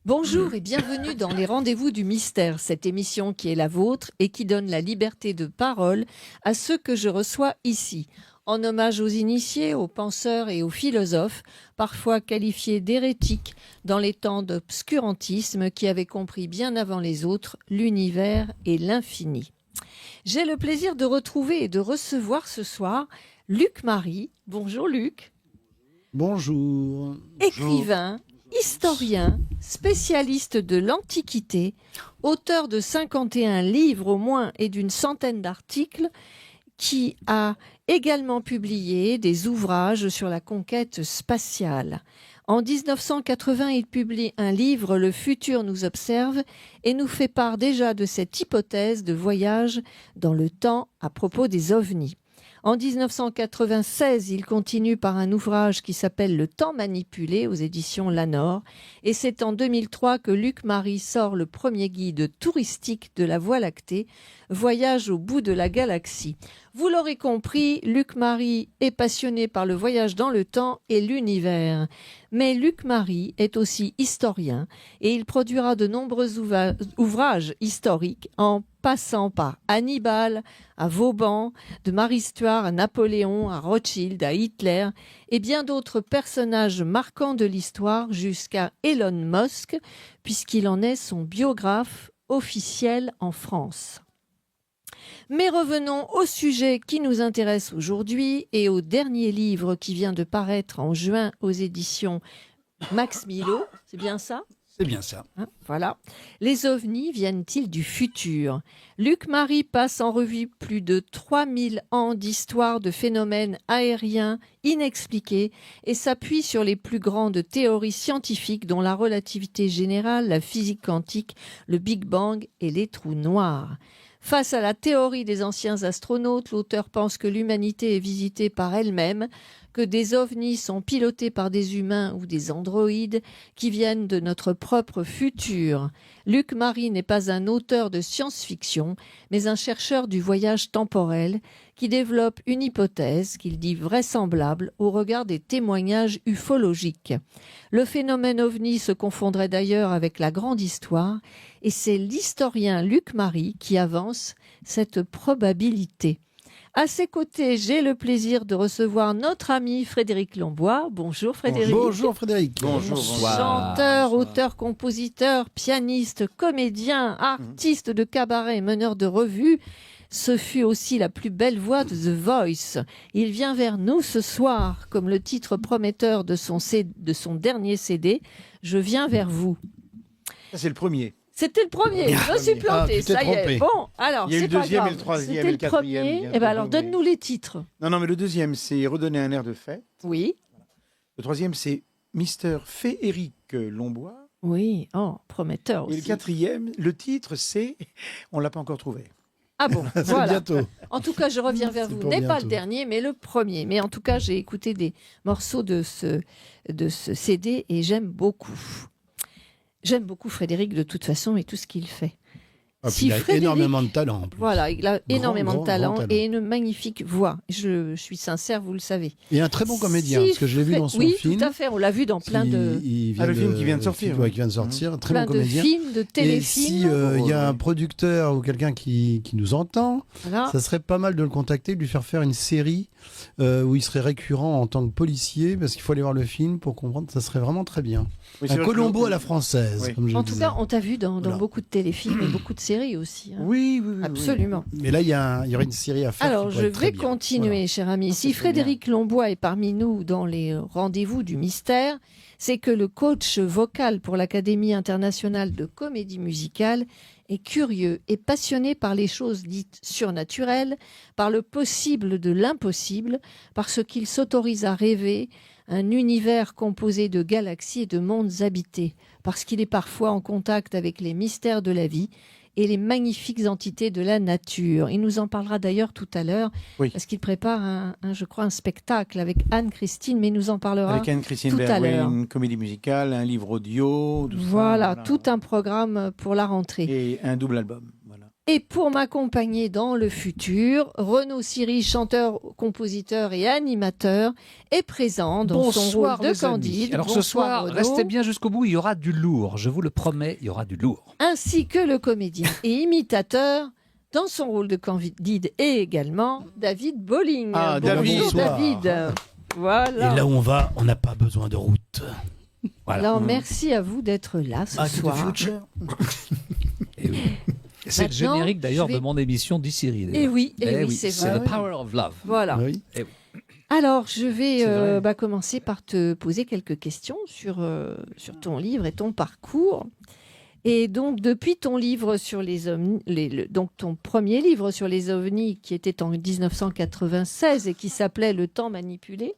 Bonjour et bienvenue dans les Rendez-vous du Mystère, cette émission qui est la vôtre et qui donne la liberté de parole à ceux que je reçois ici. En hommage aux initiés, aux penseurs et aux philosophes, parfois qualifiés d'hérétiques dans les temps d'obscurantisme qui avaient compris bien avant les autres l'univers et l'infini. J'ai le plaisir de retrouver et de recevoir ce soir Luc Marie. Bonjour Luc. Bonjour. Écrivain, historien, spécialiste de l'Antiquité, auteur de 51 livres au moins et d'une centaine d'articles, qui a également publié des ouvrages sur la conquête spatiale. En 1980, il publie un livre, Le futur nous observe, et nous fait part déjà de cette hypothèse de voyage dans le temps à propos des ovnis. En 1996, il continue par un ouvrage qui s'appelle Le temps manipulé aux éditions Lanor. Et c'est en 2003 que Luc Marie sort le premier guide touristique de la Voie lactée, Voyage au bout de la galaxie. Vous l'aurez compris, Luc Marie est passionné par le voyage dans le temps et l'univers. Mais Luc Marie est aussi historien et il produira de nombreux ouvrages historiques en passant par Hannibal, à Vauban, de Marie Stuart à Napoléon, à Rothschild, à Hitler et bien d'autres personnages marquants de l'histoire jusqu'à Elon Musk, puisqu'il en est son biographe officiel en France. Mais revenons au sujet qui nous intéresse aujourd'hui et au dernier livre qui vient de paraître en juin aux éditions Max Milo. C'est bien ça ? C'est bien ça. Voilà. Les ovnis viennent-ils du futur ? Luc Marie passe en revue plus de 3000 ans d'histoire de phénomènes aériens inexpliqués et s'appuie sur les plus grandes théories scientifiques dont la relativité générale, la physique quantique, le Big Bang et les trous noirs. Face à la théorie des anciens astronautes, l'auteur pense que l'humanité est visitée par elle-même, que des ovnis sont pilotés par des humains ou des androïdes qui viennent de notre propre futur. Luc Marie n'est pas un auteur de science-fiction, mais un chercheur du voyage temporel qui développe une hypothèse qu'il dit vraisemblable au regard des témoignages ufologiques. Le phénomène ovni se confondrait d'ailleurs avec la grande histoire et c'est l'historien Luc Marie qui avance cette probabilité. À ses côtés, j'ai le plaisir de recevoir notre ami Frédéric Lombois. Bonjour Frédéric. Bonjour Frédéric. Bonjour. Chanteur, auteur, compositeur, pianiste, comédien, artiste de cabaret, meneur de revue. Ce fut aussi la plus belle voix de The Voice. Il vient vers nous ce soir, comme le titre prometteur de son dernier CD, Je viens vers vous. Ça, c'est le premier. C'était le premier, je me suis planté, ça y est. Bon, alors, il y a eu c'est le pas deuxième grave. et le troisième C'était et le quatrième. premier. Eh ben alors, donne-nous les titres. Non, mais le deuxième, c'est Redonner un air de fête. Oui. Le troisième, c'est Mister Fééric Lombois. Oui, oh, prometteur aussi. Et le quatrième, le titre, c'est On l'a pas encore trouvé. Ah bon, C'est voilà. bientôt. En tout cas, je reviens vers vous. pour N'est pas bientôt. le dernier, mais le premier. Mais en tout cas, j'ai écouté des morceaux de ce CD et j'aime beaucoup. J'aime beaucoup Frédéric de toute façon et tout ce qu'il fait. Ah, puis Si il a Frédéric- énormément de talent. en plus. Voilà, il a énormément de talent grand et une magnifique voix. Je suis sincère, vous le savez. Et un très bon comédien, Si parce que je l'ai vu dans son oui, film. tout à fait, on l'a vu dans plein de, Le film qui vient de sortir. Ouais, qui vient de sortir. Très plein bon de comédien. films, de Et téléfilms. si il y a un producteur ou quelqu'un qui nous entend, Voilà. ça serait pas mal de le contacter, de lui faire une série où il serait récurrent en tant que policier, parce qu'il faut aller voir le film pour comprendre. Ça serait vraiment très bien. Oui, c'est Un vrai que Colombo à la française, Oui. comme je En le tout disais. cas, on t'a vu dans Voilà. beaucoup de téléfilms et beaucoup de séries aussi. hein. Oui. Absolument. Mais là, il y aurait une série à faire. Alors, qui je pourrait être très vais bien. continuer, Voilà. cher ami. Si c'est Frédéric Lombois est parmi nous dans les rendez-vous du mystère, c'est que le coach vocal pour l'Académie internationale de comédie musicale est curieux et passionné par les choses dites surnaturelles, par le possible de l'impossible, par ce qu'il s'autorise à rêver, un univers composé de galaxies et de mondes habités, parce qu'il est parfois en contact avec les mystères de la vie et les magnifiques entités de la nature. Il nous en parlera d'ailleurs tout à l'heure, Oui. parce qu'il prépare, je crois, un spectacle avec Anne-Christine, mais il nous en parlera Avec Anne-Christine tout à Bergwijn, l'heure. une comédie musicale, un livre audio. Tout ça, Voilà, tout un programme pour la rentrée. Et un double album. Voilà. Et pour m'accompagner dans le futur, Renaud Siri, chanteur, compositeur et animateur, est présent dans son rôle de les amis. Candide. Alors ce Bonsoir, soir, Renaud. restez bien jusqu'au bout, il y aura du lourd. Je vous le promets, il y aura du lourd. Ainsi que le comédien et imitateur dans son rôle de Candide et également David Bolling. Ah, David. Bonjour Bonsoir. David. Voilà. Et là où on va, on n'a pas besoin de route. Voilà. Alors merci à vous d'être là ce soir. Et oui. Et c'est le Maintenant, générique d'ailleurs je vais- de mon émission d'Issiri. Et oui, c'est c'est vrai. The Power of Love. Voilà. Oui. Alors, je vais C'est vrai. commencer par te poser quelques questions sur ton livre et ton parcours. Et donc, depuis ton livre sur les ovnis, donc ton premier livre sur les ovnis, qui était en 1996 et qui s'appelait Le temps manipulé.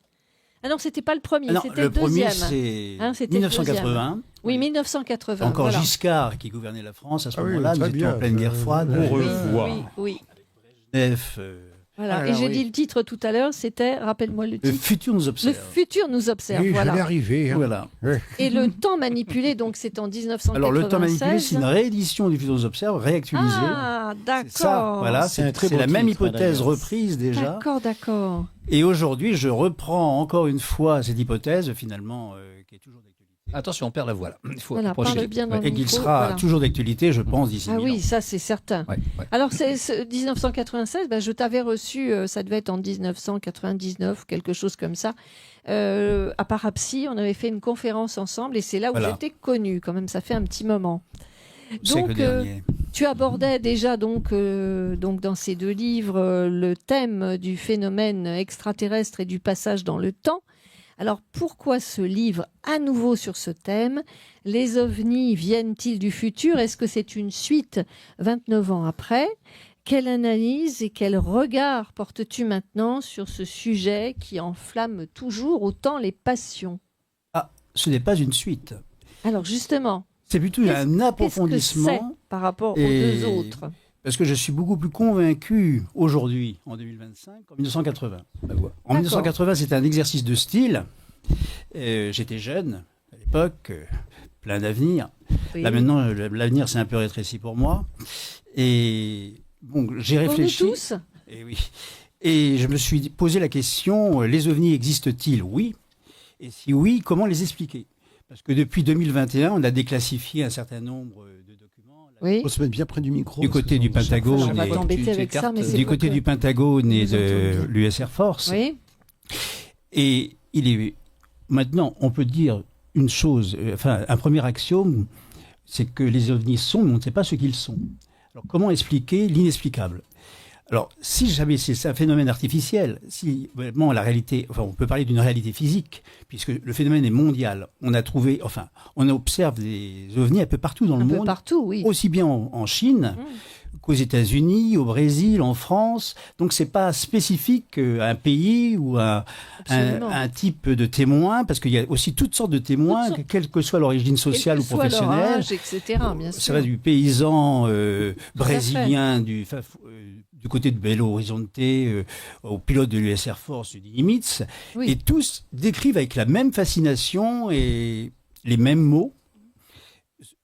Ah non, c'était pas le premier, Non, c'était le premier, deuxième. c'est Hein, c'était le 1980. Oui, 1980. Encore voilà. Giscard qui gouvernait la France à ce Ah oui, moment-là. très Nous étions bien. en pleine guerre froide. Au Oui, revoir. oui, oui. F, Voilà. Ah là Et là, j'ai oui. dit le titre tout à l'heure, c'était, rappelle-moi le le titre. futur nous Le observe. futur nous observe. Oui, voilà. j'allais arriver. hein. Voilà. Et le temps manipulé, donc c'est en 1996. Alors le temps manipulé, c'est une réédition du futur nous observe réactualisée. Ah, d'accord. C'est ça, voilà, C'est un c'est très c'est beau la même titre, hypothèse d'ailleurs. reprise déjà. D'accord, d'accord. Et aujourd'hui, je reprends encore une fois cette hypothèse, finalement, qui est toujours d'actualité. Attention, on perd la voix là. Il faut Voilà, approcher. parle bien dans le Et qu'il micro, sera voilà. toujours d'actualité, je pense, d'ici Ah 1000 oui, ans. ça c'est certain. Ouais, ouais. Alors, c'est 1996, je t'avais reçu, ça devait être en 1999, quelque chose comme ça, à Parapsy, on avait fait une conférence ensemble et c'est là où Voilà. j'étais connue, quand même, ça fait un petit moment. Au siècle Donc, dernier. tu abordais déjà donc dans ces deux livres le thème du phénomène extraterrestre et du passage dans le temps. Alors pourquoi ce livre à nouveau sur ce thème? Les ovnis viennent-ils du futur? Est-ce que c'est une suite 29 ans après? Quelle analyse et quel regard portes-tu maintenant sur ce sujet qui enflamme toujours autant les passions? Ce n'est pas une suite. Alors justement, C'est plutôt Qu'est-ce- un qu'est-ce que c'est approfondissement. par rapport aux Et- deux autres? Parce que je suis beaucoup plus convaincu aujourd'hui, en 2025, qu'en 1980. En D'accord. 1980, c'était un exercice de style. J'étais jeune à l'époque, plein d'avenir. Oui. Là maintenant, l'avenir s'est un peu rétréci pour moi. Et bon, j'ai Pour nous réfléchi. tous? Et oui. Et je me suis posé la question, les ovnis existent-ils? Oui. Et si oui, comment les expliquer? Parce que depuis 2021, on a déclassifié un certain nombre de documents. Oui. Il faut se mettre bien près du micro. Du parce côté que du sinon, Pentagone, On va et- t'embêter avec ça, mais c'est Du pour côté que- du Pentagone et nous de entendions. l'US Air Force. Oui. Et il est maintenant, on peut dire une chose, enfin un premier axiome, c'est que les ovnis sont, mais on ne sait pas ce qu'ils sont. Alors comment expliquer l'inexplicable? Alors si jamais c'est un phénomène artificiel, si vraiment la réalité, enfin on peut parler d'une réalité physique, puisque le phénomène est mondial. On a trouvé, enfin on observe des ovnis un peu partout dans le Un peu monde, partout, oui. aussi bien en Chine qu'aux États-Unis, au Brésil, en France. Donc c'est pas spécifique à un pays ou à Absolument. un type de témoin, parce qu'il y a aussi toutes sortes de témoins, Toutes sortes. quelle que soit l'origine sociale Quel ou que soit leur professionnelle. âge, etc., bien sûr. Ça va du paysan fait. brésilien du côté de Belo Horizonte au pilote de l'US Air Force du Nimitz. Oui. Et tous décrivent avec la même fascination et les mêmes mots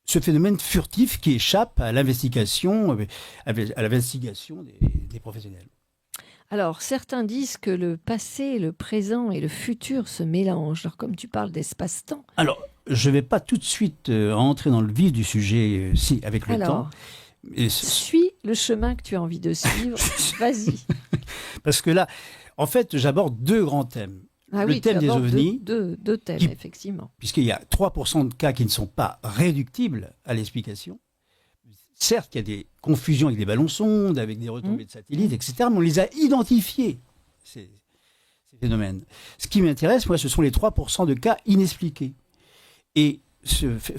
ce phénomène furtif qui échappe à l'investigation des professionnels. Alors, certains disent que le passé, le présent et le futur se mélangent. Alors, comme tu parles d'espace-temps, Alors, je ne vais pas tout de suite entrer dans le vif du sujet, si, avec le temps. alors, Et suis le chemin que tu as envie de suivre. Vas-y. parce que là, en fait, j'aborde deux grands thèmes. Ah Le oui, thème tu des abordes ovnis, deux thèmes, qui- effectivement. Puisqu'il y a 3% de cas qui ne sont pas réductibles à l'explication. Certes, il y a des confusions avec des ballons-sondes, avec des retombées de satellites, etc., mais on les a identifiés, ces phénomènes. Ce qui m'intéresse, moi, ce sont les 3% de cas inexpliqués. Et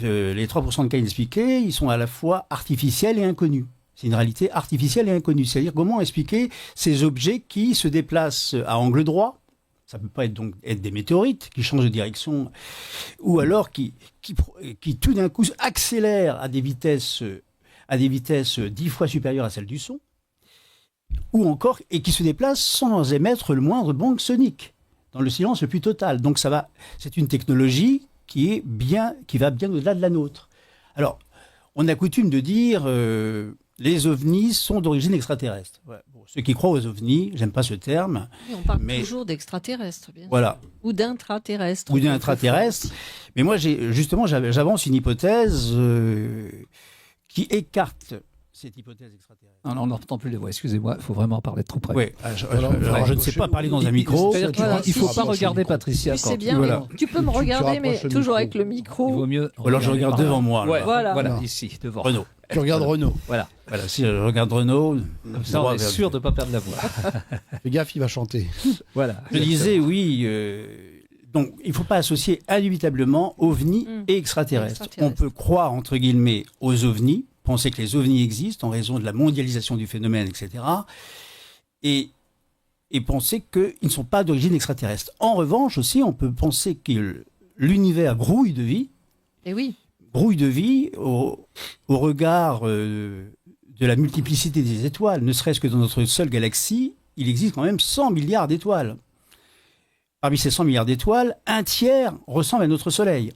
les 3% de cas inexpliqués, ils sont à la fois artificiels et inconnus. C'est une réalité artificielle et inconnue. C'est-à-dire comment expliquer ces objets qui se déplacent à angle droit. Ça ne peut pas être des météorites qui changent de direction, ou alors qui tout d'un coup accélèrent à des vitesses 10 fois supérieures à celles du son, ou encore, et qui se déplacent sans émettre le moindre bang sonique, dans le silence le plus total. Donc c'est une technologie qui va bien au-delà de la nôtre. Alors, on a coutume de dire, les ovnis sont d'origine extraterrestre. Ouais. Bon, ceux qui croient aux ovnis, j'aime pas ce terme, Oui, on parle Mais- toujours d'extraterrestres, bien sûr. voilà, Ou d'intraterrestres. ou d'intraterrestres. Mais moi, j'avance une hypothèse qui écarte cette hypothèse extraterrestre. Non, on n'entend plus les voix. Excusez-moi, il faut vraiment parler de trop près. Ouais, alors, je ne sais pas parler dans un micro. C'est-à-dire qu'il Voilà, il faut si, pas si. regarder Patricia Oui, quand c'est bien, Voilà. mais tu peux me regarder, mais rapproches le toujours micro. avec le il vaut micro. mieux. Ou alors je regarde par là. devant moi. Ouais, là. Voilà. voilà, ici, devant. Renaud. Tu regardes Renault. Voilà. Voilà, si je regarde Renaud, Comme ça, on est sûr de ne pas perdre la voix. Fais gaffe, il va chanter. Voilà. Je disais, oui, donc il ne faut pas associer indubitablement ovnis Mm. et extraterrestres. Extraterrestres. On peut croire, entre guillemets, aux ovnis, penser que les ovnis existent en raison de la mondialisation du phénomène, etc. Et penser qu'ils ne sont pas d'origine extraterrestre. En revanche, aussi, on peut penser que l'univers grouille de vie, Et oui. au regard de la multiplicité des étoiles. Ne serait-ce que dans notre seule galaxie, il existe quand même 100 milliards d'étoiles. Parmi ces 100 milliards d'étoiles, un tiers ressemble à notre Soleil.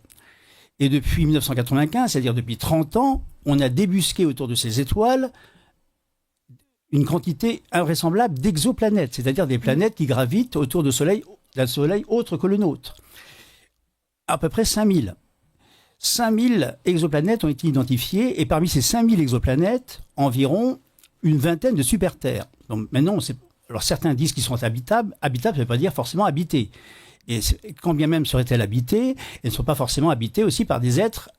Et depuis 1995, c'est-à-dire depuis 30 ans, on a débusqué autour de ces étoiles une quantité invraisemblable d'exoplanètes, c'est-à-dire des planètes qui gravitent autour d'un Soleil autre que le nôtre. À peu près 5000. 5000 exoplanètes ont été identifiées, et parmi ces 5000 exoplanètes, environ une vingtaine de super-terres. Donc maintenant, alors certains disent qu'ils sont habitables. Habitables, ça ne veut pas dire forcément habités. Et quand bien même seraient-elles habitées, elles ne sont pas forcément habitées aussi par des êtres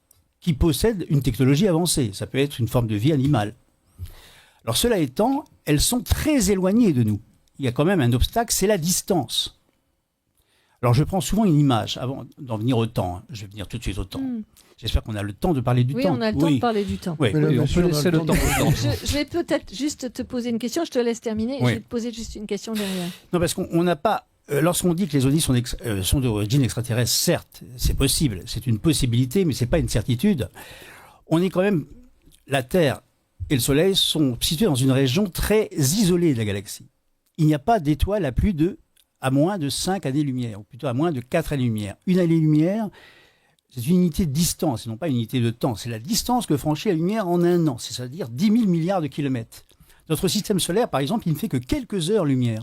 qui possèdent une technologie avancée. Ça peut être une forme de vie animale. Alors cela étant, elles sont très éloignées de nous. Il y a quand même un obstacle, c'est la distance. Alors je prends souvent une image, avant d'en venir au temps. Je vais venir tout de suite au temps. Mm. J'espère qu'on a le temps de parler du Oui, temps. on a le temps de parler du temps. Oui. Mais là, Oui, on monsieur, peut a laisser le temps. Je vais peut-être juste te poser une question. Je te laisse terminer. Et Oui. je vais te poser juste une question derrière. Non, parce qu'on n'a pas... lorsqu'on dit que les ovnis sont d'origine extraterrestre, certes, c'est possible. C'est une possibilité, mais ce n'est pas une certitude. On est quand même... La Terre et le Soleil sont situés dans une région très isolée de la galaxie. Il n'y a pas d'étoile à moins de 5 années-lumière, ou plutôt à moins de 4 années-lumière. Une année-lumière, c'est une unité de distance, et non pas une unité de temps. C'est la distance que franchit la lumière en un an, c'est-à-dire 10 000 milliards de kilomètres. Notre système solaire, par exemple, il ne fait que quelques heures-lumière.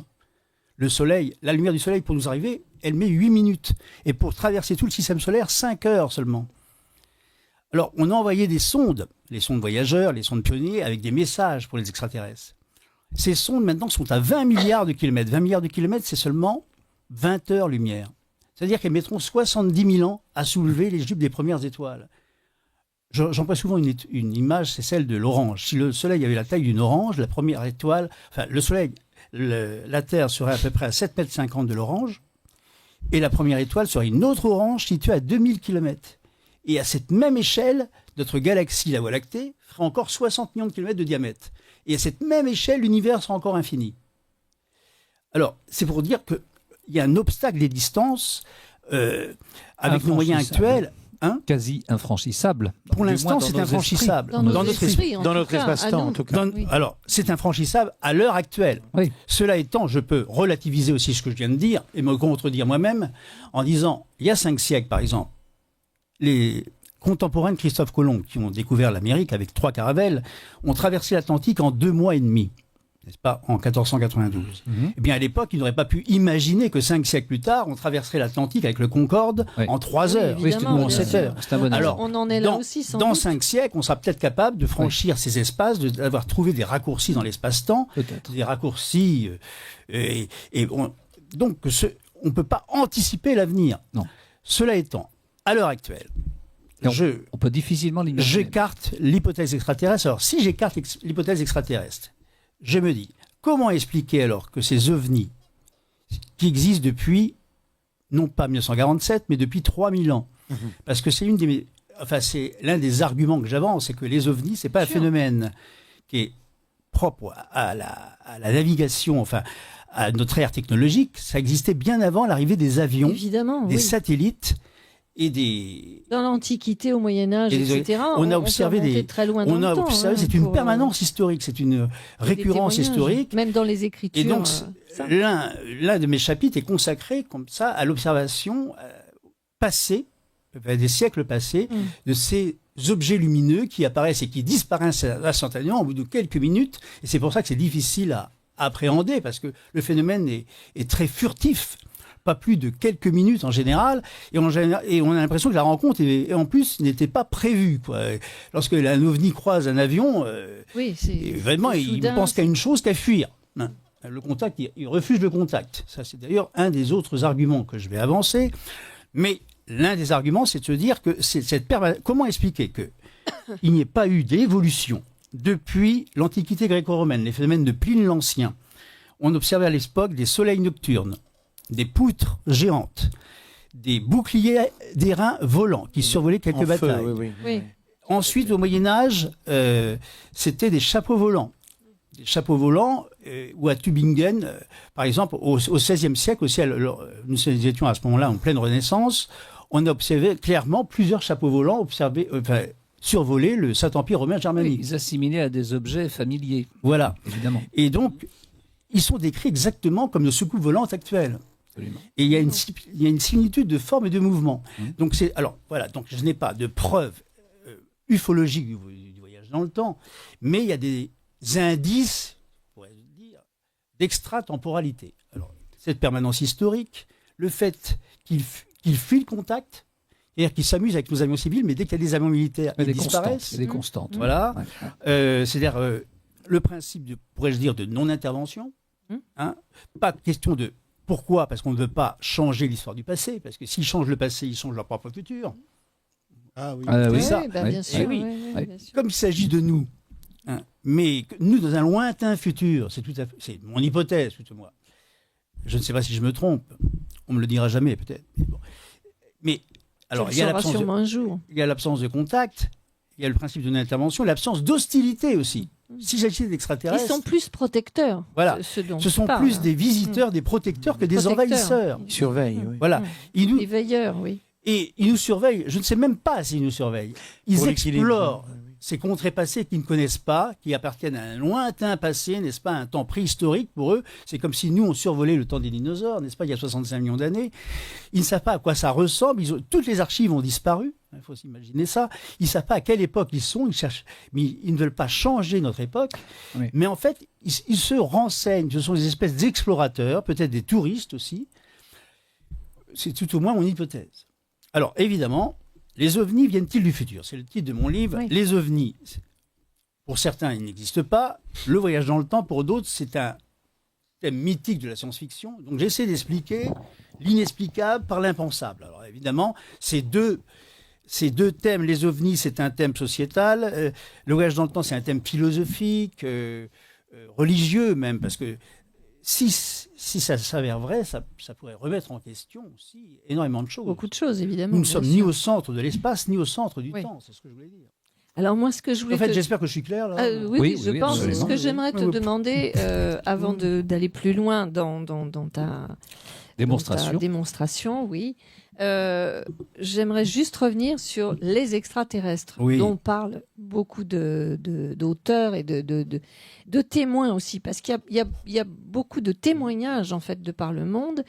Le Soleil, la lumière du Soleil, pour nous arriver, elle met 8 minutes. Et pour traverser tout le système solaire, 5 heures seulement. Alors, on a envoyé des sondes, les sondes voyageurs, les sondes pionniers, avec des messages pour les extraterrestres. Ces sondes, maintenant, sont à 20 milliards de kilomètres. 20 milliards de kilomètres, c'est seulement 20 heures-lumière. C'est-à-dire qu'elles mettront 70 000 ans à soulever les jupes des premières étoiles. J'emploie souvent une image, c'est celle de l'orange. Si le Soleil avait la taille d'une orange, la première étoile... Enfin, le Soleil, la Terre serait à peu près à 7,50 m de l'orange, et la première étoile serait une autre orange située à 2000 km. Et à cette même échelle, notre galaxie, la Voie lactée, ferait encore 60 millions de kilomètres de diamètre. Et à cette même échelle, l'univers sera encore infini. Alors, c'est pour dire qu'il y a un obstacle des distances avec nos moyens actuels. Quasi infranchissable. Pour l'instant, c'est infranchissable. Dans notre esprit, Dans notre espace-temps, en tout cas. Oui. Alors, c'est infranchissable à l'heure actuelle. Oui. Cela étant, je peux relativiser aussi ce que je viens de dire et me contredire moi-même en disant, il y a 5 siècles, par exemple, les contemporains de Christophe Colomb, qui ont découvert l'Amérique avec 3 caravelles, ont traversé l'Atlantique en 2 mois et demi, n'est-ce pas, en 1492. Eh bien, à l'époque, ils n'auraient pas pu imaginer que 5 siècles plus tard, on traverserait l'Atlantique avec le Concorde Oui. en 3 Oui, heures, évidemment, ou en bien 7 sûr. heures. C'est un bon Alors, On en est là aussi, sans dans doute. 5 siècles, on sera peut-être capable de franchir ces espaces, d'avoir trouvé des raccourcis dans l'espace-temps, Peut-être. des raccourcis. Donc, on ne peut pas anticiper l'avenir. Non. Cela étant, à l'heure actuelle, Et on peut difficilement l'imaginer. j'écarte l'hypothèse extraterrestre. Alors, si j'écarte l'hypothèse extraterrestre, je me dis, comment expliquer alors que ces ovnis, qui existent depuis, non pas 1947, mais depuis 3000 ans, parce que c'est c'est l'un des arguments que j'avance, c'est que les ovnis, c'est pas un Sûr. phénomène qui est propre à la navigation, enfin, à notre ère technologique. Ça existait bien avant l'arrivée des avions, Évidemment, des oui. satellites et des... Dans l'Antiquité, au Moyen-Âge, Et les- etc., on a peut observé remonter très loin dans On le a temps, observé, hein, c'est une pour, permanence historique, c'est une des récurrence témoignages. historique. Même dans les écritures. Et donc, ça. l'un de mes chapitres est consacré comme ça à l'observation passée, des siècles passés, de ces objets lumineux qui apparaissent et qui disparaissent instantanément au bout de quelques minutes. Et c'est pour ça que c'est difficile à appréhender, parce que le phénomène est très furtif, pas plus de quelques minutes en général, et on a l'impression que la rencontre, et en plus, n'était pas prévue, quoi. Lorsque un ovni croise un avion, Oui, vraiment, c'est il soudain, pense qu'à une chose, qu'à fuir. Hein. Le contact, il refuse le contact. Ça, c'est d'ailleurs un des autres arguments que je vais avancer. Mais l'un des arguments, c'est de se dire que comment expliquer que il n'y ait pas eu d'évolution depuis l'Antiquité gréco-romaine, les phénomènes de Pline l'Ancien. On observait à l'époque des soleils nocturnes, des poutres géantes, des boucliers d'airain volants qui survolaient quelques En feu, batailles. Oui. Ensuite, au Moyen-Âge, c'était des chapeaux volants. Des chapeaux volants, ou à Tübingen, par exemple, au XVIe siècle, aussi, nous étions à ce moment-là en pleine Renaissance, on a observé clairement plusieurs chapeaux volants survoler le Saint-Empire romain germanique. Ils assimilaient à des objets familiers, Voilà. évidemment. Et donc, ils sont décrits exactement comme nos soucoupes volantes actuelles. Absolument. Et il y a une similitude de forme et de mouvement. Donc donc je n'ai pas de preuves ufologiques du voyage dans le temps, mais il y a des indices, on pourrait dire, d'extratemporalité. Alors, cette permanence historique, le fait qu'il fuit le contact, c'est-à-dire qu'il s'amuse avec nos avions civils, mais dès qu'il y a des avions militaires, ils disparaissent. Des constantes. Voilà. Ouais. C'est-à-dire le principe, pourrais-je dire, de non-intervention. Hein, pas question de pourquoi, parce qu'on ne veut pas changer l'histoire du passé, parce que s'ils changent le passé, ils changent leur propre futur. Ah oui. Oui, Oui, ça. bah, bien sûr. Eh oui. Oui, bien sûr. Comme il s'agit de nous, hein, mais que nous, dans un lointain futur, c'est mon hypothèse, plutôt moi. Je ne sais pas si je me trompe, on me le dira jamais peut-être. Mais alors, Tu le sauras sûrement un jour. il y a l'absence de contact, il y a le principe de non-intervention, l'absence d'hostilité aussi. Si s'agit Ils d'extraterrestres, sont plus protecteurs. Voilà. Dont ce tu sont parles. plus des visiteurs, des protecteurs que des Protecteurs. envahisseurs. Ils surveillent, oui. Voilà. Ils nous, Les veilleurs, oui. et ils nous surveillent. Je ne sais même pas s'ils nous surveillent. Ils Pour l'équilibre. explorent Oui, oui. ces contrées passées qu'ils ne connaissent pas, qui appartiennent à un lointain passé, n'est-ce pas, un temps préhistorique pour eux. C'est comme si nous, on survolait le temps des dinosaures, n'est-ce pas, il y a 65 millions d'années. Ils ne savent pas à quoi ça ressemble. Toutes les archives ont disparu. Il faut s'imaginer ça. Ils ne savent pas à quelle époque ils sont. Ils cherchent, mais ils ne veulent pas changer notre époque. Oui. Mais en fait, ils se renseignent. Ce sont des espèces d'explorateurs, peut-être des touristes aussi. C'est tout au moins mon hypothèse. Alors, évidemment, les ovnis viennent-ils du futur? C'est le titre de mon livre. Oui. Les ovnis, pour certains, ils n'existent pas. Le voyage dans le temps, pour d'autres, c'est un thème mythique de la science-fiction. Donc, j'essaie d'expliquer l'inexplicable par l'impensable. Alors, évidemment, ces deux thèmes, les ovnis, c'est un thème sociétal. Le voyage dans le temps, c'est un thème philosophique, religieux même, parce que si ça s'avère vrai, ça pourrait remettre en question aussi énormément de choses. Beaucoup de choses, évidemment. Nous ne bien sommes sûr. ni au centre de l'espace, ni au centre du Oui. temps, c'est ce que je voulais dire. Alors moi, ce que je voulais En fait, te- j'espère que je suis clair là. Oui, Oui, je oui, pense. absolument. Ce que j'aimerais te Oui. demander, avant d'aller plus loin dans ta Démonstration. démonstration, oui, j'aimerais juste revenir sur les extraterrestres, Oui. dont parlent beaucoup d'auteurs et de témoins aussi, parce qu'il y a beaucoup de témoignages en fait de par le monde.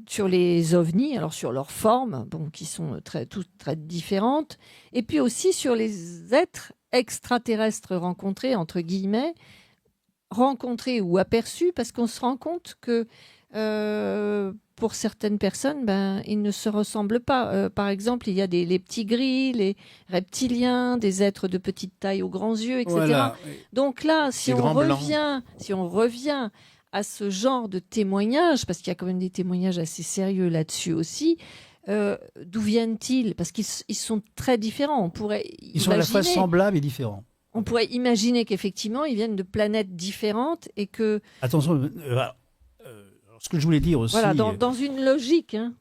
Sur les ovnis, alors sur leur forme, bon, qui sont toutes très différentes, et puis aussi sur les êtres extraterrestres rencontrés, entre guillemets, rencontrés ou aperçus, parce qu'on se rend compte que pour certaines personnes, ils ne se ressemblent pas. Par exemple, il y a les petits gris, les reptiliens, des êtres de petite taille aux grands yeux, etc. Voilà. Donc là, si Les on grands blancs. revient à ce genre de témoignages, parce qu'il y a quand même des témoignages assez sérieux là-dessus aussi, d'où viennent-ils? Parce qu'ils sont très différents. On pourrait Ils sont à la fois semblables et différents. on pourrait imaginer qu'effectivement, ils viennent de planètes différentes et que, Attention, ce que je voulais dire aussi. voilà, dans une logique. Hein,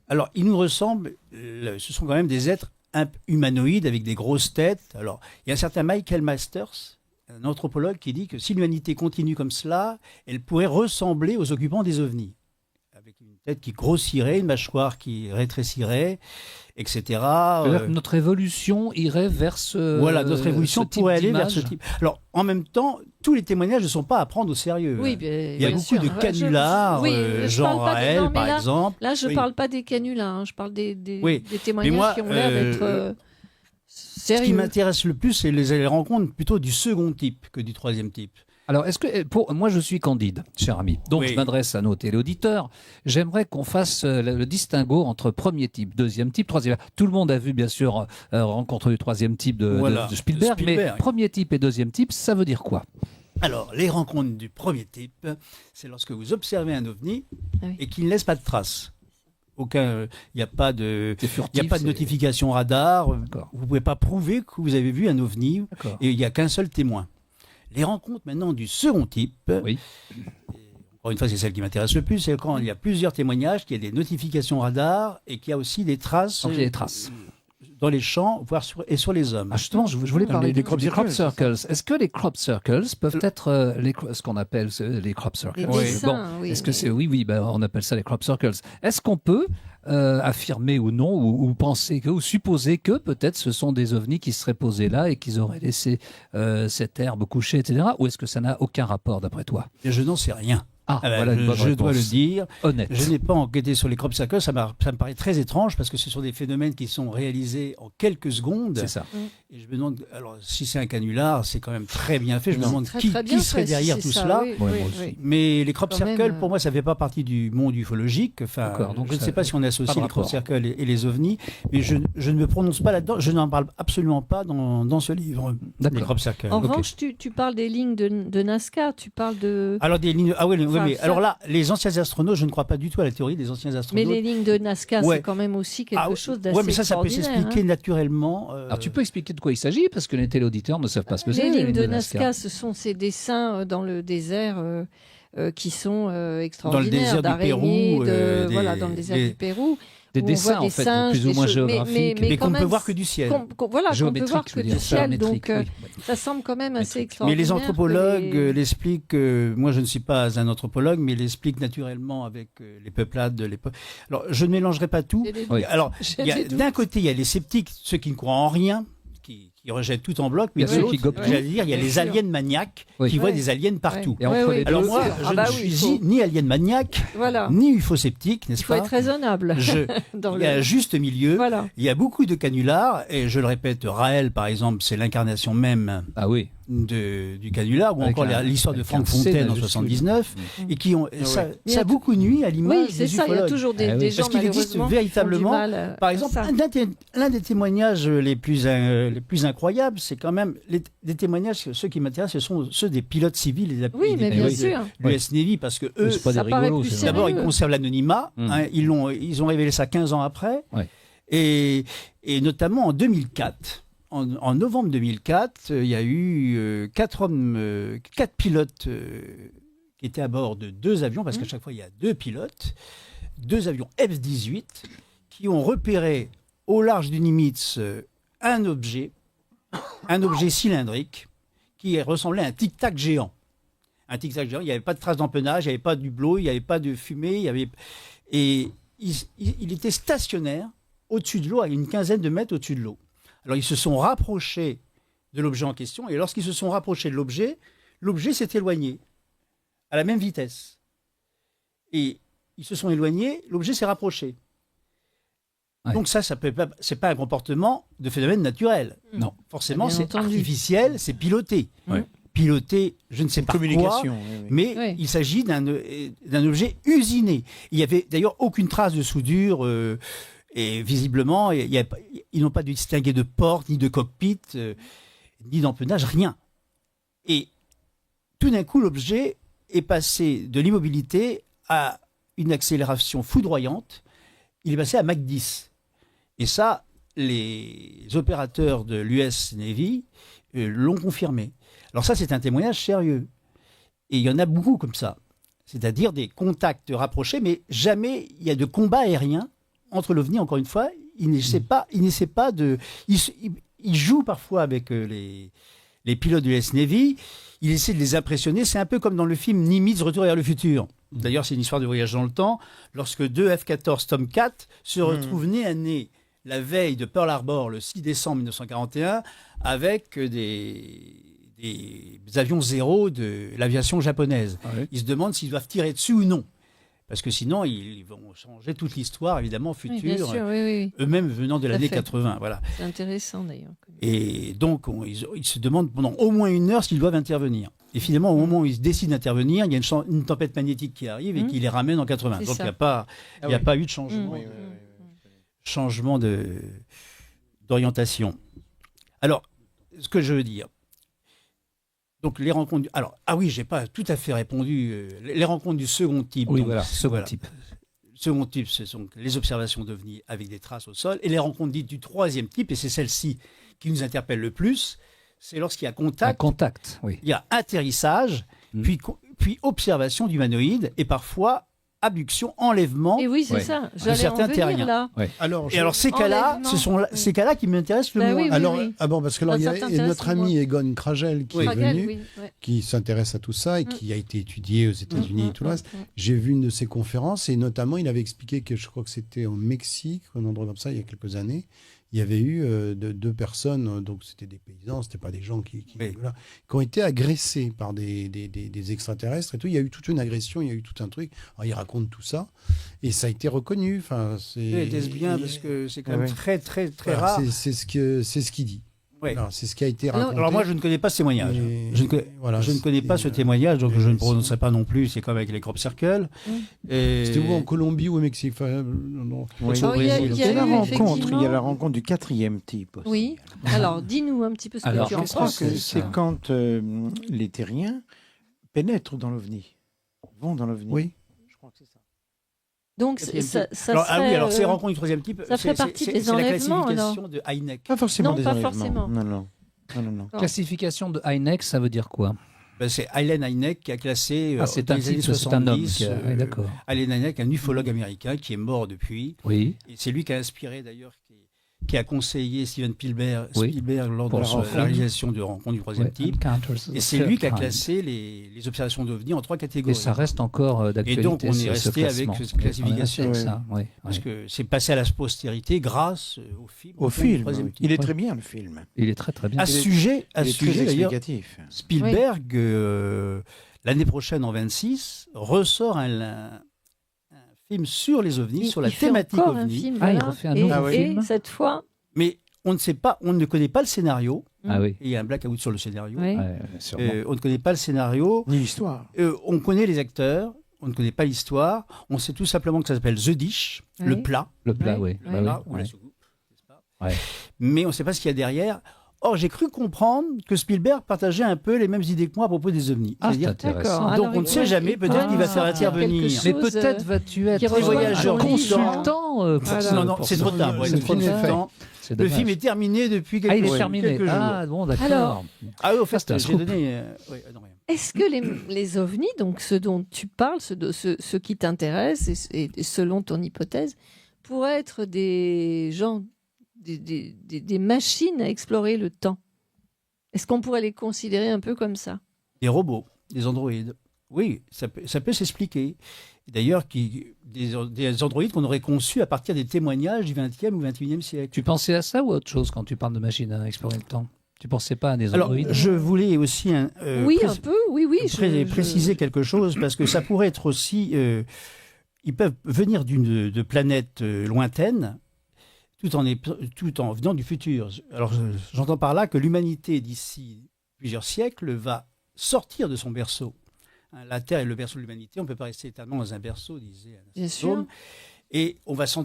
Alors, ils nous ressemblent, ce sont quand même des êtres humanoïdes avec des grosses têtes. Alors, il y a un certain Michael Masters, un anthropologue, qui dit que si l'humanité continue comme cela, elle pourrait ressembler aux occupants des ovnis. Avec une tête qui grossirait, une mâchoire qui rétrécirait, etc. C'est-à-dire que notre évolution irait vers ce. Voilà, notre évolution ce type pourrait aller vers ce d'image. type. Alors, en même temps, tous les témoignages ne sont pas à prendre au sérieux. oui, hein. bien, Il y a bien beaucoup sûr. de canulars, Oui, je Jean parle pas des- non, Raël, mais par là- exemple. Là, je Oui. parle pas des canulars, hein, je parle des Oui. témoignages Mais moi, qui ont l'air d'être Ce qui Sérieux. m'intéresse le plus, c'est les rencontres plutôt du second type que du troisième type. Alors, est-ce que moi je suis Candide, cher ami. Donc Oui. je m'adresse à nos téléauditeurs. J'aimerais qu'on fasse le distinguo entre premier type, deuxième type, troisième. Tout le monde a vu bien sûr Rencontre du troisième type Voilà, de Spielberg, de mais Spielberg. premier type et deuxième type, ça veut dire quoi? Alors, les rencontres du premier type, c'est lorsque vous observez un ovni Ah oui. et qu'il ne laisse pas de traces. Il n'y a pas de, C'est il furtif. n'y a pas de c'est- notification radar. D'accord. Vous ne pouvez pas prouver que vous avez vu un ovni D'accord. et il n'y a qu'un seul témoin. Les rencontres maintenant du second type, Oui. encore une fois, c'est celle qui m'intéresse le plus, c'est quand il y a plusieurs témoignages, qu'il y a des notifications radar et qu'il y a aussi des traces, Donc il y a des traces. dans les champs, voire sur les hommes. Ah, justement, je voulais Dans parler les des crop crop circles, circles. Est-ce que les crop circles peuvent être ce qu'on appelle les crop circles? Les Oui. dessins, oui. Est-ce que c'est oui, on appelle ça les crop circles. Est-ce qu'on peut affirmer ou non, ou penser que, ou supposer que peut-être ce sont des ovnis qui seraient posés là et qu'ils auraient laissé cette herbe coucher, etc. Ou est-ce que ça n'a aucun rapport d'après toi? Et je n'en sais rien. Ah, Ah ben, voilà une bonne je dois le réponse. dire. Honnête. Je n'ai pas enquêté sur les crop circles, ça me paraît très étrange parce que ce sont des phénomènes qui sont réalisés en quelques secondes. C'est ça. Et je me demande, alors si c'est un canular, c'est quand même très bien fait. Je me Non. demande Très, qui, très bien qui serait fait, si derrière c'est tout ça, cela. oui, Ouais, oui, moi aussi. oui. Mais les crop Quand circles, même, pour moi, ça ne fait pas partie du monde ufologique. Enfin, D'accord, donc je ne ça- sais pas si on pas associe de les crop rapport. circles et les ovnis, mais je ne me prononce pas là-dedans. Je n'en parle absolument pas dans ce livre, les D'accord. crop circles. En Ok. revanche, tu parles des lignes de Nazca, tu parles de... Alors des lignes. Ah oui, Enfin, mais ça- alors là, les anciens astronautes, je ne crois pas du tout à la théorie des anciens Mais astronautes. les lignes de Nazca, Ouais. c'est quand même aussi quelque Ah, chose d'assez ouais, mais ça peut extraordinaire, s'expliquer hein. naturellement. Alors tu peux expliquer de quoi il s'agit parce que les téléauditeurs ne savent pas ce que c'est. Les lignes de Nazca, ce sont ces dessins dans le désert qui sont extraordinaires, désert du d'araignées, Pérou, voilà, dans le désert du Pérou. Des où on dessins voit des en fait, singes, plus ou des moins choses, géographiques, Mais quand qu'on ne peut même, voir que du ciel. voilà, qu'on peut géométriques, voir je que veux dire, du ciel, donc géométriques, oui. ça semble quand même assez Mais Mais extraordinaire. les anthropologues que les- l'expliquent, moi je ne suis pas un anthropologue, mais l'expliquent naturellement avec les peuplades de l'époque. Alors je ne mélangerai pas tout. J'ai des- Oui. Alors j'ai il y a- des doutes. d'un côté il y a les sceptiques, ceux qui ne croient en rien, qui rejettent tout en bloc, mais Il y a de ceux qui l'autre, gobent tout. j'allais dire, il y a Bien les sûr. aliens maniaques Oui. qui voient Ouais. des aliens partout. Et entre Ouais, les ouais. Alors deux, moi, sûr. je Ah bah ne oui, suis il faut- ni alien maniaque, Voilà, ni ufosceptique, il n'est-ce faut pas être raisonnable. Je- dans Il y a un le... juste milieu. Voilà. Il y a beaucoup de canulars, et je le répète, Raël, par exemple, c'est l'incarnation même Ah oui. du canular, ou Avec encore un- l'histoire de avec Franck un C Fontaine en majuscule. 79, et qui ont, ça, Il y a ça a beaucoup nuit à Oui, l'image c'est des ça, il y a ufologues. toujours des, Ah oui. des gens Parce qu'il existe malheureusement, véritablement, qui font du mal, Par à exemple, ça. l'un des témoignages les plus incroyables, c'est quand même des témoignages, ceux qui m'intéressent, ce sont ceux des pilotes civils et des Oui, mais des bien pilotes sûr. de l'US Navy, parce que eux, C'est pas ça des paraît rigolos. plus c'est sérieux. d'abord, ils conservent l'anonymat, Mm. hein, ils ont révélé ça 15 ans après, Ouais. et notamment en 2004. En novembre 2004, il y a eu 4 pilotes qui étaient à bord de 2 avions, parce qu'à chaque fois il y a 2 pilotes, 2 avions F-18, qui ont repéré au large du Nimitz un objet cylindrique qui ressemblait à un tic-tac géant. Un tic-tac géant, il n'y avait pas de traces d'empennage, il n'y avait pas d'hublot, il n'y avait pas de fumée, et il était stationnaire au-dessus de l'eau, à une quinzaine de mètres au-dessus de l'eau. Alors ils se sont rapprochés de l'objet en question, et lorsqu'ils se sont rapprochés de l'objet s'est éloigné à la même vitesse. Et ils se sont éloignés, l'objet s'est rapproché. Ouais. Donc ça peut pas, c'est pas un comportement de phénomène naturel. Mm. Non, forcément Bien c'est entendu. artificiel, c'est piloté. Ouais. Piloté, je ne sais pas quoi, Communication. oui, oui. mais Oui. il s'agit d'un objet usiné. Il n'y avait d'ailleurs aucune trace de soudure, et visiblement, ils n'ont pas distingué de porte, ni de cockpit, ni d'empennage, rien. Et tout d'un coup, l'objet est passé de l'immobilité à une accélération foudroyante. Il est passé à Mach 10. Et ça, les opérateurs de l'US Navy l'ont confirmé. Alors ça, c'est un témoignage sérieux. Et il y en a beaucoup comme ça. C'est-à-dire des contacts rapprochés, mais jamais il y a de combat aérien entre l'OVNI, encore une fois. Il n'essaie pas de... Il joue parfois avec les pilotes de l'US Navy. Il essaie de les impressionner. C'est un peu comme dans le film Nimitz, Retour vers le futur. D'ailleurs, c'est une histoire de voyage dans le temps. Lorsque 2 F-14 Tomcat se retrouvent nez à nez la veille de Pearl Harbor, le 6 décembre 1941, avec des avions zéro de l'aviation japonaise. Ah oui. Ils se demandent s'ils doivent tirer dessus ou non. Parce que sinon, ils vont changer toute l'histoire, évidemment, Oui, future, bien sûr, oui. eux-mêmes venant de Tout à l'année fait. 80. Voilà. C'est intéressant d'ailleurs. Et donc, ils se demandent pendant au moins 1 heure s'ils doivent intervenir. Et finalement, au moment où ils décident d'intervenir, il y a une tempête magnétique qui arrive et qui les ramène en 80. C'est Donc, ça. il n'y a pas eu de changement, Oui, oui, changement d'orientation. Alors, ce que je veux dire, donc les rencontres. Alors, j'ai pas tout à fait répondu. Les rencontres du second type. Oui, donc, voilà, second type. Second type, ce sont les observations d'OVNI avec des traces au sol. Et les rencontres dites du troisième type, et c'est celle-ci qui nous interpelle le plus, c'est lorsqu'il y a Un contact, contact, oui. il y a atterrissage, puis observation d'humanoïde, et parfois abduction, enlèvement. Et oui, c'est Ouais. ça. J'allais en certains venir terriens. là. Alors, Et alors ces cas-là, Enlèvement. ce sont ces cas-là qui m'intéressent le Bah moins. oui, alors, oui. parce que alors, Ah, il y ça a t'intéresse, notre moi. ami Egon Kragel qui est Fragel, venu, oui. Ouais. qui s'intéresse à tout ça et qui a été étudié aux États-Unis et tout le reste. J'ai vu une de ses conférences et notamment il avait expliqué que je crois que c'était au Mexique, un endroit comme ça, il y a quelques années. Il y avait eu deux personnes, donc c'était des paysans, c'était pas des gens qui ont été agressés par des extraterrestres et tout. Il y a eu toute une agression, il y a eu tout un truc. Alors, il raconte tout ça et ça a été reconnu. Enfin, Était-ce bien parce que c'est quand même oui. très très très voilà, rare. c'est ce qu'il dit. Ouais. Voilà, c'est ce qui a été Alors- raconté. Alors moi je ne connais pas ce témoignage. Mais- Je ne connais, voilà, je ne connais pas ce c'était, témoignage, donc je ne mais prononcerai pas non plus. C'est comme avec les crop circles. Et- C'était où, en Colombie ou au Mexique? Enfin, non. Oui. Alors, il y a Il y a la eu rencontre, il y a effectivement- la rencontre du quatrième type aussi. Oui. Alors, dis-nous un petit peu ce que Alors, tu Je en crois penses. que c'est c'est ça. quand les terriens pénètrent dans l'OVNI, vont dans l'OVNI. Oui. Je crois que c'est ça. Donc, Quatrième ça type. Alors, serait, alors ces rencontres du troisième type, ça ferait partie des c'est la enlèvements, classification de Heineck. Pas forcément Non, des pas enlèvements. forcément. Non. Classification de Heineck, ça veut dire quoi? Ben, c'est Allen Hynek qui a classé. Ah, c'est dans un les années titre, c'est un homme. 70, Oui, d'accord. Allen Hynek, un ufologue américain qui est mort depuis. Oui. Et c'est lui qui a inspiré d'ailleurs, qui a conseillé Steven Spielberg, Oui. lors Pour de la rencontre. la réalisation de Rencontre du troisième Ouais, type. Encounters Et of c'est lui qui a Third Kind. classé les observations d'OVNI en 3 catégories. Et ça reste encore d'actualité. Et donc, on est ce resté avec classement. cette classification. On est resté Ouais. avec ça, oui. Parce oui. que c'est passé à la postérité grâce au film. Au Rencontre du film. troisième Oui. type. Il est très bien, le film. Il est très très bien. À ce sujet, Il est très d'ailleurs, explicatif. Spielberg, l'année prochaine, en 26, ressort un film sur les ovnis, sur la il fait thématique encore un ovni. film, Ah, il voilà. refait un Et- nouveau et film. cette fois, Mais on ne sait pas, on ne connaît pas le scénario. Ah oui. Et il y a un blackout sur le scénario. oui. Ouais, sûrement. On ne connaît pas le scénario. Ni l'histoire. On connaît les acteurs. On ne connaît pas l'histoire. On sait tout simplement que ça s'appelle The Dish, Oui. le plat. Le plat, Ouais. oui. Ouais. Bah Ou oui, la ouais. soucoupe, n'est-ce pas Ouais. Mais on ne sait pas ce qu'il y a derrière. Or, j'ai cru comprendre que Spielberg partageait un peu les mêmes idées que moi à propos des ovnis. Ah, c'est C'est-à-dire, intéressant. D'accord. donc Alors, on ne sait jamais, peut-être qu'il va faire intervenir. Mais peut-être vas-tu être rejoint voyageur un consultant pour Voilà. ce- non, non, pour c'est ce- trop tard. Ouais, le c'est trop film est fait. tard. C'est Le dommage. film est terminé depuis quelques Ah, il est jours. terminé. Quelques jours. Ah, bon, d'accord. Alors, Ah oui, au fait, c'est un j'ai scoop. donné. Non, rien. est-ce que les ovnis, donc ceux dont tu parles, ceux qui t'intéressent, et selon ton hypothèse, pourraient être des gens, des machines à explorer le temps? Est-ce qu'on pourrait les considérer un peu comme ça? Des robots, des androïdes. Oui, ça peut s'expliquer. D'ailleurs, des androïdes qu'on aurait conçus à partir des témoignages du XXe ou XXIe siècle. Tu pensais à ça ou à autre chose quand tu parles de machines à explorer le temps? Tu pensais pas à des Alors, androïdes? je voulais aussi Oui, un peu, oui. préciser quelque chose, parce que ça pourrait être aussi... ils peuvent venir de planètes lointaines, tout en venant du futur. Alors, j'entends par là que l'humanité, d'ici plusieurs siècles, va sortir de son berceau. Hein, la Terre est le berceau de l'humanité, on ne peut pas rester éternellement dans un berceau, disait Bien Anastase. sûr. Et on va sans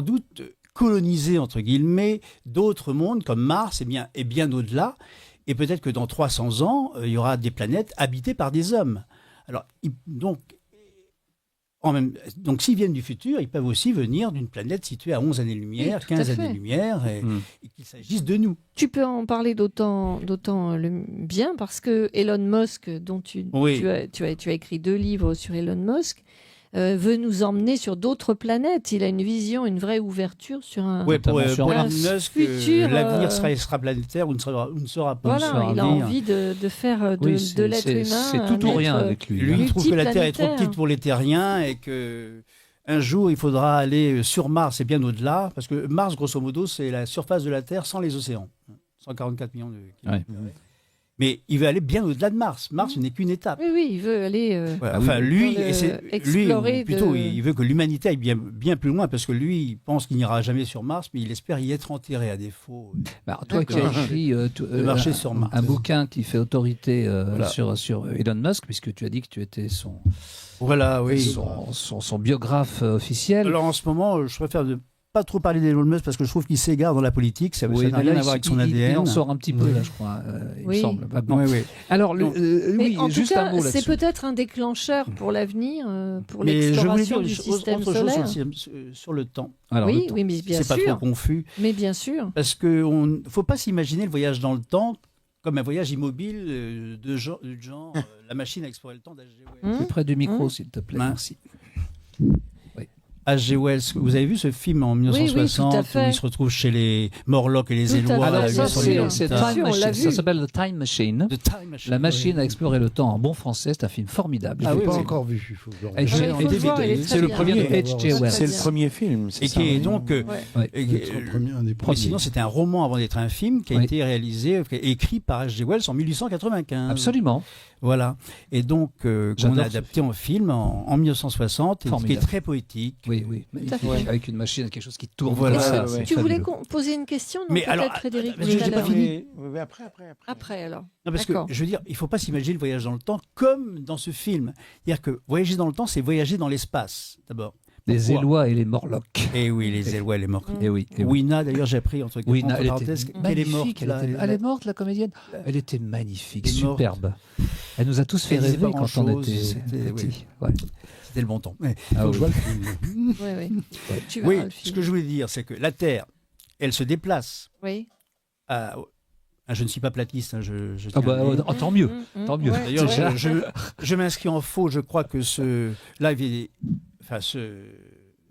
doute coloniser, entre guillemets, d'autres mondes comme Mars et bien au-delà. Et peut-être que dans 300 ans, il y aura des planètes habitées par des hommes. Alors, donc s'ils viennent du futur, ils peuvent aussi venir d'une planète située à 11 années-lumière, Oui, tout à 15 fait. années-lumière, et qu'il s'agisse de nous. Tu peux en parler d'autant le bien parce que Elon Musk, dont tu as écrit 2 livres sur Elon Musk, veut nous emmener sur d'autres planètes. Il a une vision, une vraie ouverture sur un... Ouais, pour notamment sur Elon un Musk, futur, l'avenir sera planétaire ou ne sera pas. Voilà, il a envie de faire Oui, de l'être humain c'est tout un ou rien être, avec lui. Lui, il trouve que la Terre est trop multiplanétaire. petite pour les terriens et que un jour, il faudra aller sur Mars et bien au-delà, parce que Mars, grosso modo, c'est la surface de la Terre sans les océans. 144 millions de kilomètres. Mais il veut aller bien au-delà de Mars. Mars n'est qu'une étape. Oui, oui, il veut aller. Voilà. Enfin, lui, Dans le- et c'est- lui explorer ou plutôt, de- il veut que l'humanité aille bien plus loin parce que lui, il pense qu'il n'ira jamais sur Mars, mais il espère y être enterré à défaut. Bah, toi qui as écrit marcher sur Mars. un bouquin qui fait autorité Voilà. sur Elon Musk, puisque tu as dit que tu étais son Voilà, oui. son biographe officiel. Alors en ce moment, je préfère ne pas trop parler d'Elon Musk parce que je trouve qu'il s'égare dans la politique. Ça Oui, n'a mais rien là, à voir avec son il ADN. en sort un petit peu, là, je crois, il me Oui. semble. Vaguement. Oui, oui. Alors, Non. Mais oui, en tout juste un cas, mot c'est là-dessus. peut-être un déclencheur pour l'avenir, pour Mais je voulais l'exploration dire du système autre chose solaire. sur le temps. Alors, le Oui, temps. oui, mais bien C'est pas trop sûr. confus. Mais bien sûr. Parce qu'il ne faut pas s'imaginer le voyage dans le temps comme un voyage immobile du genre la machine à explorer le temps d'H.G. Wells. Plus près du micro, Hum. s'il te plaît. Hein. Merci. H.G. Wells, vous avez vu ce film en oui, tout à 1960 où fait. il se retrouve chez les Morlocks et les Tout à Élois fait. Alors, à ça, vivre sur l'île c'est Bien Time sûr, on l'a Machine. Ça vu. s'appelle The Time Machine. The Time Machine. La machine à explorer le temps en bon français, c'est un film formidable. Je Ah l'ai oui, pas oui. encore vu. Il faut que je le Et regarde. j'ai- il faut le voir, il est très C'est le bien. premier de Ouais, H.G. ouais, Wells. C'est le bien. premier film. c'est Et ça, qui est oui. donc Ouais. Ouais. et- C'est le premier, un des mais premiers. sinon, c'était un roman avant d'être un film qui a Oui. été réalisé, écrit par H.G. Wells en 1895. Absolument. Voilà. Et donc, qu'on J'adore a ce adapté en film en 1960, et qui est Formidable. très poétique. Oui, oui. Tout à fait. Magnifique. Avec une machine, quelque chose qui tourne Voilà, comme ça. ouais, c'est ouais. Tu voulais fabuleux. poser une question, non, Mais peut-être, alors, Frédéric, mais tout j'ai à pas l'heure. fini. Oui, après. Après, alors. Non, parce que D'accord. je veux dire, il ne faut pas s'imaginer le voyage dans le temps comme dans ce film. C'est-à-dire que voyager dans le temps, c'est voyager dans l'espace, d'abord. Les Pourquoi Élois et les Morlocks. Eh oui, les Élois, elle est morte. Et oui. et oui. Wina, d'ailleurs, j'ai appris entre Wina, elle parenthèses était qu'elle est morte. magnifique. là. Elle est morte, la comédienne. Elle était magnifique, Elle est morte. superbe. Elle nous a tous fait Elle disait rêver pas quand on grand-chose, était c'était- petits. Ouais. C'était le bon temps. Mais- Ah Faut que oui. je vois le film. Oui, oui. Tu oui, verras le ce film. que je voulais dire, c'est que la Terre, elle se déplace. Oui. Je ne suis pas platiste, hein, je Ah tiens bah, à le dire. tant mieux. Tant mieux. Ouais, D'ailleurs, ouais. je m'inscris en faux. Je crois que ce live,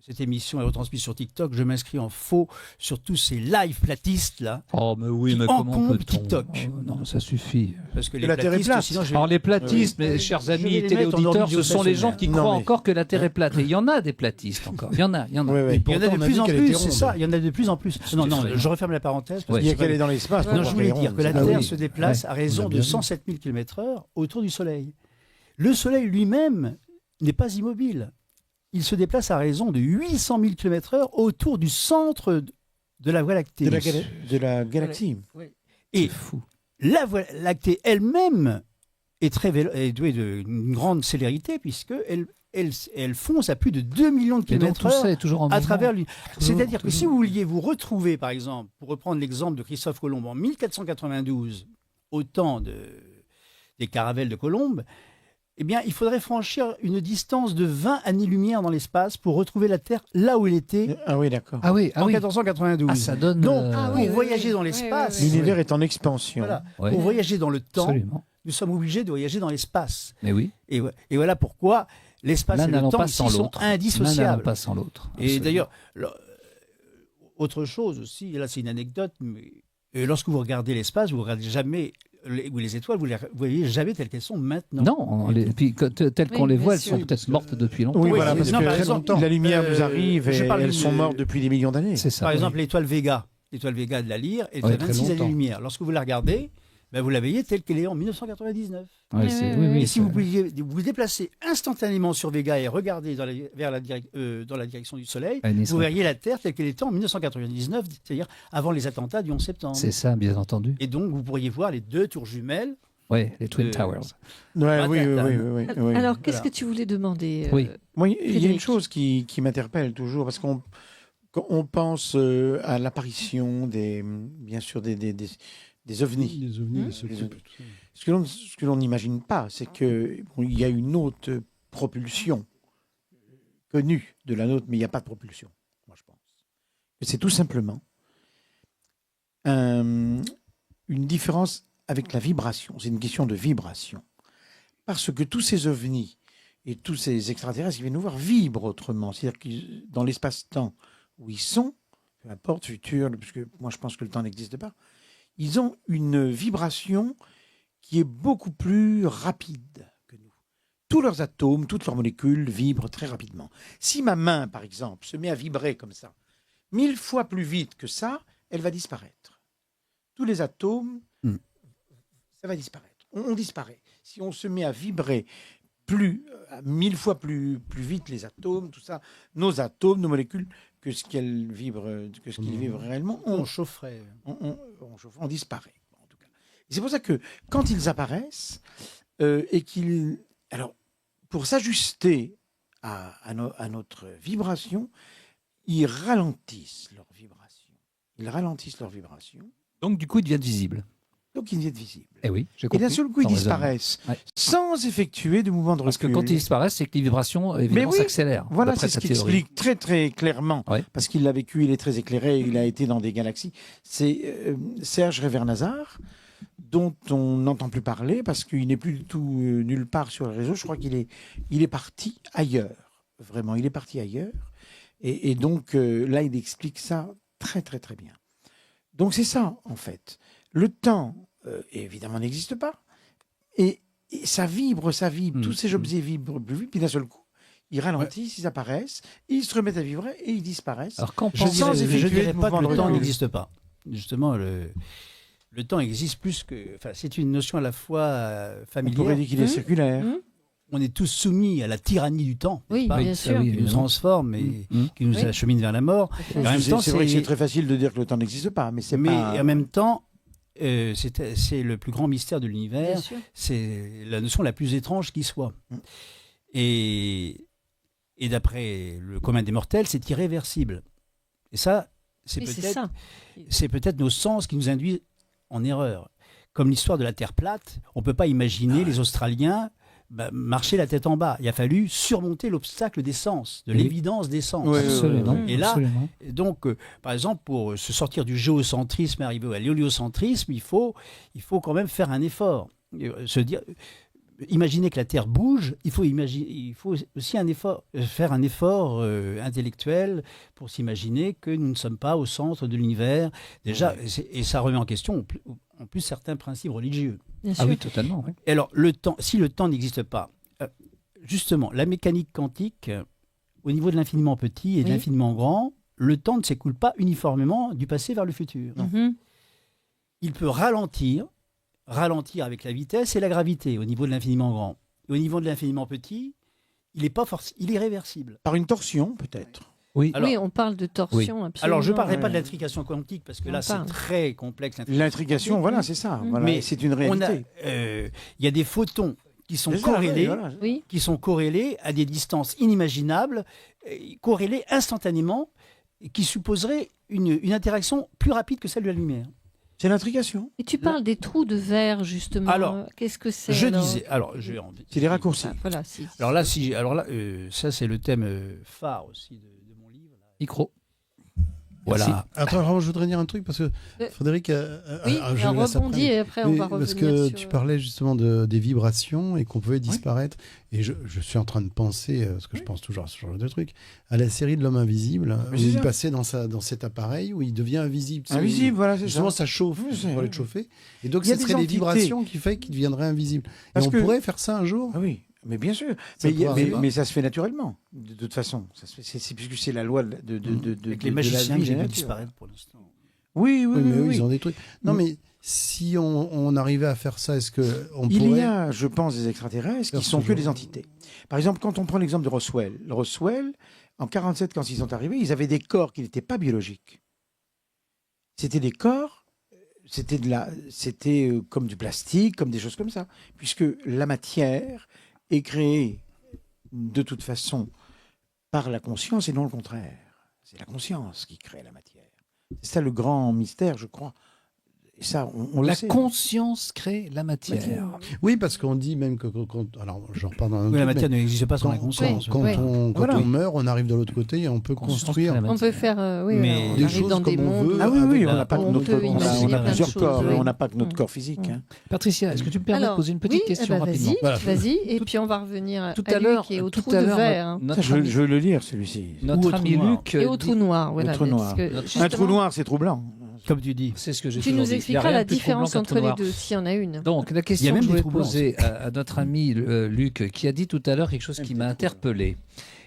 cette émission est retransmise sur TikTok. Je m'inscris en faux sur tous ces live platistes là, Oh, mais oui, Qui mais comment encombre peut-on TikTok. Oh, non, ça suffit. parce que Que les la Terre est platistes, plate. sinon, Alors, les platistes, Oui. mes chers Je vais amis les mettre en téléauditeurs, ordre ce sont les gens qui Non, croient mais- encore que la Terre est plate. Et il y en a des platistes encore. Il y en a. Oui, oui. il y en a Pourtant, de on a plus vu en qu'elle plus, était c'est ronde. ça. Il y en a de plus en plus. Non, non, effrayant. je referme la parenthèse. Parce Ouais. Il y a que qu'elle est dans l'espace. Non, Non, je voulais dire que la Ah Terre oui. se déplace à raison On a de bien vu. 107 000 km/h autour du Soleil. Le Soleil lui-même n'est pas immobile. Il se déplace à raison de 800 000 km/h autour du centre de la Voie lactée. De la galaxie. Et C'est fou. la Voie lactée elle-même est douée d'une grande célérité puisqu'elle fonce à plus de 2 millions de Et donc, tout ça km/h est toujours en à mouvement. travers lui. C'est-à-dire que toujours. si vous vouliez vous retrouver, par exemple, pour reprendre l'exemple de Christophe Colomb en 1492, au temps des caravelles de Colombe, eh bien, il faudrait franchir une distance de 20 années-lumière dans l'espace pour retrouver la Terre là où elle était Ah oui, d'accord. Ah oui, ah en oui. 1492. Ah, ça donne. Donc, Ah pour oui, voyager oui. dans Oui, l'espace, oui, oui. L'univers est en expansion. voilà, Ouais, pour voyager dans le temps, absolument. nous sommes obligés de voyager dans l'espace. Mais oui. Et voilà pourquoi l'espace L'un et le n'allant temps pas ici sans sont l'autre. L'un n'allant indissociables. pas sans l'autre. Et Absolument. d'ailleurs, autre chose aussi, et là c'est une anecdote, mais lorsque vous regardez l'espace, vous ne regardez jamais les étoiles, vous ne les voyez jamais telles qu'elles sont maintenant. Non, puis telles qu'on Oui, les bien voit, elles sûr. sont peut-être mortes depuis longtemps. Oui, Oui, voilà, oui, parce non, que par exemple, la lumière nous arrive et je parle elles sont d'une- mortes depuis des millions d'années. C'est ça. Par oui. exemple, l'étoile Vega de la Lyre est Ouais, à très 26 longtemps. années-lumière. Lorsque vous la regardez, ben, vous la voyez telle qu'elle est en 1999. Ouais, Et si ça- vous pouviez vous déplacer instantanément sur Vega et regarder dans la direction du Soleil, elle n'y vous serait- verriez la Terre telle qu'elle était en 1999, c'est-à-dire avant les attentats du 11 septembre. C'est ça, bien entendu. Et donc, vous pourriez voir les deux tours jumelles. Oui, les Twin Euh, Towers. Ouais, oui, Manhattan. oui. Alors, qu'est-ce Voilà. que tu voulais demander Oui. Moi, il y a une Frédéric. chose qui m'interpelle toujours, parce quand on pense à l'apparition bien sûr, des ovnis. Les ovnis, Mmh. les occultes, tout ça. Ce que l'on n'imagine pas, c'est qu'il y a une autre propulsion connue de la nôtre, mais il n'y a pas de propulsion, moi je pense. Et c'est tout simplement une différence avec la vibration. C'est une question de vibration. Parce que tous ces ovnis et tous ces extraterrestres qui viennent nous voir vibrent autrement. C'est-à-dire que dans l'espace-temps où ils sont, peu importe, futur, parce que moi je pense que le temps n'existe pas, ils ont une vibration qui est beaucoup plus rapide que nous. Tous leurs atomes, toutes leurs molécules vibrent très rapidement. Si ma main, par exemple, se met à vibrer comme ça, 1000 fois plus vite que ça, elle va disparaître. Tous les atomes ça va disparaître. On disparaît. Si on se met à vibrer plus, 1000 fois plus vite les atomes, tout ça, nos atomes, nos molécules, que ce qu'ils vibrent réellement, On chaufferait. on disparaît. En tout cas. Et c'est pour ça que quand ils apparaissent et qu'ils, alors pour s'ajuster à notre vibration, ils ralentissent leur vibration. Donc, du coup, ils deviennent visibles. Donc ils deviennent visibles. Eh oui, j'ai Et compris. d'un seul coup, ils Ton raisonnement. disparaissent Ouais. sans effectuer de mouvement de Parce que recul. quand ils disparaissent, c'est que les vibrations, évidemment, oui, s'accélèrent. Voilà, d'après c'est ce ta qui théorie. explique très très clairement, Ouais. parce qu'il l'a vécu, il est très éclairé, il a été dans des galaxies. C'est Serge Révernazar, dont on n'entend plus parler, parce qu'il n'est plus du tout nulle part sur le réseau. Je crois qu'il est parti ailleurs, vraiment, il est parti ailleurs. Et donc là, il explique ça très très très bien. Donc c'est ça, en fait. Le temps, évidemment, n'existe pas. Et ça vibre. Tous ces objets vibrent plus vite, puis d'un seul coup, ils ralentissent, ils apparaissent, ils se remettent à vibrer et ils disparaissent. Alors, quand Je Sans ne effectuer dirais de pas que mouvement le de temps recul. n'existe pas. Justement, le temps existe plus que... Enfin, c'est une notion à la fois On familière. pourrait dire qu'il est circulaire. On est tous soumis à la tyrannie du temps, Oui, pas, bien sûr. oui, qui nous évidemment. transforme et Mm. qui nous Oui. achemine vers la mort. Et en même temps, C'est vrai que c'est très facile de dire que le temps n'existe pas, mais c'est pas... en même temps, c'est le plus grand mystère de Bien l'univers. sûr. C'est la notion la plus étrange qui soit. Mm. Et d'après le commun des mortels, c'est irréversible. Et ça, c'est Oui, c'est peut-être ça. c'est peut-être nos sens qui nous induisent en erreur. Comme l'histoire de la Terre plate, on ne peut pas imaginer les Australiens marcher la tête en bas. Il a fallu surmonter l'obstacle des sens, de Oui. l'évidence des sens. Ouais, Absolument. Et là, absolument. Et donc, par exemple, pour se sortir du géocentrisme et arriver à l'héliocentrisme, il faut quand même faire un effort. Se dire, imaginer que la Terre bouge, il faut aussi faire un effort intellectuel pour s'imaginer que nous ne sommes pas au centre de l'univers. Déjà, et ça remet en question en plus certains principes religieux. Bien Ah sûr. oui, totalement. Oui. Et alors, si le temps n'existe pas, justement, la mécanique quantique, au niveau de l'infiniment petit et de Oui. l'infiniment grand, le temps ne s'écoule pas uniformément du passé vers le futur. Mhm. Il peut ralentir avec la vitesse et la gravité au niveau de l'infiniment grand. Et au niveau de l'infiniment petit, il est réversible. Par une torsion, peut-être. Oui. Alors- Oui, on parle de torsion, absolument. Alors, je ne parlerai pas de ouais. l'intrication quantique parce que On là, c'est parle. très complexe. L'intrigation, voilà, c'est ça. Voilà, Mais c'est une On a, réalité. il y a des photons qui sont Déjà, corrélés. ouais, voilà. Oui, qui sont corrélés à des distances inimaginables, corrélés instantanément, et qui supposeraient une interaction plus rapide que celle de la lumière. C'est l'intrigation. et tu parles des trous de verre, justement. Alors, qu'est-ce que c'est Je alors disais, alors, j'ai envie. C'est les raccourcis. Ah, voilà, si. Alors là, ça c'est le thème phare aussi de mon livre. là. Micro. Voilà. Attends, alors, je voudrais dire un truc parce que Frédéric, Oui, je on le laisse rebondit après. et après on Mais va revenir parce que sur... tu parlais justement des vibrations et qu'on pouvait disparaître. Et je suis en train de penser, parce que je pense toujours à ce genre de truc, à la série de l'homme invisible, où c'est il ça. passait dans cet appareil où il devient invisible. Tu sais, Invisible, voilà, c'est Justement, ça. ça chauffe, Oui, c'est- pour aller te chauffer. Et donc, Il y a ce des serait les entités. vibrations qui fait qu'il deviendrait invisible. Parce et on que- pourrait faire ça un jour. Ah oui, mais bien sûr. Ça Mais, pourrait arriver. mais ça se fait naturellement, de toute façon. Ça se fait, puisque c'est la loi de Avec les de la magiciens vie que j'ai de la vu nature. disparaître pour l'instant. Oui, oui, Oui, mais oui. eux, oui. ils ont des trucs. Non, Mm. mais si on arrivait à faire ça, est-ce qu'on Il pourrait... y a, je pense, des extraterrestres qui Faire sont ce que genre. des entités. Par exemple, quand on prend l'exemple de Roswell, en 47, quand ils sont arrivés, ils avaient des corps qui n'étaient pas biologiques. C'était des corps, c'était comme du plastique, comme des choses comme ça, puisque la matière est créée de toute façon par la conscience et non le contraire. C'est la conscience qui crée la matière. C'est ça le grand mystère, je crois. Et ça, on La le sait. conscience crée la matière. Oui, parce qu'on dit même que alors j'en reparle dans un Oui, la truc, matière mais n'existe pas sans quand, la conscience. quand Ouais. on, quand Voilà. on meurt, on arrive de l'autre côté et on peut Conscience construire crée la On matière. peut faire, oui, Mais on des arrive choses dans des comme on mondes. veut. Ah oui, avec oui, on la- n'a pas que on notre, peut on a imaginer plein de plusieurs choses, corps, oui. on n'a pas que notre Mm. corps physique. hein. Patricia, est-ce que tu me permets de poser une petite oui, question eh ben, rapidement vas-y, Voilà. vas-y, et Tout- puis on va revenir Tout à à l'heure, Luc et au tout trou à de l'heure, verre. hein. notre Je ami, veux le lire, celui-ci. Ou notre au ami trou noir. Luc Et au dit- trou noir, voilà. trou noir. parce que, Un trou justement, noir, c'est troublant. Comme tu dis. c'est ce que j'ai tu toujours nous dit. Il y a expliqueras rien la de plus différence troublant qu'un entre trou les noir. deux, s'il y en a une. Donc, la Il y a question même que je des voulais trous blancs poser à notre ami Luc, qui a dit tout à l'heure quelque chose qui m'a interpellé.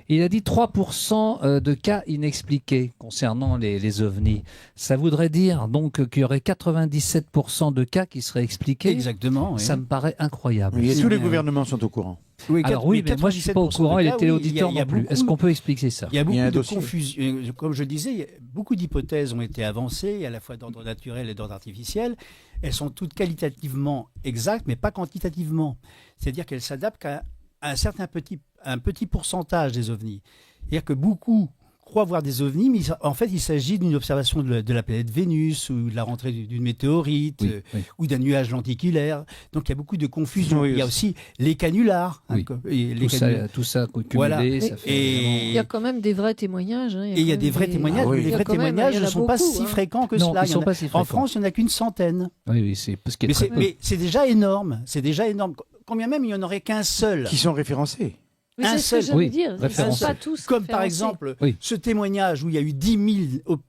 Il a dit 3% de cas inexpliqués concernant les ovnis. Ça voudrait dire donc qu'il y aurait 97% de cas qui seraient expliqués. Exactement. Oui. Ça me paraît incroyable. Oui, et C'est tous les bien. gouvernements sont au courant. Oui, Alors oui, mais moi je suis pas au 97% courant de et les cas, téléauditeurs il y a non plus. beaucoup- Est-ce qu'on peut expliquer ça? Il y a beaucoup un de dossier. confusion. Comme je le disais, beaucoup d'hypothèses ont été avancées, à la fois d'ordre naturel et d'ordre artificiel. Elles sont toutes qualitativement exactes, mais pas quantitativement. C'est-à-dire qu'elles s'adaptent qu'à un petit pourcentage des ovnis. C'est-à-dire que beaucoup croient voir des ovnis, mais en fait, il s'agit d'une observation de la planète Vénus ou de la rentrée d'une météorite Oui, oui. ou d'un nuage lenticulaire. Donc, il y a beaucoup de confusion. Oui, il y a aussi les canulars. Oui. Et les Tout ça cumulé, Voilà. ça fait Et- vraiment- Il y a quand même des vrais témoignages. Hein. Et il y a des vrais témoignages, Ah oui. mais les Il y a vrais quand même- témoignages il y en ne a sont pas beaucoup, si hein. fréquents que Non, cela. ils sont pas si En fréquents. France, il n'y en a qu'une centaine. Oui, oui, c'est parce qu'il y a très peu. Mais c'est déjà énorme. C'est déjà énorme. Combien même il n'y en aurait qu'un seul. Qui sont référencés. Oui, Un c'est ce que seul. j'allais Oui, dire. Ils ne référencé. sont pas tous Comme par référencés. exemple Oui. ce témoignage où il y a eu 10 000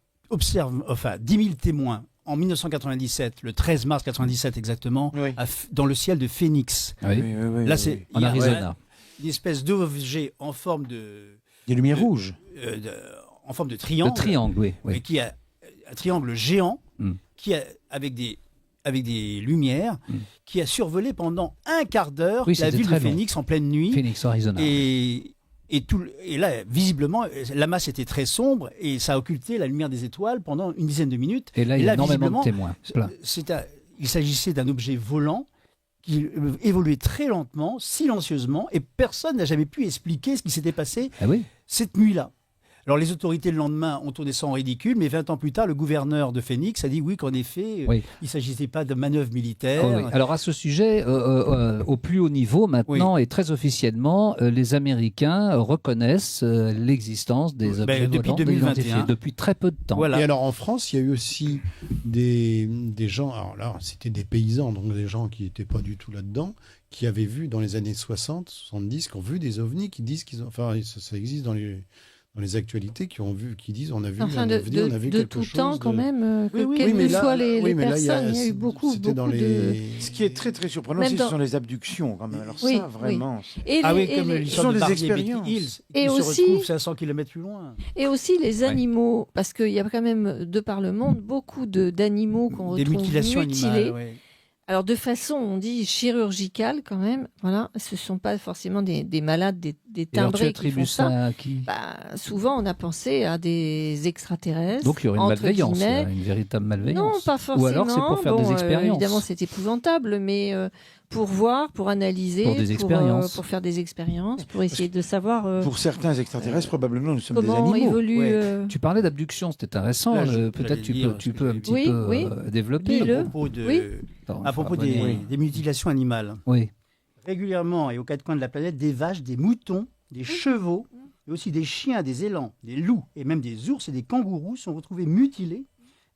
10 000 témoins en 1997, le 13 mars 97 exactement, Oui. dans le ciel de Phoenix. Oui, Là, c'est en il y a Arizona. une espèce d'objet en forme de, Des lumières rouges. en forme de triangle. Le triangle, oui. mais oui. qui a un triangle géant, Mm. qui a, avec des lumières, qui a survolé pendant un quart d'heure Oui, la c'était ville de très long. Phoenix en pleine nuit. Phoenix, Arizona. Et là, visiblement, la masse était très sombre et ça a occulté la lumière des étoiles pendant une dizaine de minutes. Et là, il y a énormément visiblement, de témoins. Plein. il s'agissait d'un objet volant qui évoluait très lentement, silencieusement, et personne n'a jamais pu expliquer ce qui s'était passé Ah oui. cette nuit-là. Alors les autorités le lendemain ont tourné ça en ridicule, mais 20 ans plus tard, le gouverneur de Phoenix a dit oui qu'en effet, Oui. il ne s'agissait pas de manœuvre militaire. Oh oui. Alors à ce sujet, au plus haut niveau maintenant et très officiellement, les Américains reconnaissent l'existence des objets depuis volants 2021. identifiés depuis très peu de temps. Voilà. Et alors en France, il y a eu aussi des gens, alors là c'était des paysans, donc des gens qui n'étaient pas du tout là-dedans, qui avaient vu dans les années 60, 70, qui ont vu des ovnis, qui disent qu'ils ont, enfin ça existe dans les actualités, qui disent on a vu Enfin, un de, ovni, on a vu de quelque tout chose. temps, quand même, Oui, oui, quelles mais que là- soient les oui, mais là, personnes, il y a eu beaucoup c'était dans de... les... Ce qui est très très surprenant, Même ce dans- sont les abductions quand même. Alors Oui, ça, vraiment. Et, Ah les- oui, et comme les- l'histoire Ce sont de des Barney et Betty expériences. Hills, Et qui aussi- se retrouvent 500 km plus loin. et aussi les animaux, parce qu'il y a quand même, de par le monde, beaucoup d'animaux qu'on Des retrouve mutilations mutilés. animales. ouais. Alors de façon, on dit chirurgicale quand même. Voilà, ce sont pas forcément des malades, des Et alors tu timbrés qui font attribues ça. ça à qui? Bah, souvent, on a pensé à des extraterrestres. Donc il y aurait une entre malveillance, guillemets. une véritable malveillance. Non, pas forcément. Ou alors c'est pour faire des expériences. Évidemment, c'est épouvantable, mais pour voir, pour analyser, Pour des expériences. pour faire des expériences, pour essayer de savoir Pour certains extraterrestres, probablement, nous sommes des comment animaux. évolue. Ouais. Tu parlais d'abduction, c'est intéressant. Là, Peut-être j'allais tu dire, peux un parce petit que- peu Oui, développer. Dis-le. À propos, Oui. Attends, à propos il faudra donner- des mutilations animales. Oui. Régulièrement et aux quatre coins de la planète, des vaches, des moutons, des chevaux, mais aussi des chiens, des élans, des loups et même des ours et des kangourous sont retrouvés mutilés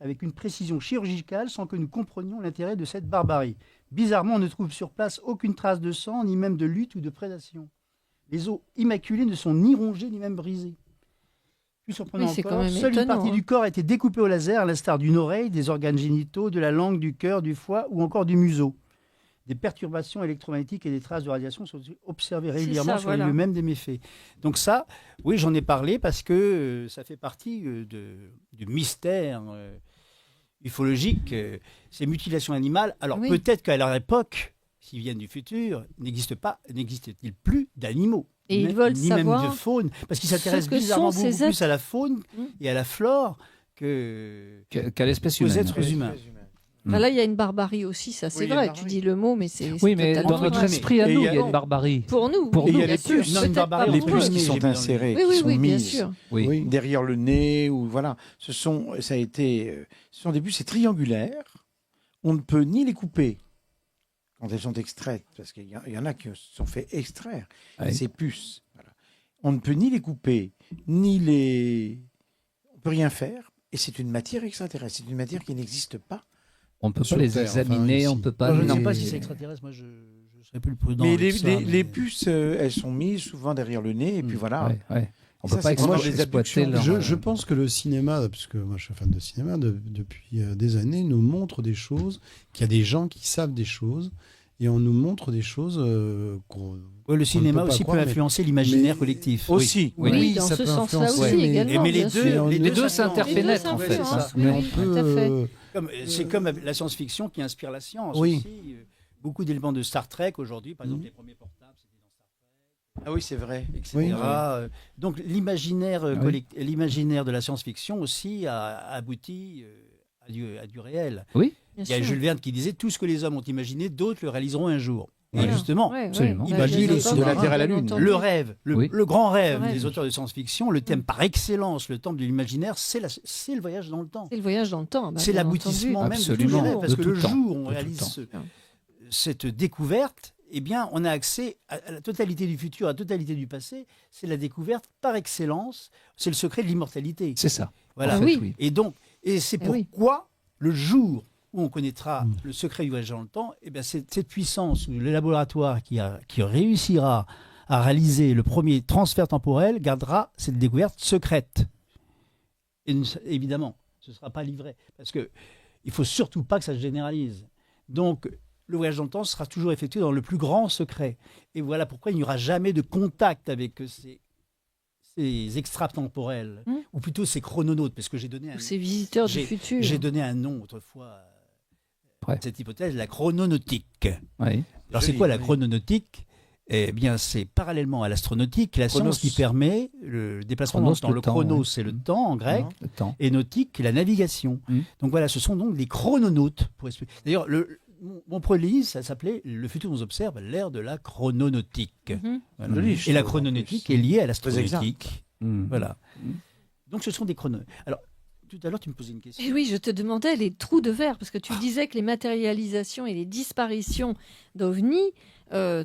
avec une précision chirurgicale sans que nous comprenions l'intérêt de cette barbarie. Bizarrement, on ne trouve sur place aucune trace de sang, ni même de lutte ou de prédation. Les os immaculés ne sont ni rongés, ni même brisés. Plus surprenant Oui, c'est encore, quand même seule une étonnant, partie hein. du corps a été découpée au laser, à l'instar d'une oreille, des organes génitaux, de la langue, du cœur, du foie ou encore du museau. Des perturbations électromagnétiques et des traces de radiation sont observées régulièrement ça, sur voilà. les lieux même des méfaits. Donc ça, oui, j'en ai parlé parce que ça fait partie du mystère ufologique, ces mutilations animales. Alors Oui. peut-être qu'à leur époque, s'ils viennent du futur, n'existe-t-il plus d'animaux Et ni ils même- veulent ni savoir même de faune, parce qu'ils ce s'intéressent que bizarrement sont beaucoup ces plus êtres. à la faune Mm. et à la flore que Qu'à l'espèce aux humaine. êtres humains. Enfin, là, il y a une barbarie aussi, ça c'est Oui, il y a vrai. une Tu barbarie. dis le mot, mais c'est Oui, mais totalement dans notre vrai. esprit à Et nous, il y il a- y a une barbarie. Pour nous, Pour oui, nous, bien il y a sûr. les puces. Non, une Peut-être barbarie, pas Les pour oui, eux. puces mais qui sont j'ai vu dans les- insérées, Oui, qui oui, sont oui, bien mises sûr. Oui. Oui. derrière le nez, ou voilà. Ce sont des puces, c'est triangulaire. On ne peut ni les couper quand elles sont extraites, parce qu'il y en a qui se sont fait extraire Oui. ces puces. Voilà. On ne peut ni les couper, ni les... On ne peut rien faire. Et c'est une matière extraterrestre. C'est une matière qui n'existe pas. On ne peut pas Sur les Terre, enfin, examiner, ici. on ne peut pas. Moi, je ne les- sais pas si c'est extraterrestre, moi je serais plus prudent. Mais avec les, ça, les- mais- les puces, elles sont mises souvent derrière le nez, et puis voilà. Ouais, ouais. On Et ne ça, peut pas c'est vraiment exploiter des abductions. leur- Je pense que le cinéma, parce que moi je suis fan de cinéma depuis des années, nous montre des choses, qu'il y a des gens qui savent des choses et on nous montre des choses qu'on. Ouais, le cinéma peut pas aussi croire, peut mais- influencer l'imaginaire mais- collectif. Aussi. Oui, dans ça ce peut sens-là influencer, aussi, mais- également. mais les bien deux- sûr. les Les deux s'influencent. s'interpénètrent, en Les fait. deux ça. s'influencent. Mais on Oui, peut. tout à fait. C'est comme la science-fiction qui inspire la science Oui. aussi. Beaucoup d'éléments de Star Trek aujourd'hui, par exemple les premiers portables, c'était dans Star Ah oui, c'est vrai. Trek, etc. Oui. Donc l'imaginaire Oui. l'imaginaire de la science-fiction aussi a abouti à du réel. Oui, Bien Il y a sûr. Jules Verne qui disait tout ce que les hommes ont imaginé, d'autres le réaliseront un jour. Et Voilà. justement, Ouais, absolument. ouais. Imagine Bien le entendu, de la Terre à la bien Lune. entendu. le rêve, Oui. le grand rêve Le rêve. des auteurs de science-fiction, le thème par excellence, le thème de l'imaginaire, c'est le voyage dans le temps. C'est le voyage dans le temps. C'est bien l'aboutissement entendu. même de tous les Absolument. rêves, parce De que tout le temps. jour où on De tout réalise temps. cette découverte, eh bien, on a accès à la totalité du futur, à la totalité du passé. C'est la découverte par excellence. C'est le secret de l'immortalité. c'est ça. Voilà. En fait, oui. oui. Et donc, c'est Eh oui. pourquoi le jour où on connaîtra le secret du voyage dans le temps, eh bien, cette puissance, ou le laboratoire qui réussira à réaliser le premier transfert temporel gardera cette découverte secrète. Et évidemment, ce ne sera pas livré, parce que il faut surtout pas que ça se généralise. Donc, le voyage dans le temps sera toujours effectué dans le plus grand secret. Et voilà pourquoi il n'y aura jamais de contact avec ces extratemporels, ou plutôt ces chrononautes, parce que j'ai donné Ces visiteurs du j'ai- futur. j'ai donné un nom autrefois à Ouais. cette hypothèse, la chrononautique. Oui. Alors c'est Joli, quoi la oui. chrononautique? Eh bien, c'est parallèlement à l'astronautique, la Chronos. science qui permet le déplacement dans le Chronos, temps. le Le temps, chronos, ouais. c'est le temps en grec, Le temps. et nautique, la navigation. Mm. Donc voilà, ce sont donc des chrononautes. D'ailleurs, mon premier ça s'appelait Le futur nous observe, l'ère de la chrononautique. Mhm. Voilà. Joli, je Et la trouve, en chrononautique plus. est liée à exact. l'astronautique. Mm. Voilà. Donc ce sont des chronos. Alors, tout à l'heure, tu me posais une question. Et oui, je te demandais les trous de verre, parce que tu disais que les matérialisations et les disparitions d'ovnis,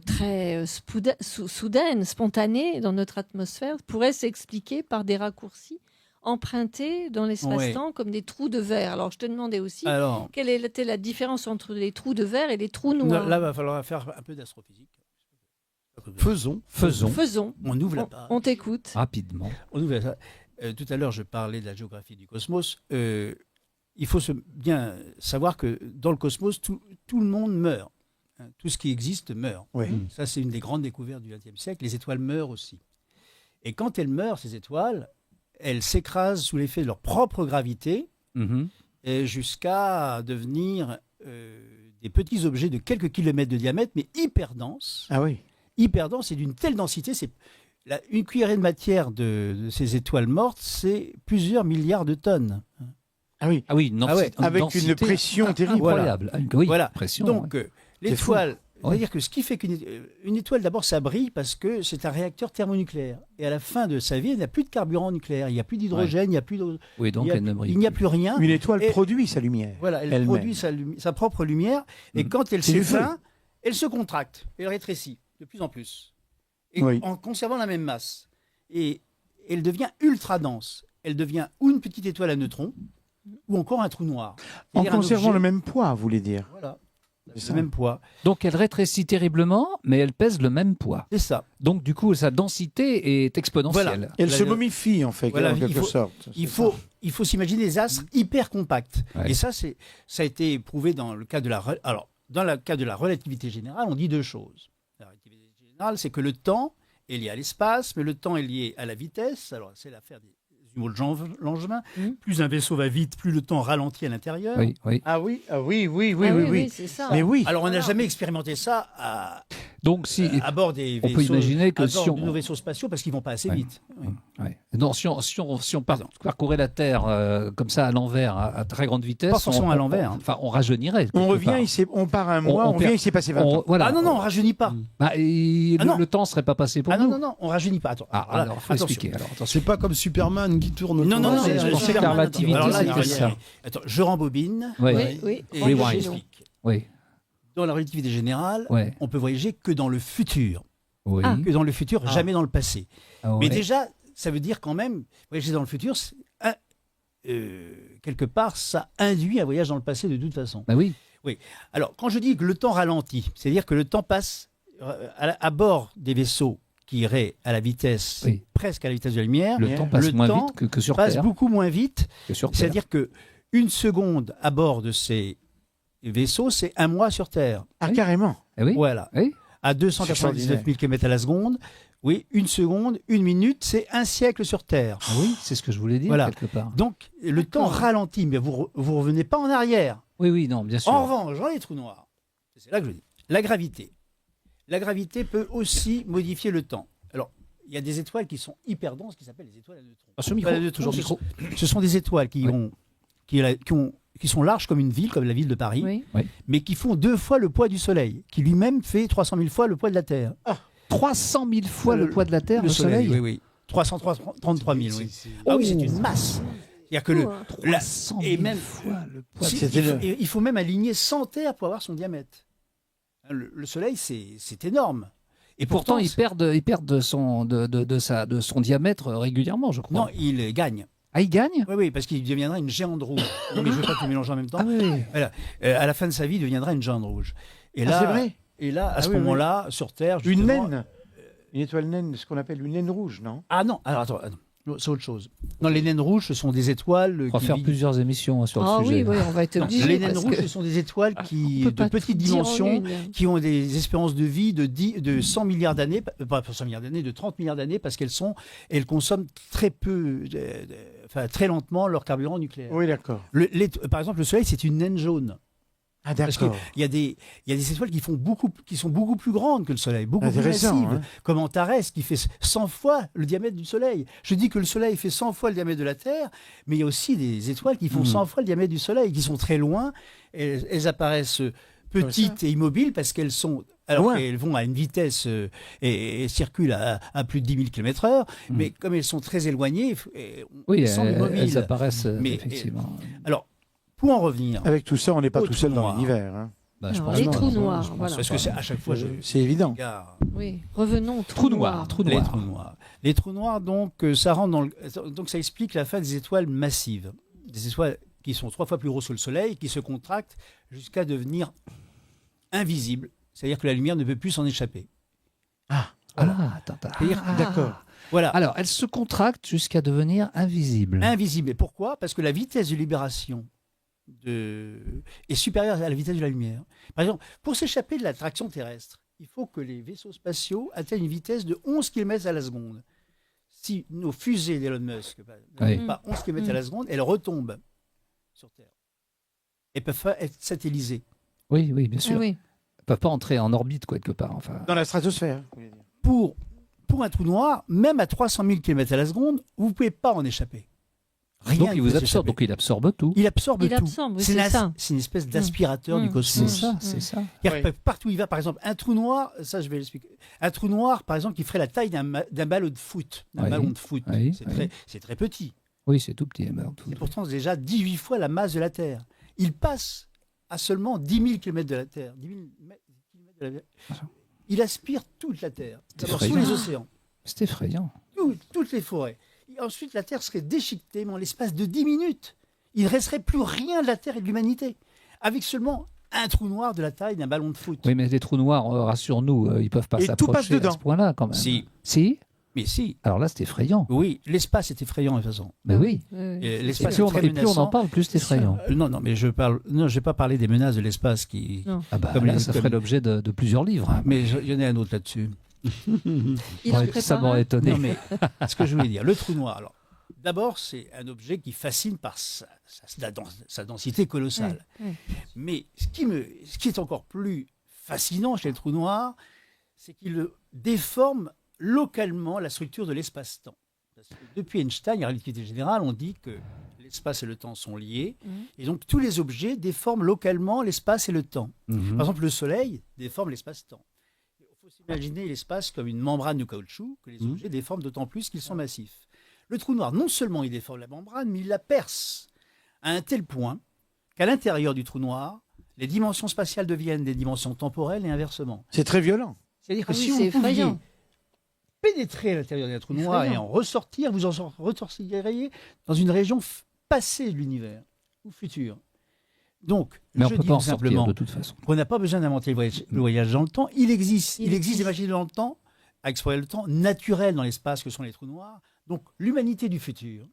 très soudaines, spontanées dans notre atmosphère, pourraient s'expliquer par des raccourcis empruntés dans l'espace-temps comme des trous de verre. Alors, je te demandais aussi, Alors, quelle était la différence entre les trous de verre et les trous noirs? là, il va falloir faire un peu d'astrophysique. Faisons. Faisons. On ouvre la page. On t'écoute. Rapidement. On ouvre ça. Tout à l'heure, je parlais de la géographie du cosmos. Il faut bien savoir que dans le cosmos, tout le monde meurt. Hein, tout ce qui existe meurt. Oui. Ça, c'est une des grandes découvertes du XXe siècle. Les étoiles meurent aussi. Et quand elles meurent, ces étoiles, elles s'écrasent sous l'effet de leur propre gravité Mhm. jusqu'à devenir des petits objets de quelques kilomètres de diamètre, mais hyper denses. Ah oui. Hyper denses et d'une telle densité, une cuillerée de matière de ces étoiles mortes, c'est plusieurs milliards de tonnes. Ah oui. Ah oui, une Ah ouais, avec une densité pression terrible. incroyable. Oui, Voilà. pression. Donc, ouais. l'étoile, fou. c'est-à-dire que ce qui fait une étoile, d'abord, ça brille parce que c'est un réacteur thermonucléaire. Et à la fin de sa vie, il n'y a plus de carburant nucléaire, il n'y a plus d'hydrogène, il n'y a plus de, Oui, donc il y a- elle ne brille il n'y a plus. plus rien. Une étoile Et- produit sa lumière. Voilà, elle Elle-même. produit sa propre lumière. Et Mhm. quand elle C'est du s'éteint, elle se contracte, elle rétrécit de plus en plus. Et Oui. en conservant la même masse. Et elle devient ultra dense. Elle devient ou une petite étoile à neutrons, ou encore un trou noir. En C'est-à-dire un conservant objet- le même poids, vous voulez dire. Voilà. C'est Le ça. même poids. Donc elle rétrécit terriblement, mais elle pèse le même poids. C'est ça. Donc du coup, sa densité est exponentielle. Elle se La- momifie, en fait, Voilà, en quelque sorte. Il C'est faut, ça. il faut s'imaginer des astres hyper compacts. Ouais. Et ça a été prouvé dans le cas de dans le cas de la relativité générale, on dit deux choses. La relativité générale, c'est que le temps est lié à l'espace, mais le temps est lié à la vitesse. Alors, c'est l'affaire des jumeaux de Langevin. Mhm. Plus un vaisseau va vite, plus le temps ralentit à l'intérieur. Oui, oui. Ah oui, Ah oui, c'est ça. Mais oui. Alors, on n'a Voilà. jamais expérimenté ça Donc si à bord des on vaisseaux, peut imaginer que à bord si on de nos vaisseaux spatiaux parce qu'ils vont pas assez Ouais. vite. Oui. ouais. Non, si on parcourait la Terre comme ça à l'envers, à très grande vitesse, Pas forcément à l'envers, hein. Enfin, on rajeunirait. On quelque revient, part. on part un mois, on on revient, perd- il s'est passé 20 ans. Voilà. Ah non, non, on rajeunit pas. Bah, et Ah non. le temps serait pas passé pour Ah nous. non, non, non, on rajeunit pas. Attends, Ah, voilà. alors, faut Attention. expliquer. Alors, attention. C'est pas comme Superman qui tourne. Non, non, non, c'est- c'est je pensais que la Superman. relativité, Alors là, c'était il y a- ça. Attends, je rembobine Ouais. Oui, oui. et Rewind. j'explique. Oui. Dans la relativité générale, Ouais. on peut voyager que dans le futur. Oui. Ah. Que dans le futur, jamais dans le passé. Ah, Mais ouais. déjà, ça veut dire quand même, voyager dans le futur, quelque part, ça induit un voyage dans le passé de toute façon. Bah oui. Alors, quand je dis que le temps ralentit, c'est-à-dire que le temps passe à bord des vaisseaux qui iraient à la vitesse, Oui. presque à la vitesse de la lumière, Le temps passe le moins temps vite que sur passe Terre. beaucoup moins vite. Que sur Terre. C'est-à-dire que une seconde à bord de ces vaisseau, c'est un mois sur Terre. Ah, carrément. Eh oui. Voilà. Oui. À 299 000 km à la seconde, oui, une seconde, une minute, c'est un siècle sur Terre. Ah oui, c'est ce que je voulais dire Voilà. quelque part. Donc, le temps ralentit, mais vous revenez pas en arrière. Oui, oui, non, bien sûr. En revanche, dans les trous noirs, c'est là que je dis, la gravité. La gravité peut aussi modifier le temps. Alors, il y a des étoiles qui sont hyper denses, qui s'appellent les étoiles à neutrons. Ah, ce micro, Pas à neutrons, toujours ce micro. Ce sont des étoiles qui, Oui. qui sont larges comme une ville, comme la ville de Paris, Oui. mais qui font 2 fois le poids du Soleil, qui lui-même fait 300 000 fois le poids de la Terre. 300 000 fois le poids de la Terre, Le le Soleil. Oui, oui. 333 000, oui. Ah oui, c'est une masse. Il y a que le... la- 300 000 et même- fois le poids. Si, C'était il faut même aligner 100 terres pour avoir son diamètre. Le Soleil, c'est énorme. Et Pourtant, ils perdent de son diamètre régulièrement, je crois. Non, il gagne. Ah, ils gagnent. Oui, oui, parce qu'il deviendra une géante rouge. Non, mais je ne veux pas tout mélanger en même temps. Ah oui. À la fin de sa vie, il deviendra une géante rouge. Et Ah, là, c'est vrai. Et là, à Ah ce oui, moment-là, sur Terre, Une justement- naine. Une étoile naine, ce qu'on appelle une naine rouge, non? Ah non, alors attends. C'est autre chose. Non, les naines rouges, ce sont des étoiles On va qui faire vivent- plusieurs émissions sur le Ah sujet. oui, oui, on va être Non, obligé. les naines parce rouges, que ce sont des étoiles on qui, peut de pas petite tout dire en dimension, une. qui ont des espérances de vie de 100 milliards d'années, pas 100 milliards d'années, de 30 milliards d'années, parce elles consomment très peu, très lentement leur carburant nucléaire. Oui, d'accord. Par exemple, le Soleil, c'est une naine jaune. Ah, Parce d'accord. qu'il y a des étoiles qui sont beaucoup plus grandes que le Soleil, beaucoup plus Intéressant, massives, hein. comme Antares, qui fait 100 fois le diamètre du Soleil. Je dis que le Soleil fait 100 fois le diamètre de la Terre, mais il y a aussi des étoiles qui font 100 fois le diamètre du Soleil, qui sont très loin. Elles apparaissent petites et immobiles parce qu'elles sont... Alors Loin. qu'elles vont à une vitesse et circulent à plus de 10 000 km/h, mais comme elles sont très éloignées, Oui, elles semblent elles immobiles. apparaissent Mais- effectivement. Alors, pour en revenir... Avec tout ça, on n'est pas Au tout seul trou dans noir. l'univers. Hein. Bah, je Alors, pense les pas, trous je noirs, pense voilà. Parce que c'est à chaque fois... C'est évident. Regarde, Oui, revenons au Trou noir, trou Les noir. trous noirs. Les trous noirs, donc, ça rentre donc ça explique la fin des étoiles massives. Des étoiles qui sont 3 fois plus grosses que le Soleil, qui se contractent jusqu'à devenir invisibles. C'est-à-dire que la lumière ne peut plus s'en échapper. Ah, attends. C'est-à-dire- D'accord. Voilà. Alors, elles se contractent jusqu'à devenir invisibles. Invisible. Et pourquoi? Parce que la vitesse de libération est supérieure à la vitesse de la lumière. Par exemple, pour s'échapper de l'attraction terrestre, il faut que les vaisseaux spatiaux atteignent une vitesse de 11 km à la seconde. Si nos fusées d'Elon Musk Oui. pas 11 km à la seconde, elles retombent sur Terre. Elles peuvent pas être satellisées. Oui, oui, bien Ah sûr. oui. Elles ne peuvent pas entrer en orbite, quelque part. Enfin. Dans la stratosphère. vous voulez dire. Pour un trou noir, même à 300 000 km à la seconde, vous ne pouvez pas en échapper. Rien Donc, ne il peut vous s'échapper. absorbe. Donc, il absorbe tout. Il absorbe Il tout. absorbe, oui, c'est ça. C'est une espèce d'aspirateur du Mm. cosmos. C'est ça, c'est ça. C'est-à-dire Oui. que partout où il va, par exemple, un trou noir, ça je vais l'expliquer. Un trou noir, par exemple, qui ferait la taille d'un ballon de foot. Oui. Oui, C'est oui. très petit. Oui, c'est tout petit. Alors, tout. Et pourtant, c'est déjà 18 fois la masse de la Terre. Il passe à seulement 10 000 km de la Terre. 10 000 kilomètres de la Terre. Il aspire toute la Terre. D'abord sous effrayant. les océans, C'est effrayant. toutes les forêts. Et ensuite, la Terre serait déchiquetée, mais en l'espace de 10 minutes. Il ne resterait plus rien de la Terre et de l'humanité. Avec seulement un trou noir de la taille d'un ballon de foot. Oui, mais les trous noirs, rassure-nous, ils ne peuvent pas Et tout passe s'approcher à dedans. ce point-là, quand même. Si. Si. Mais si. Alors là, c'est effrayant. Oui, l'espace est effrayant de toute façon. Mais oui. Oui. Et Et l'espace plus, est on, très et plus on en menaçant. parle, plus c'est effrayant. Non, mais je vais pas parler des menaces de l'espace qui. Non. Ah bah, Comme là, les- ça comme- ferait l'objet de plusieurs livres. hein. Mais il y en a un autre là-dessus. Il en Ouais, prépare ça m'aurait un. étonné. Non, mais ce que je voulais dire, le trou noir. Alors, d'abord, c'est un objet qui fascine par sa densité colossale. Ouais, ouais. Mais ce qui est encore plus fascinant chez le trou noir, c'est qu'il déforme localement la structure de l'espace-temps. Parce que depuis Einstein, en relativité générale, on dit que l'espace et le temps sont liés, et donc tous les objets déforment localement l'espace et le temps. Mhm. Par exemple, le Soleil déforme l'espace-temps. Il faut s'imaginer l'espace comme une membrane de caoutchouc que les objets déforment d'autant plus qu'ils sont massifs. Le trou noir, non seulement il déforme la membrane, mais il la perce à un tel point qu'à l'intérieur du trou noir, les dimensions spatiales deviennent des dimensions temporelles et inversement. C'est très violent. C'est-à-dire que Ah oui, si c'est vous pouviez effrayant. pénétrer à l'intérieur d'un trou noir et Effrayant. en ressortir, vous en ressortiriez dans une région passée de l'univers ou future. Donc, Mais on je ne peut dis pas en tout sortir simplement de toute façon. qu'on n'a pas besoin d'inventer le voyage dans le temps. Il existe Il des existe. machines dans le temps à explorer le temps naturel dans l'espace que sont les trous noirs. Donc, l'humanité du futur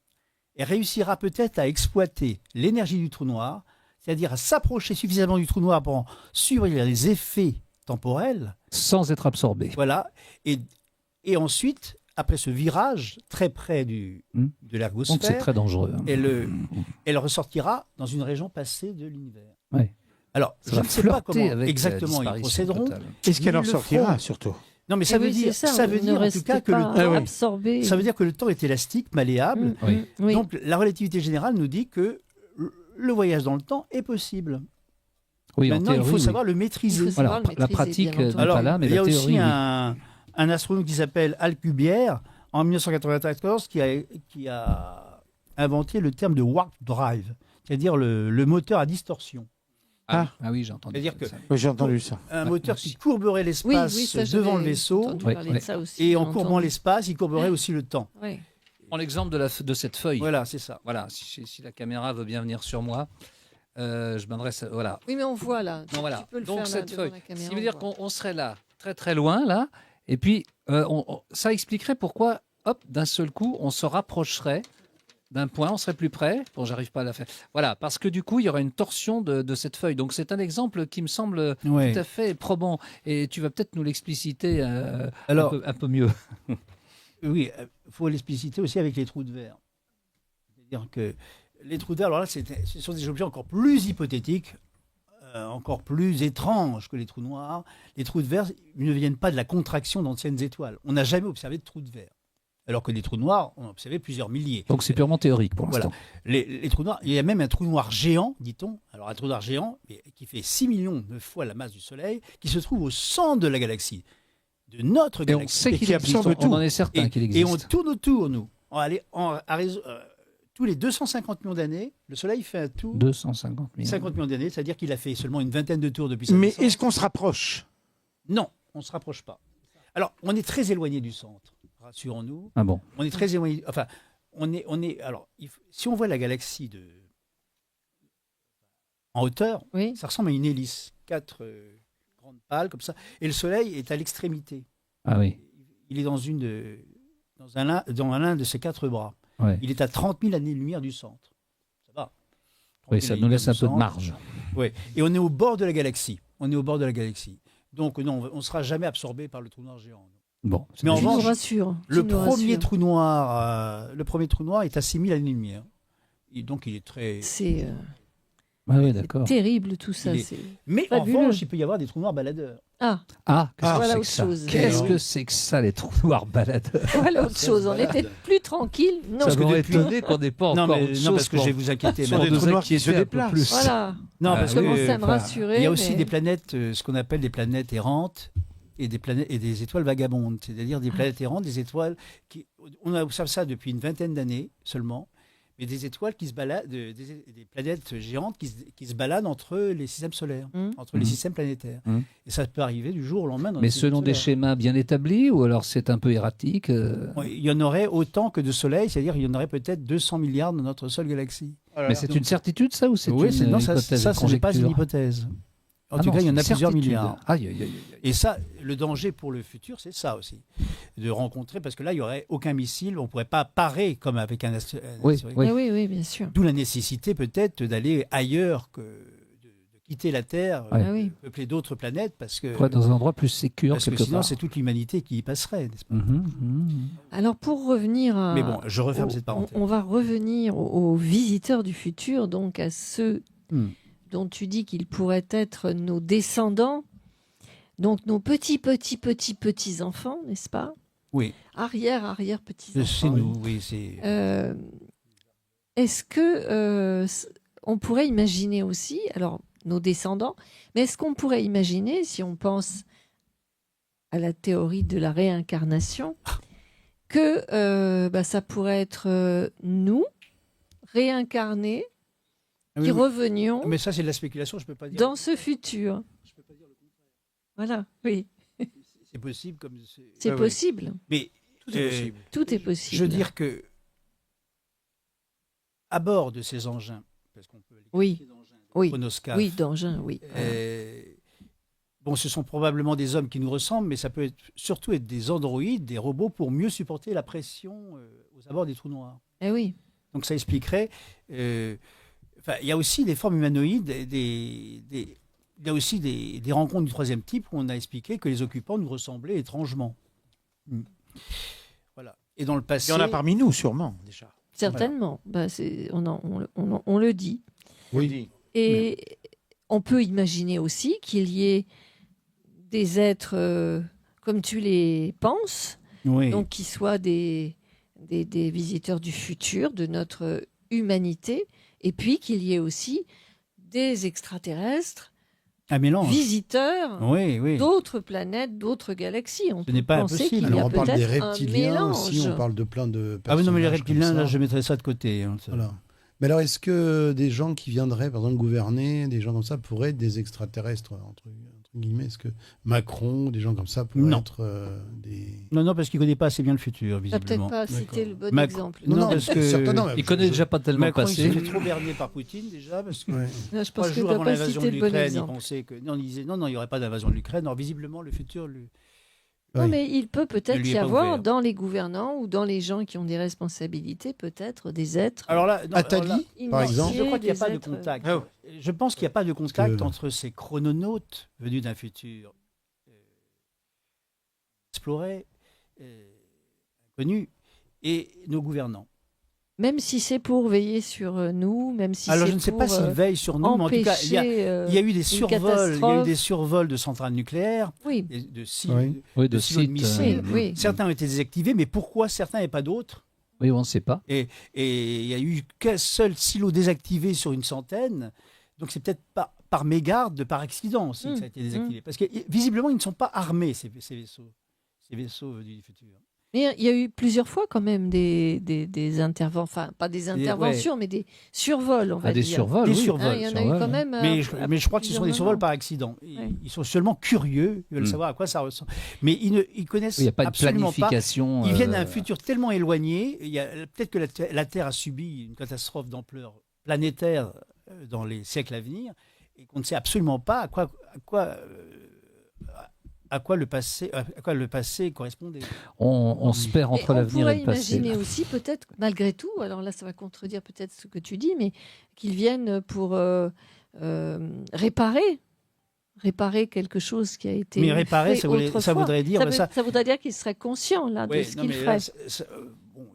réussira peut-être à exploiter l'énergie du trou noir c'est-à-dire à s'approcher suffisamment du trou noir pour en subir les effets temporels. Sans être absorbé. Voilà. Et ensuite, après ce virage très près de Donc c'est l'ergosphère, très dangereux. hein. elle ressortira dans une région passée de l'univers. Ouais. Alors, Ça je va ne sais pas flirter comment avec exactement la ils disparition procéderont. totale. Est-ce qu'elle Ils en le sortira, feront. surtout? Non, mais Eh ça veut oui, dire, c'est ça veut ne dire en tout reste cas que le pas temps, absorbé. ça veut dire que le temps est élastique, malléable. Oui. Oui. Donc, la relativité générale nous dit que le voyage dans le temps est possible. Oui, en Maintenant, il théorie, faut oui. savoir le maîtriser. Il faut savoir Voilà, le la maîtriser, pratique bien n'est entendu. Alors, pas là, mais il y a la théorie, aussi oui. un astronome qui s'appelle Alcubierre, en 1994, qui a inventé le terme de warp drive, c'est-à-dire le moteur à distorsion. Ah oui, j'ai entendu. C'est-à-dire que ça. Oui, j'ai entendu ça. un Ouais, moteur aussi. qui courberait Oui, l'espace oui, ça, devant le j'avais vaisseau, entendu Ouais, parler ouais. de ça aussi, et j'ai en courbant entendu. l'espace, il courberait aussi le temps. Ouais. Prends l'exemple de cette feuille. Voilà, c'est ça. Voilà, si la caméra veut bien venir sur moi, je m'adresse. Voilà. Oui, mais on voit là. Non, voilà. Tu peux le Donc faire là, cette devant feuille. la Ce caméra, qui veut on dire voit. qu'on serait là, très très loin, là, et puis ça expliquerait pourquoi, hop, d'un seul coup, on se rapprocherait d'un point, on serait plus près. Bon, j'arrive pas à la faire. Voilà, parce que du coup, il y aurait une torsion de cette feuille. Donc c'est un exemple qui me semble Ouais. tout à fait probant. Et tu vas peut-être nous l'expliciter Alors, un peu mieux. oui, il faut l'expliciter aussi avec les trous de verre. C'est-à-dire que les trous de verre, alors là, ce sont des objets encore plus hypothétiques, encore plus étranges que les trous noirs. Les trous de verre ne viennent pas de la contraction d'anciennes étoiles. On n'a jamais observé de trous de verre. Alors que les trous noirs, on a observé plusieurs milliers. Donc c'est purement théorique pour Voilà. l'instant. Les trous noirs, il y a même un trou noir géant, dit-on. Alors un trou noir géant qui fait 6 millions de fois la masse du Soleil, qui se trouve au centre de la galaxie, de notre Et on galaxie. sait Et qu'il qui existe. absorbe On tout. en est certain qu'il Et on existe. tourne autour, nous. On va aller tous les 250 millions d'années, le Soleil fait un tour 250 000. 50 millions d'années, c'est-à-dire qu'il a fait seulement une vingtaine de tours depuis sa Mais naissance. est-ce qu'on se rapproche? Non, on ne se rapproche pas. Alors, on est très éloigné du centre, rassurons-nous. Ah bon. On est très éloigné. Enfin, alors, si on voit la galaxie en hauteur, Oui. ça ressemble à une hélice, 4 grandes pales comme ça, et le Soleil est à l'extrémité. Ah oui. Il est dans l'un de ses 4 bras. Ouais. Il est à 30 000 années-lumière du centre. Ça va. 30 Oui, 000 ça nous laisse un peu de années-lumière du marge. centre. Ouais. Et on est au bord de la galaxie. Donc non, on ne sera jamais absorbé par le trou noir géant. Bon. Mais en Tu nous revanche, rassures. Le tu nous premier rassures. trou noir est à 6 000 années-lumière. Et donc il est très. C'est Ah oui, d'accord. terrible tout ça. Il est- c'est- Mais fabuleux. en revanche, il peut y avoir des trous noirs baladeurs. Ah, Ah, qu'est-ce que voilà c'est que autre ça chose. Qu'est-ce Oui. que c'est que ça, les trous noirs baladeurs voilà autre chose. On était plus tranquille. Non. Ça Parce que m'aurait depuis- étonné qu'on n'ait pas encore Non, mais, autre non, chose parce que je vais vous inquiéter. Sur mais- des nous trous noirs qui inquiéter se un peu déplacent. plus. Voilà. Non, Ah, parce Je que commence à me enfin, rassurer. il y a aussi mais- des planètes, ce qu'on appelle des planètes errantes et des étoiles vagabondes, c'est-à-dire des planètes errantes, des étoiles qui. On a observé ça depuis une vingtaine d'années seulement. Mais des étoiles qui se baladent, des planètes géantes qui se baladent entre les systèmes solaires, entre les systèmes planétaires. Et ça peut arriver du jour au lendemain. Dans Mais les systèmes selon des solaires. schémas bien établis ou alors c'est un peu erratique Oui, il y en aurait autant que de soleils, c'est-à-dire il y en aurait peut-être 200 milliards dans notre seule galaxie. Mais c'est une certitude ça ou c'est Oui, une non, ça, hypothèse ça, ce n'est pas une conjecture hypothèse. En Ah tout non, cas, il y c'est en a une plusieurs certitude. milliards. Aïe, aïe, aïe, aïe. Et ça, le danger pour le futur, c'est ça aussi. De rencontrer, parce que là, il n'y aurait aucun missile, on ne pourrait pas parer comme avec un Oui, astéroïde. oui. Oui, oui, bien sûr. D'où la nécessité peut-être d'aller ailleurs que de quitter la Terre, Ouais. Ah oui. peupler d'autres planètes, parce que, Pour être dans un endroit plus sécure parce que quelque sinon, part. c'est toute l'humanité qui y passerait, n'est-ce pas Mhm, mhm. Alors pour revenir à... Mais bon, je referme au- cette parenthèse. On va revenir aux visiteurs du futur, donc à ceux Hmm. dont tu dis qu'ils pourraient être nos descendants, donc nos petits-enfants, n'est-ce pas? Oui, Arrière-petits-enfants. c'est nous, oui, c'est... Est-ce que on pourrait imaginer aussi, alors nos descendants, mais est-ce qu'on pourrait imaginer, si on pense à la théorie de la réincarnation, que ça pourrait être nous, réincarnés, Oui, qui oui. revenions Mais ça, c'est de la spéculation, je ne peux pas dire. dans ce futur? Je peux pas dire le contraire. Voilà, oui, C'est possible comme... c'est oui. possible. Mais Tout est possible. Tout est possible. je veux dire que à bord de ces engins, parce qu'on peut les Oui. qualifier d'engins, de Oui. chronoscaphes, Oui, d'engin, oui. bon, ce sont probablement des hommes qui nous ressemblent, mais ça peut surtout être des androïdes, des robots, pour mieux supporter la pression aux abords des trous noirs. Eh oui. Donc ça expliquerait, Enfin, il y a aussi des formes humanoïdes, il y a aussi des rencontres du troisième type où on a expliqué que les occupants nous ressemblaient étrangement. Voilà. Et dans le passé... Il y en a parmi nous, sûrement, déjà. Certainement. Bah, on le dit. Oui. Et on peut imaginer aussi qu'il y ait des êtres comme tu les penses, Oui. donc qui soient des visiteurs du futur, de notre humanité, et puis qu'il y ait aussi des extraterrestres, Un mélange. visiteurs Oui, oui. d'autres planètes, d'autres galaxies. On Ce peut n'est pas penser impossible. qu'il y a Alors, on parle des peut-être un reptiliens aussi, mélange. on parle de plein de Ah oui, non, mais les personnages reptiliens, comme ça. là, je mettrais ça de côté. Hein, ça. Voilà. Mais alors, est-ce que des gens qui viendraient, par exemple, gouverner, des gens comme ça, pourraient être des extraterrestres, entre guillemets? Est-ce que Macron, des gens comme ça, pourraient Non. être des... Non, parce qu'il ne connaît pas assez bien le futur, Tu n'as visiblement. peut-être pas cité le bon Macron- exemple. Non, parce que certainement, Il connaît déjà pas tellement le Macron, il s'est passé. fait trop berner par Poutine, déjà, parce que... Ouais. Non, je 3 pense que tu jours n'as avant pas l'invasion de cité le bon l'Ukraine, il exemple. pensait que... Non, il disait non, il n'y aurait pas d'invasion de l'Ukraine. Alors, visiblement, le futur... Non, Oui. mais il peut Ne peut-être lui y est pas avoir ouvert. dans les gouvernants ou dans les gens qui ont des responsabilités, peut-être des êtres. Alors là, non, Attali, alors là, par initiés, exemple. je crois qu'il n'y a des pas de êtres- contact. Ah Je pense qu'il n'y a pas de contact Que- entre ces chrononautes venus d'un futur exploré, inconnu, et nos gouvernants. Même si c'est pour veiller sur nous, même si Alors c'est je ne sais pour pas s'ils veillent sur nous, mais en tout cas, il y a eu des survols, catastrophe. survols de centrales nucléaires, Oui, de Oui. Oui, de silos de sites. missiles. oui. Certains ont été désactivés, mais pourquoi certains et pas d'autres? Oui, on ne sait pas. Et il n'y a eu qu'un seul silo désactivé sur une centaine. Donc c'est peut-être pas par mégarde, par accident aussi que ça a été désactivé. Parce que visiblement, ils ne sont pas armés, ces vaisseaux. Ces vaisseaux venus du futur. Mais il y a eu plusieurs fois quand même des interventions, enfin pas des interventions, mais des survols, on va Des dire. survols, Des oui. survols. Hein, il y en a eu survols. quand même. Mais je crois que ce sont des survols par accident. Ils sont seulement curieux, ils veulent savoir à quoi ça ressemble. Mais ils connaissent Il n'y a pas de absolument pas. planification. Ils viennent d'un futur tellement éloigné. Peut-être que la Terre a subi une catastrophe d'ampleur planétaire dans les siècles à venir et qu'on ne sait absolument pas à quoi le passé correspondait. On se perd entre Et l'avenir et on le pourrait passé. imaginer aussi, peut-être, malgré tout, alors là, ça va contredire peut-être ce que tu dis, mais qu'ils viennent pour réparer quelque chose qui a été Mais réparer, fait ça autrefois. voudrait dire... Ça voudrait dire qu'ils seraient conscients là, de Oui, ce non, qu'ils mais feraient. là,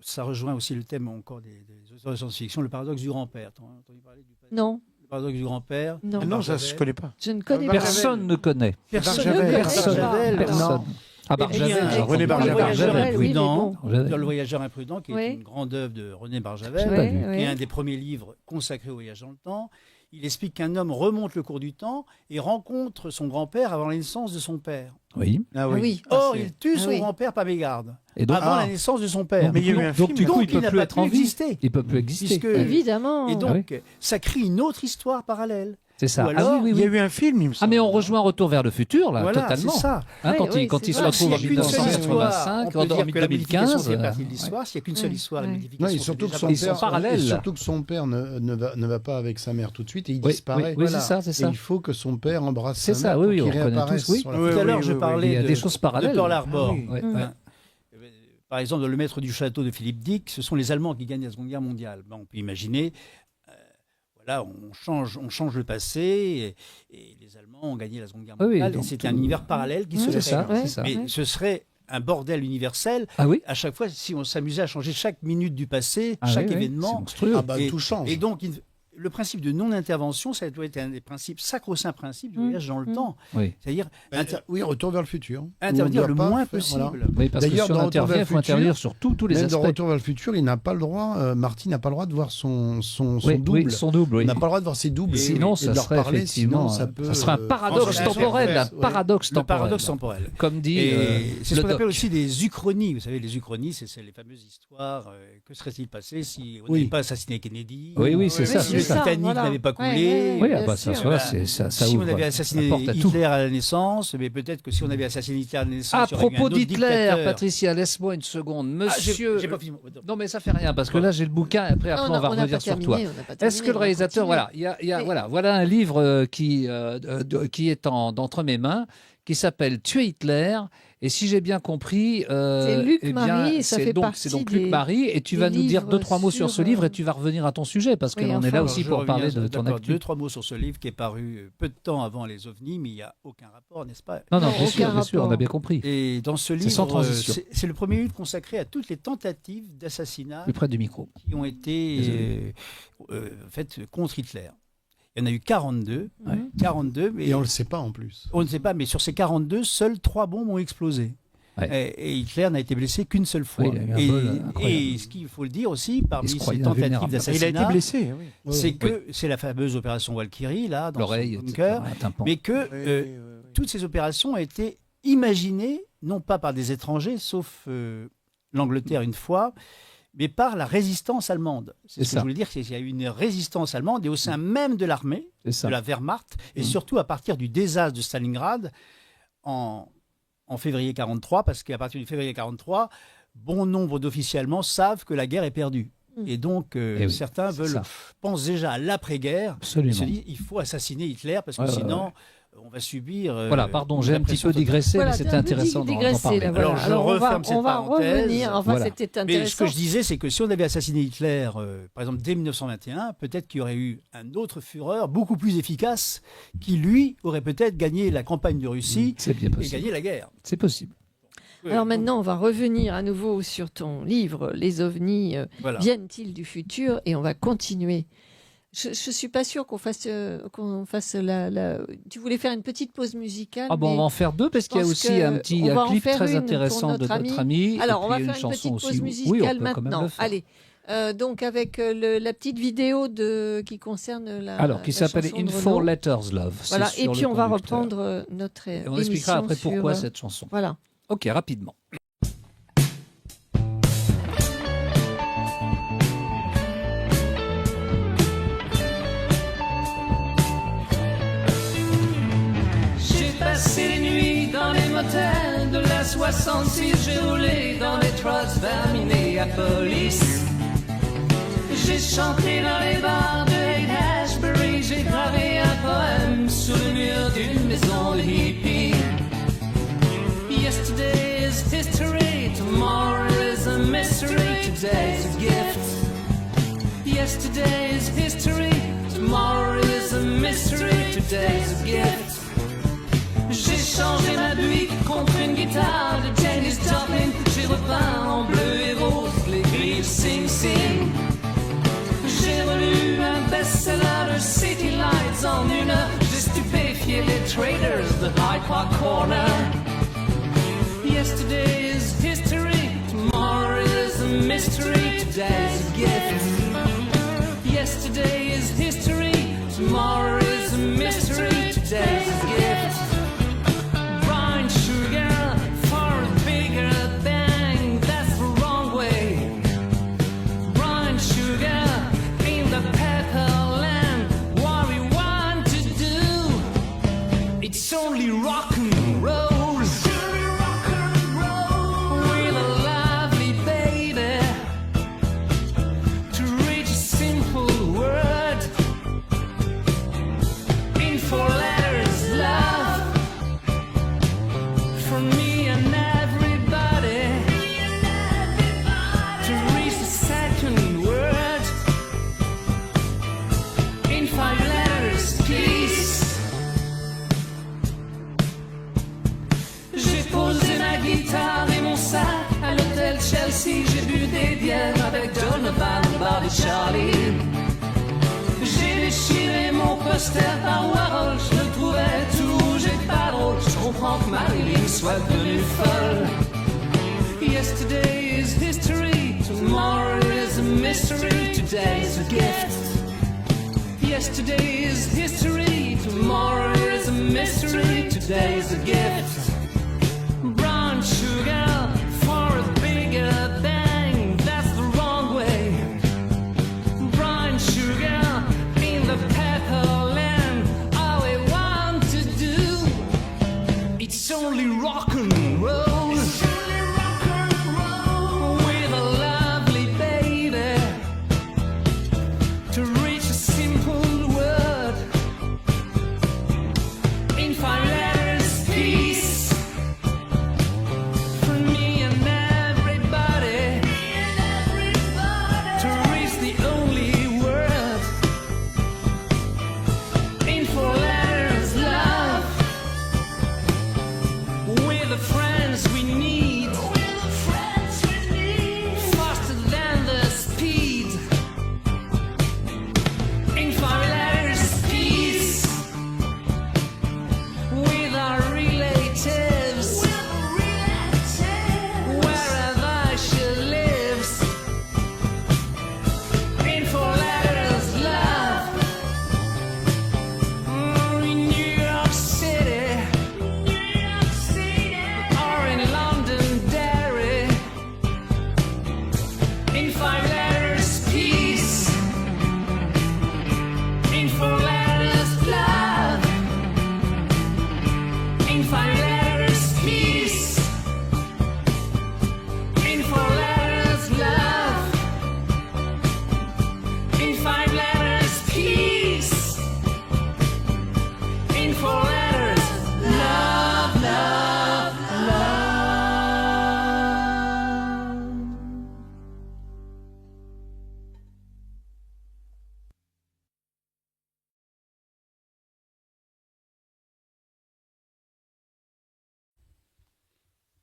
ça rejoint aussi le thème encore des auteurs de science-fiction, le paradoxe du grand-père. T'as entendu parler du Non, le paradoxe du grand-père? non, Non, ça, je ne connais pas. je ne connais pas. Personne ne connaît. Personne Barjavel. ne connaît Personne. Barjavel. Personne. Non. Ah, Eh bien, Barjavel. René Le Barjavel. voyageur Barjavel, oui, mais imprudent, bon. dans Le voyageur imprudent, qui est Oui. une grande œuvre de René Barjavel, pas vu. qui est un des premiers livres consacrés au voyage dans le temps. Il explique qu'un homme remonte le cours du temps et rencontre son grand-père avant la naissance de son père. Oui. Ah Ah oui. Or, c'est- il tue son oui. grand-père par mégarde, Et donc, avant la naissance de son père. Mais il y a eu un donc, film. du coup, Donc, il peut n'a plus pas être pu en vie. exister. Il peut plus exister. Puisque- Évidemment. Et donc, ça crée une autre histoire parallèle. C'est ça. Ou alors, ah oui, Il oui, y a oui. eu un film, il me Ah, semble. mais on rejoint Retour vers le futur, là, Voilà, totalement. c'est ça. Hein, Oui, quand oui, il, quand c'est il se vrai. retrouve en S'il n'y a qu'une seule histoire, 1985, on peut en dire que la modification 2015. fait partie de l'histoire. S'il n'y a qu'une seule histoire, la Ouais. modification Non, et fait surtout que déjà son Ils sont père, parallèles. et surtout que son père ne va pas avec sa mère tout de suite et il Oui, disparaît. oui, c'est ça, c'est Et ça. il faut que son père embrasse C'est sa ça, mère oui, pour oui, qu'il on connaît réapparaisse tous, oui. sur la Oui, Tout à photo. l'heure, je oui, parlais il y a de, des choses de parallèles. Pearl Harbor. Ah oui. Ouais, Mm. ouais. Par exemple, dans Le Maître du Château de Philippe Dick, ce sont les Allemands qui gagnent la Seconde Guerre mondiale. On peut imaginer, voilà, on change le passé et les Allemands ont gagné la Seconde Guerre Oui, oui, mondiale. donc et c'est tout- un univers parallèle qui se C'est crée. ça, Ouais. c'est ça. Mais ce serait un bordel universel. Ah oui. À chaque fois, si on s'amusait à changer chaque minute du passé, Ah chaque oui, oui, c'est événement. monstrueux. Ah bah Et- tout change. Et donc, le principe de non-intervention, ça doit être un des principes, sacro-saints principes du voyage dans le temps. Oui. C'est-à-dire Oui, retour vers le futur. interdire On ne le doit pas moins faire- possible. voilà. Oui, parce que D'ailleurs, si on dans Retour vers intervient, le il faut futur, intervenir sur tous les Même aspects. dans Retour vers le futur, il n'a pas le droit, Marty n'a pas le droit de voir son Oui, double. oui, son double, oui. Il n'a pas le droit de voir ses doubles. Sinon, et ça de leur serait parler, effectivement, sinon ça peut. ça serait un paradoxe ça temporel, serait- un paradoxe Le temporel. paradoxe temporel. Comme dit Et c'est ce le qu'on doc. appelle aussi des uchronies. Vous savez, les uchronies, c'est les fameuses histoires. Que serait-il passé si on Oui. n'avait pas assassiné Kennedy? Oui, oui, c'est ça, Si c'est le ça. Titanic n'avait pas coulé? Oui, bien ah bah, ça, sûr. voilà, ça Si on ouvre avait la assassiné porte à tout. Hitler à la naissance, mais peut-être que si on avait assassiné Hitler à la naissance, À il y aurait eu un propos autre d'Hitler, dictateur. Patricia, laisse-moi une seconde. Ah, Monsieur. j'ai pas fini. Non, mais ça fait rien, parce que là, j'ai le bouquin, et après, on va revenir sur toi. Est-ce que le réalisateur, voilà, voilà un livre qui est entre mes mains, qui s'appelle Tuer Hitler. Et si j'ai bien compris, C'est Luc eh bien, Marie, ça fait partie c'est donc des- Luc Marie. Et tu des vas nous dire 2-3 mots sur livres ce livre sur, et tu vas revenir à ton sujet parce que oui, l'on est enfin, là Alors, aussi je pour reviens parler de ton d'accord, actu. 2-3 mots sur ce livre qui est paru peu de temps avant les ovnis, mais il n'y a aucun rapport, n'est-ce pas? Non, Non, bien sûr, aucun on a rapport. bien compris. Et dans ce livre, sans transition. c'est le premier livre consacré à toutes les tentatives d'assassinat Plus près du micro. qui ont été Désolé. faites contre Hitler. Il y en a eu 42, Ouais. 42, mais Et on le sait pas en plus. on ne sait pas, mais sur ces 42, seules 3 bombes ont explosé. Ouais. Et Hitler n'a été blessé qu'une seule fois. Oui, il a eu un vol incroyable. et ce qu'il faut le dire aussi, parmi Il se ces croyait tentatives invulnérable. Il a été d'assassinat, blessé, oui. c'est que c'est la fameuse opération Valkyrie, là, dans son L'oreille, etc. bunker, un tympan. mais que toutes ces opérations ont été imaginées, non pas par des étrangers, sauf l'Angleterre une fois, mais par la résistance allemande. C'est Ce que ça. je voulais dire, c'est qu'il y a eu une résistance allemande et au sein même de l'armée, C'est ça. de la Wehrmacht, et surtout à partir du désastre de Stalingrad en février 43, parce qu'à partir du février 43, bon nombre d'officiers allemands savent que la guerre est perdue. Et donc, oui, certains c'est ça. pensent déjà à l'après-guerre. Ils Absolument. se disent il faut assassiner Hitler parce que Ouais, ouais, sinon, on va subir. Voilà, pardon, j'ai une un petit répression peu digressé, Voilà, mais t'as c'était un peu intéressant d'en digressé, parler. là, voilà. Alors, je on va, referme cette on va parenthèse. revenir. Enfin, Voilà. c'était Mais intéressant. ce que je disais, c'est que si on avait assassiné Hitler, par exemple, dès 1921, peut-être qu'il y aurait eu un autre Führer beaucoup plus efficace qui, lui, aurait peut-être gagné la campagne de Russie C'est bien et possible. gagné la guerre. C'est possible. Alors maintenant, on va revenir à nouveau sur ton livre, Les ovnis Voilà. viennent-ils du futur? Et on va continuer. Je ne suis pas sûre qu'on fasse, la... Tu voulais faire une petite pause musicale. Ah bon, mais on va en faire deux parce qu'il y a pense aussi que un petit on va en clip faire très une pour intéressant de notre notre ami. Alors, et on va puis faire une chanson petite aussi. pause Oui, on musicale peut quand même maintenant. le faire. Allez, donc avec la petite vidéo qui concerne la Alors, qui la s'appelle chanson In de Four Renaud. Letters Love. C'est Voilà, sur et le puis on va conducteur. reprendre notre Et on émission expliquera après pourquoi sur, cette chanson. Voilà. Ok, rapidement. J'ai passé les nuits dans les motels de la 66, j'ai roulé dans les trucks vers Minneapolis. J'ai chanté dans les bars de Haight-Ashbury, j'ai gravé un poème sur le mur d'une maison de hippie. Yesterday is history, tomorrow is a mystery, today's a gift. Yesterday is history, tomorrow is a mystery, today's a gift. J'ai changé ma buick contre une guitare de Janis Joplin. J'ai repeint en bleu et rose les grilles Sing Sing. J'ai relu un best-seller de City Lights en une heure. J'ai stupéfié les traders de Hyde Park Corner. Yesterday is history, tomorrow is a mystery, today's a gift. Yesterday is history, tomorrow is a mystery, today's a gift. Brown sugar for a bigger bang, that's the wrong way. Brown sugar in the pepperland, what we want to do, it's only rock and roll. With a lovely baby, to reach a simple word in 4 letters, love, for me and everybody, to reach the second word in 5 letters, peace. J'ai posé ma guitare et mon sac à l'hôtel Chelsea. J'ai bu des bières avec Donovan, Bob et Charlie. J'ai déchiré mon poster par Warhol. Je le trouvais tout rouge et pas drôle. Je comprends que Marilyn soit devenue folle. Yesterday is history, tomorrow is a mystery, today's a gift. Yesterday is history, tomorrow is a mystery, today's a gift. Brown sugar for a bigger bang, that's the wrong way. Brown sugar in the pepperland, all we want to do, it's only rock and roll. With a lovely baby, to reach a simple word in 5 letters, peace.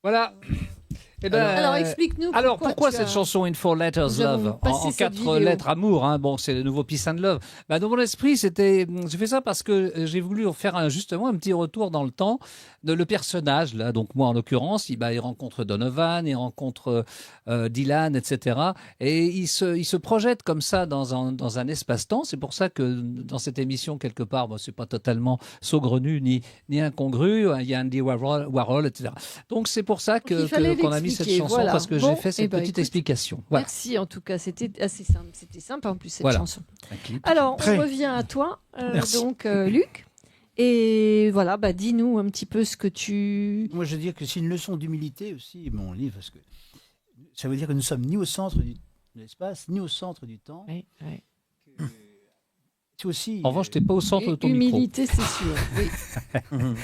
Voilà. Eh ben, Alors, explique-nous. Alors, pourquoi tu cette as- chanson In Four Letters Nous avons Love passé en cette 4 vidéo. lettres amour, hein. Bon, c'est le nouveau Peace and Love. Bah, dans mon esprit, j'ai fait ça parce que j'ai voulu faire justement un petit retour dans le temps de le personnage là. Donc moi, en l'occurrence, il rencontre Donovan, il rencontre Dylan, etc. Et il se projette comme ça dans un espace-temps. C'est pour ça que dans cette émission quelque part, c'est pas totalement saugrenu ni incongru. Il y a Andy Warhol, etc. Donc c'est pour ça Donc, il fallait qu'on a mis cette l'expliquer, chanson voilà. parce que Bon, j'ai fait cette eh ben, petite écoute, explication. Voilà. Merci en tout cas, c'était assez simple. C'était simple en plus cette Voilà. chanson. Un clip. Alors, Prêt. on revient à toi, Merci. donc Luc. Et voilà, dis-nous un petit peu ce que tu... Moi, je veux dire que c'est une leçon d'humilité aussi, mon livre, parce que ça veut dire que nous sommes ni au centre de l'espace, ni au centre du temps. Oui, oui. C'est aussi. En revanche, t'es pas au centre de ton Humilité, c'est sûr. Oui. On peut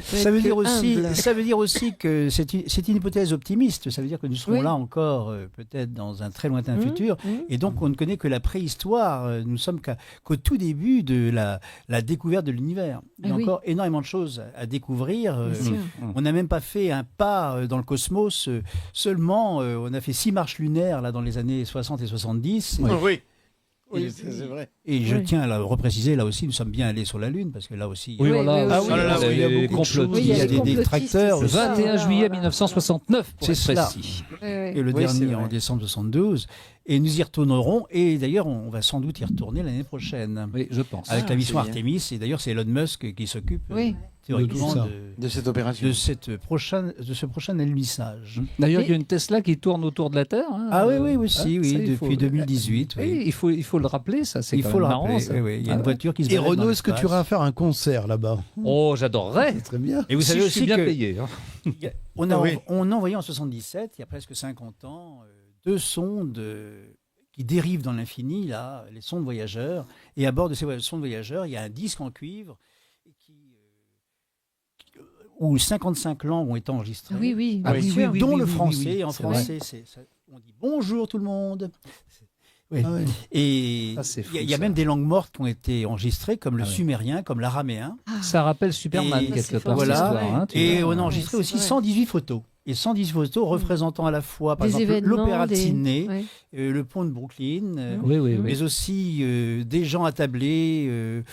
Ça veut être dire que aussi, humble. ça veut dire aussi que c'est une hypothèse optimiste. Ça veut dire que nous serons Oui. là encore, peut-être dans un très lointain Mmh, futur. mmh. Et donc, on ne connaît que la préhistoire. Nous sommes qu'au tout début de la découverte de l'univers. Il y a Ah oui. encore énormément de choses à découvrir. Bien sûr. On n'a même pas fait un pas dans le cosmos. Seulement, on a fait 6 marches lunaires là, dans les années 60 et 70. Oui. Et, Oui, c'est vrai. et je Oui. tiens à le repréciser, là aussi, nous sommes bien allés sur la Lune, parce que là aussi, Oui, Oui, voilà. oui, oui, Ah oui, oui. il y a les beaucoup de choses. complotistes. Oui, il y a Il y a les des complotistes, détracteurs. c'est Le ça, 21 juillet voilà. 1969, pour C'est être cela. précis. Oui, oui. Et le Oui, c'est dernier vrai. en décembre 72. Et nous y retournerons. Et d'ailleurs, on va sans doute y retourner l'année prochaine. Oui, je pense. Avec la mission c'est bien. Artemis. Et d'ailleurs, c'est Elon Musk qui s'occupe Oui. théoriquement De tout ça. De cette opération. de ce prochain alunissage. D'ailleurs, Mais- il y a une Tesla qui tourne autour de la Terre. Hein. Ah oui, oui, aussi, Ah, oui, ça, il faut- depuis 2018. Oui, Oui. il faut le rappeler, ça, c'est Il quand faut même le marrant, rappeler. ça. Oui, oui. Il y a Ah une ouais. voiture qui se Et balade dans Renaud, est-ce que tu l'espace. iras faire un concert là-bas Oh, j'adorerais. Très bien. Et vous Si savez je aussi suis bien que payé. Hein. on a, Ah oui. on a envoyé en 77, il y a presque 50 ans, 2 sondes qui dérivent dans l'infini, là, les sondes voyageurs. Et à bord de ces sondes voyageurs, il y a un disque en cuivre où 55 langues ont été enregistrées. Oui, oui, Ah bien oui, sûr. oui, Dont oui, le oui, français. oui, En c'est français, on dit bonjour tout le monde. Oui. Ah ouais. Et Ça, c'est il y a, fou, il y a ça. même des langues mortes qui ont été enregistrées, comme le Ah ouais. sumérien, comme l'araméen. Ça rappelle Superman, Et- quelque c'est part, voilà. cette histoire. Hein, tu Et vois. on a enregistré Ouais, aussi c'est vrai. 118 photos. Et 118 photos représentant à la fois, par Des exemple, événements, l'Opéra de des- Sydney, Ouais. le pont de Brooklyn, Oui, oui, oui. mais aussi des gens attablés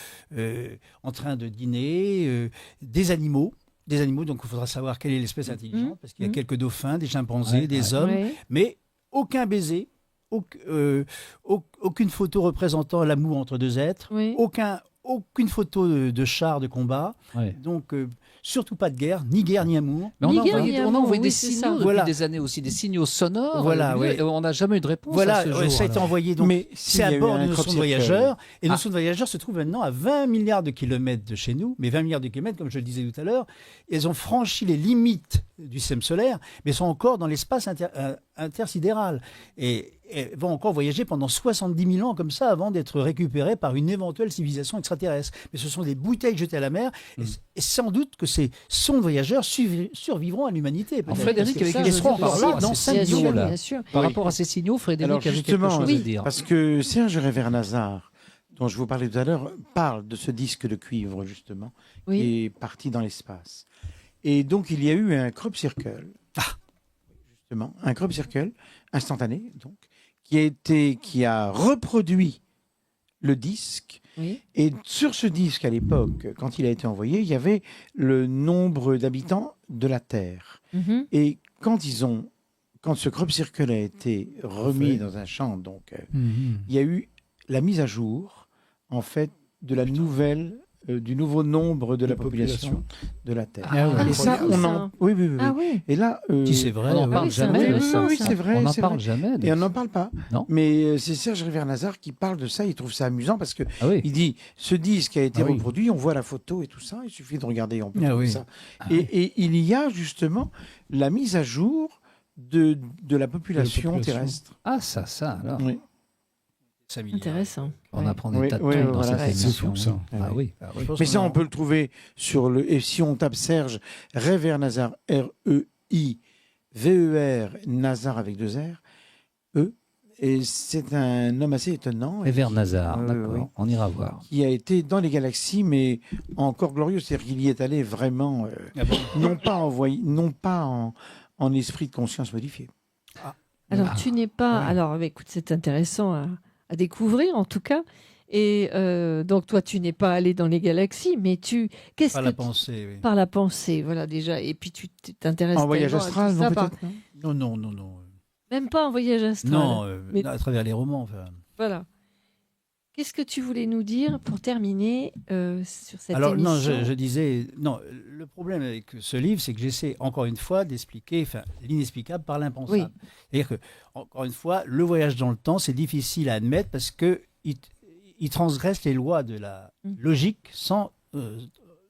en train de dîner, des animaux. Donc il faudra savoir quelle est l'espèce intelligente, parce qu'il y a Mhm. quelques dauphins, des chimpanzés, Ouais, des ouais. hommes, Ouais. mais aucun baiser, aucune photo représentant l'amour entre deux êtres, Oui. aucune photo de char de combat, Ouais. donc surtout pas de guerre, ni amour. Mais on Ni a guerre, envoyé, ni on a amour, envoyé oui, des c'est signaux ça. depuis Voilà. des années aussi, des signaux sonores. Voilà, ouais. Et on n'a jamais eu de réponse Voilà, à ce jour. ça a été alors. envoyé donc. Mais C'est à bord de nos sondes voyageurs. Et nos Ah. sondes voyageurs se trouvent maintenant à 20 milliards de kilomètres de chez nous. Mais 20 milliards de kilomètres, comme je le disais tout à l'heure, elles ont franchi les limites du système solaire, mais sont encore dans l'espace intersidéral. Et vont encore voyager pendant 70 000 ans comme ça avant d'être récupérées par une éventuelle civilisation extraterrestre. Mais ce sont des bouteilles jetées à la mer. Et sans doute que ces sondes voyageurs survivront à l'humanité. Alors, peut-être. Frédéric, Parce avec que- quelque elles chose seront à dire encore par là rapport à dans ces 5 Bien sûr, jours. signaux-là. bien sûr. Par Oui. rapport à ces signaux, Frédéric Alors avait quelque justement, chose à oui, dire. parce que Serge Révernazar, dont je vous parlais tout à l'heure, parle de ce disque de cuivre, justement, Oui. qui est parti dans l'espace. Et donc, il y a eu un crop circle, justement, un crop circle instantané, donc, qui a reproduit le disque. Oui. Et sur ce disque, à l'époque, quand il a été envoyé, il y avait le nombre d'habitants de la Terre. Mhm. Et quand ce crop circle a été remis dans un champ, donc, il y a eu la mise à jour, en fait, de la nouvelle, du nouveau nombre de la population de la Terre. Ah ouais. Et ça, Incroyable, on ça. en, oui, oui, oui. Ah oui. Et là, Si c'est vrai. On n'en ouais. parle oui, c'est jamais de intéressant, ça. oui, c'est vrai, On n'en c'est parle vrai. jamais. de Et on ça. n'en parle pas. Non. Mais c'est Serge Révernazar qui parle de ça. Il trouve ça amusant parce que Ah oui. il dit ce disque a été Ah oui. reproduit. On voit la photo et tout ça. Il suffit de regarder. On peut Ah trouver oui. ça. Et il y a justement la mise à jour de la population population. terrestre. Ah, ça, alors. Oui. Intéressant. On Ouais. apprend des Oui, tas de oui, trucs dans voilà. cette C'est émission. fou, ça. Ah oui. Je pense Mais qu'on ça, en- on peut le trouver sur le. Et si on tape Serge Révernazar, R-E-I-V-E-R, Nazar avec 2 R, E. Et c'est un homme assez étonnant. Et vers Nazar, Oui, d'accord. oui. On ira voir. Qui a été dans les galaxies, mais encore glorieux. C'est-à-dire qu'il y est allé vraiment, Ah bon non pas en esprit de conscience modifié. Alors, tu n'es pas. ouais. Alors, écoute, c'est intéressant à découvrir, en tout cas. Et donc, toi, tu n'es pas allé dans les galaxies, mais qu'est-ce Par que la pensée, oui. par la pensée, voilà déjà. Et puis, tu t'intéresses En voyage tellement à astral, tout non, ça par- peut-être, non Non, non, non, non. Même pas en voyage astral. Non, Mais- à travers les romans. Enfin. Voilà. Qu'est-ce que tu voulais nous dire pour terminer sur cette Alors, émission non, je disais, non, le problème avec ce livre, c'est que j'essaie encore une fois d'expliquer l'inexplicable par l'impensable. Oui. C'est-à-dire que, encore une fois, le voyage dans le temps, c'est difficile à admettre parce qu'il transgresse les lois de la Mm. logique sans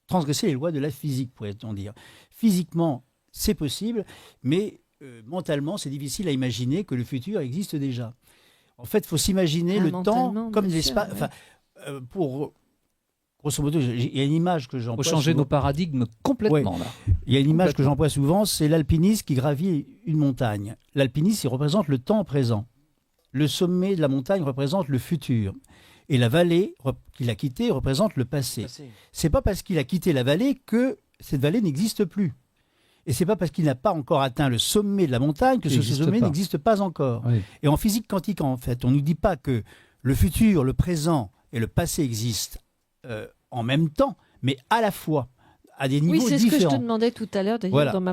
transgresser les lois de la physique, pourrait-on dire. Physiquement, c'est possible, mais mentalement, c'est difficile à imaginer que le futur existe déjà. En fait, il faut s'imaginer le temps mentalement, comme bien l'espace. sûr, Enfin, pour grosso modo, il y a une image que Il j'emploie. faut changer souvent. nos paradigmes complètement, là. Il y a une image que Complètement. j'emploie souvent, c'est l'alpiniste qui gravit une montagne. L'alpiniste, il représente le temps présent. Le sommet de la montagne représente le futur. Et la vallée qu'il a quittée représente le passé. C'est pas parce qu'il a quitté la vallée que cette vallée n'existe plus. Et c'est pas parce qu'il n'a pas encore atteint le sommet de la montagne que Il ce n'existe sommet pas. n'existe pas encore. Oui. Et en physique quantique, en fait, on ne nous dit pas que le futur, le présent et le passé existent en même temps, mais à la fois, à des niveaux Oui, c'est ce que je différents. te demandais tout à l'heure, d'ailleurs, Voilà. dans ma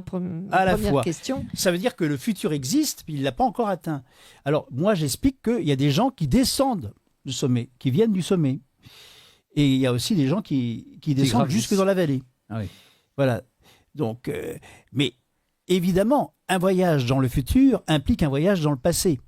À la première fois. question. Ça veut dire que le futur existe, puis il ne l'a pas encore atteint. Alors, moi, j'explique qu'il y a des gens qui descendent du sommet, qui viennent du sommet. Et il y a aussi des gens qui descendent gravissent. jusque dans la vallée. Ah oui. Voilà. Donc, mais évidemment, un voyage dans le futur implique un voyage dans le passé.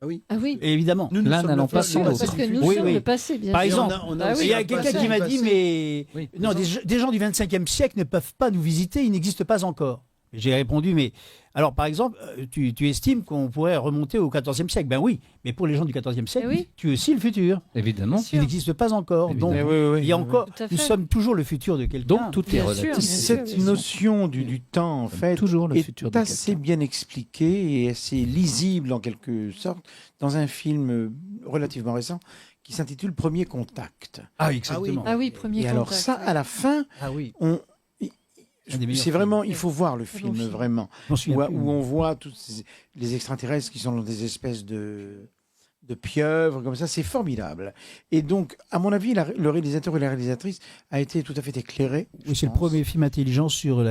Ah oui. Ah oui, Et évidemment. Nous, L'un sommes n'allant le pas fa- sans le l'autre. parce passé que du nous Oui, sommes oui. le passé, bien Par sûr. exemple, Ah oui. il y a le quelqu'un passé qui m'a du dit, passé. mais Oui. non, des gens du 25e siècle ne peuvent pas nous visiter, ils n'existent pas encore. J'ai répondu, mais alors par exemple, tu estimes qu'on pourrait remonter au 14e siècle. Ben oui, mais pour les gens du 14e siècle, Eh oui. tu es aussi le futur. Évidemment. Il n'existe pas encore. Donc, Évidemment. il y a encore, Tout à nous fait. sommes toujours le futur de quelqu'un. Donc, tout est Bien sûr, relatif. bien sûr. Cette notion du temps, en fait, Toujours le est futur de assez quelqu'un. bien expliquée et assez lisible, en quelque sorte, dans un film relativement récent qui s'intitule Premier Contact. Ah, exactement. Ah oui, premier Et contact. alors ça, à la fin, Ah oui. c'est Un des meilleurs vraiment, films. il faut voir le Très film, bon film. vraiment, Je m'en souviens plus. où on voit tous les extraterrestres qui sont dans des espèces de pieuvres, comme ça, c'est formidable. Et donc, à mon avis, le réalisateur et la réalisatrice a été tout à fait éclairé. Oui, c'est je le pense. premier film intelligent sur,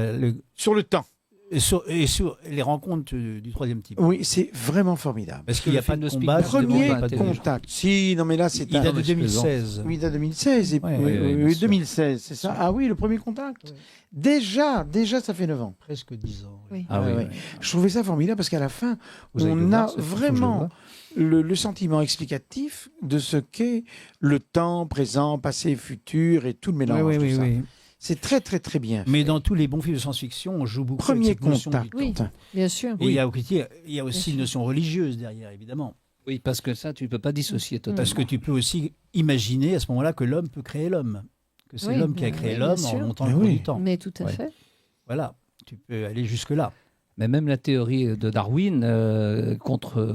Sur le temps. et sur les rencontres du troisième type. Oui, c'est vraiment formidable. Parce qu'il n'y a Le pas film de de combat. Spielberg, c'est Premier pas intelligent. contact. Si, non, mais là, c'est Il un. date de je plaisante. 2016. Oui, il date de 2016. Et, Ouais, oui, bien sûr. 2016, c'est ça. Ah oui, le premier contact. Déjà, ça fait 9 ans. Presque 10 ans. Oui. Ah oui, Ouais, oui. Je trouvais ça formidable parce qu'à la fin, Vous allez le on voir, a c'est- faut que je le vraiment voie. le sentiment explicatif de ce qu'est le temps, présent, passé, futur et tout le mélange. Oui, tout oui, ça. oui. C'est très, très, très bien. Mais fait. dans tous les bons films de science-fiction, on joue beaucoup Premier avec cette notion contact. du temps. Oui. Bien sûr. Et il y a aussi sûr. une notion religieuse derrière, évidemment. Oui, parce que ça, tu ne peux pas dissocier totalement. Parce que tu peux aussi imaginer à ce moment-là que l'homme peut créer l'homme. Que c'est Oui, l'homme qui a bien créé sûr. l'homme en montant Mais le cours oui. du temps. Mais tout à Ouais. fait. Voilà, tu peux aller jusque-là. Mais même la théorie de Darwin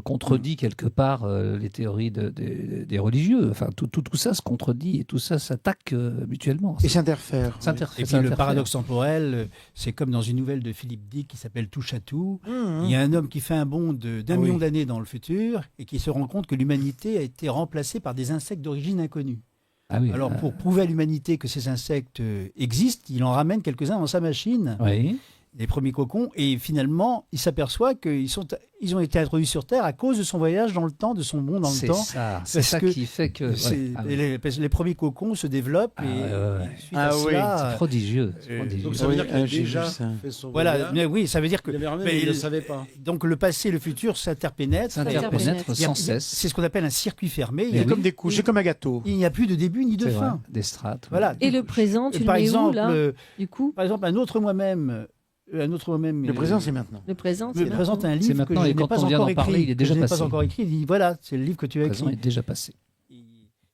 contredit quelque part les théories des religieux. Enfin, tout ça se contredit et tout ça s'attaque mutuellement. Et s'interfère. Et puis le paradoxe temporel, c'est comme dans une nouvelle de Philippe Dick qui s'appelle Touche à tout. Il y a un homme qui fait un bond d'un million d'années dans le futur et qui se rend compte que l'humanité a été remplacée par des insectes d'origine inconnue. Ah oui, Alors pour prouver à l'humanité que ces insectes existent, il en ramène quelques-uns dans sa machine, oui. les premiers cocons, et finalement il s'aperçoit qu'ils ont été introduits sur Terre à cause de son voyage dans le temps, de son bond dans le C'est temps. ça, c'est Parce ça que qui fait que... C'est- ouais. Ah oui. les premiers cocons se développent Ah et, ouais, ouais. et suite Ah à oui, cela, C'est prodigieux. c'est euh, prodigieux. Donc ça veut dire qu'il a j'ai vu déjà ça. fait son voilà, voyage. mais oui, ça veut dire que Il avait ramené, mais mais il ne le il- savait pas. donc le passé et le futur s'interpénètrent. S'interpénètre Il y a- sans cesse. C'est ce qu'on appelle un circuit fermé. Il C'est y a- comme des couches, c'est comme un gâteau. il n'y a plus de début ni de C'est vrai, fin. des strates. Voilà. Et le présent, tu le par mets exemple, où, là, du coup par exemple, un autre moi-même. Le présent, c'est maintenant. Le présent, me c'est présente maintenant. un C'est livre que maintenant, je et n'ai quand pas on vient encore d'en parler, écrit. il est que déjà je n'ai passé. pas encore écrit. Il dit voilà, c'est le livre que tu as Le présent écrit. est déjà passé.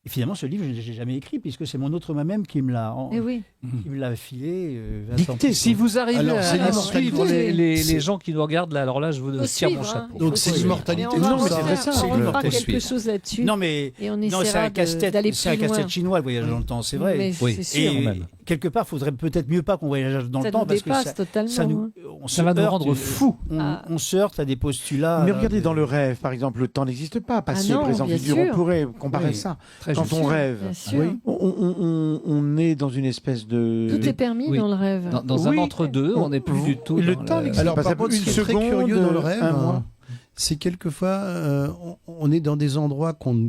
Et finalement, ce livre, je ne l'ai jamais écrit puisque c'est mon autre moi-même qui me l'a. Eh oui. qui me l'a filé. Vincent Dicté, Poussin. Si vous arrivez Alors, c'est à l'immortalité. suivre les C'est- gens qui nous regardent là, alors là, je vous Faut tire mon suivre, hein. chapeau. Donc, Il c'est faut suivre. l'immortalité, Mais on va non, mais c'est refaire- très simple. on refera Faut quelque suivre. chose là-dessus. Non, mais Et on non, c'est essaiera un casse-tête. d'aller C'est un plus loin. casse-tête chinois, le voyage dans le temps, c'est vrai. Mais Oui. c'est sûr. Et même. quelque part, il faudrait peut-être mieux pas qu'on voyage dans Ça le temps nous parce que dépasse ça, totalement. ça nous, hein. on Ça se va nous heurte, rendre fous. Ah. On se heurte à des postulats. Mais regardez, dans le rêve, par exemple, le temps n'existe pas. Passé, non, présent, bien futur, sûr. on pourrait comparer Oui. ça. Très Quand juste. on rêve, Bien sûr. on est dans une espèce de... Tout est permis Oui. dans le rêve. Dans un Oui. entre-deux, on n'est plus du tout. Le dans temps n'existe Alors, pas. par Ça peut contre, ce une qui est très seconde, curieux dans le rêve, un mois. c'est quelquefois, on est dans des endroits qu'on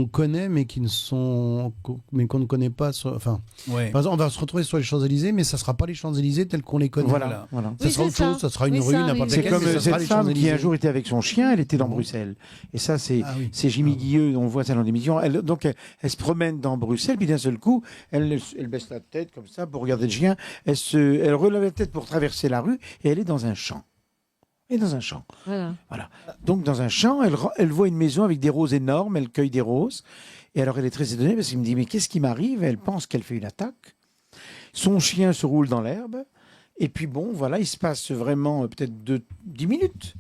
connaît, mais qu'on ne connaît pas. Enfin, Ouais. par exemple, on va se retrouver sur les Champs-Élysées, mais ça ne sera pas les Champs-Élysées tels qu'on les connaît. Voilà. Ça Oui, sera c'est autre ça. chose, ça sera une Oui, rue, ça n'importe arrive. C'est laquelle. comme mais ça sera cette les femme qui Champs-Élysées. un jour était avec son chien, elle était dans Bruxelles. Et ça, c'est Ah oui. Jimmy Guilleux, on voit ça dans l'émission. Donc, elle se promène dans Bruxelles, puis d'un seul coup, elle baisse la tête comme ça pour regarder le chien. Elle relève la tête pour traverser la rue, et elle est dans un champ. Elle est dans un champ. Voilà. Donc, dans un champ, elle voit une maison avec des roses énormes, elle cueille des roses. Et alors, elle est très étonnée parce qu'elle me dit, mais qu'est-ce qui m'arrive? Elle pense qu'elle fait une attaque. Son chien se roule dans l'herbe. Et puis, bon, voilà, il se passe vraiment peut-être 10 minutes.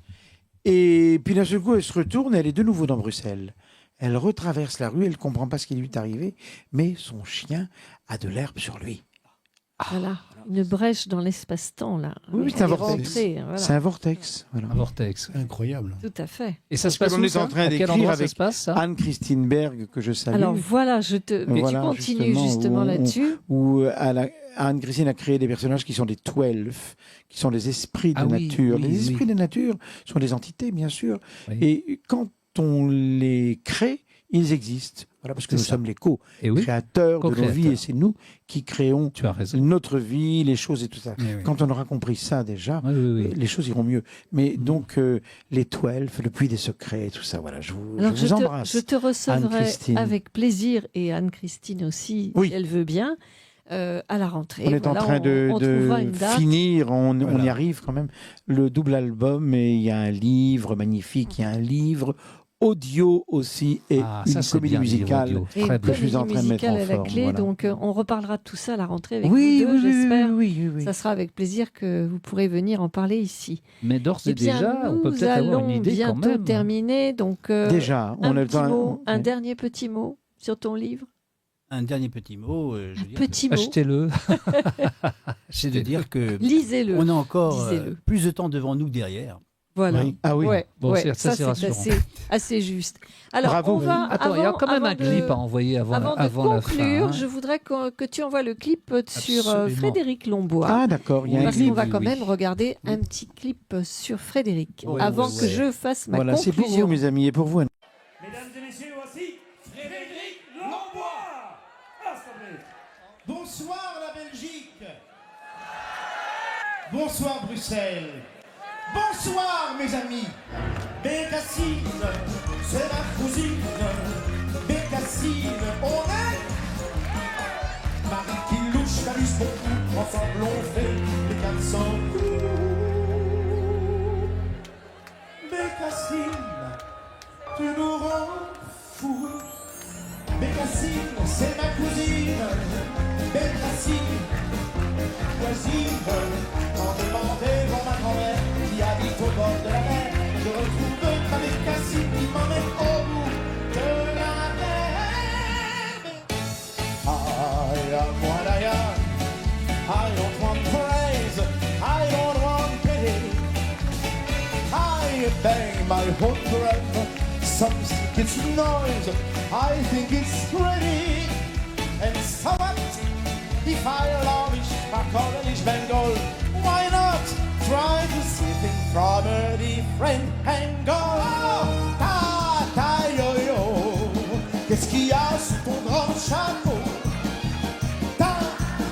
Et puis, d'un seul coup, elle se retourne et elle est de nouveau dans Bruxelles. Elle retraverse la rue, elle ne comprend pas ce qui lui est arrivé, mais son chien a de l'herbe sur lui. Voilà. Une brèche dans l'espace-temps, là. Oui, c'est Elle un est vortex. rentrée, voilà. C'est un vortex. Voilà. Un vortex. Incroyable. Tout à fait. Et ça se Parce passe qu'on où, est ça en train À quel d'écrire endroit ça avec se passe, ça Anne-Christine Berg, que je salue. Alors voilà, tu Voilà, continues justement, justement où là-dessus. Où Anne-Christine a créé des personnages qui sont des 12, qui sont des esprits de Ah oui, nature. oui, les oui. esprits de nature sont des entités, bien sûr. Oui. Et quand on les crée, ils existent. Voilà, parce que C'est nous ça. sommes les Et oui, co-créateurs de nos co-créateurs. vies, et c'est nous qui créons tu as raison. notre vie, les choses et tout ça. Eh oui. Quand on aura compris ça déjà, Oui, oui, oui. les choses iront mieux. Mais donc, les 12, le puits des secrets, tout ça, voilà, je vous Alors je embrasse. te recevrai Anne-Christine. avec plaisir et Anne-Christine aussi, Oui. si elle veut bien, à la rentrée. On est Voilà, en train de trouvera une date. finir, on y Voilà. arrive quand même, le double album, et il y a un livre magnifique, il y a un livre audio aussi, et Ah, une ça, c'est comédie bien, le livre musicale. audio. Et Très une bien. je suis en comédie train de mettre musicale en à la forme, clé, voilà. donc on reparlera de tout ça à la rentrée avec Oui, vous deux, j'espère. oui. Ça sera avec plaisir que vous pourrez venir en parler ici. Mais d'ores Eh et bien, déjà, on peut nous peut-être avoir une allons idée quand bientôt même. terminer, donc Déjà, on a le petit temps. mot, un ouais. dernier petit mot sur ton livre. Un dernier petit mot. Je Un veux dire petit mot. Achetez-le. c'est de dire que Lisez-le. on a encore Lisez-le. plus de temps devant nous que derrière. Voilà. Oui. Ah oui. Ouais, Bon, ouais, ça, c'est rassurant. assez juste. Alors, Bravo. on va. Attends, il y a quand même avant un clip de- à envoyer avant Avant de la fin. conclure, hein. je voudrais que tu envoies le clip sur Absolument. Frédéric Lombois. Ah d'accord, il y a un Parce qu'on clip. va oui, quand oui. même regarder un petit clip sur Frédéric Ouais, avant ouais, que ouais. je fasse ma Voilà, c'est pour vous conclusion. mes amis, et pour vous. Mesdames et messieurs, voici Frédéric Lombois. Assemblée. Bonsoir la Belgique. Bonsoir Bruxelles. Bonsoir mes amis. Bécassine, c'est ma cousine. Bécassine, on est. Marie qui louche, m'amuse beaucoup. Ensemble on fait les 400 coups. Bécassine, tu nous rends fous. Bécassine, c'est ma cousine. Bécassine, voisine, en demandez pour ma grand-mère qui habite au bord de la mer. Je retrouve ma Bécassine qui m'emmène au bout de la mer. Aïe, à moi d'ailleurs, I don't want praise, I don't want pity. I bang my whole breath, some think it's noise, I think it's pretty. And so what, if I lavish my college Bengal, why not try to see things from a different angle? Oh, ta, ta, yo, yo, qu'est-ce qu'il y a sous ton grand chapeau? Ta,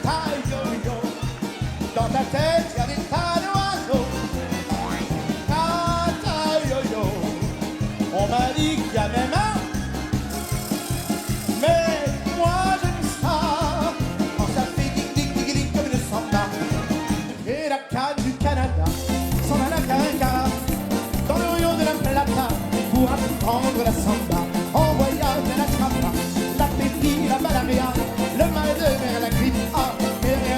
ta, yo, yo, dans ta tête il y a des tas d'oiseaux. Ta, ta, yo, yo, on m'a dit qu'il y a même un. Mais moi j'aime ça quand ça fait dig comme une samba. Et la canne du Canada s'en va la caranga dans le Rio de la Plata pour apprendre la samba. En voyage à la Trapa, la pépi, la malaria, le mal de mer, la grippe A, et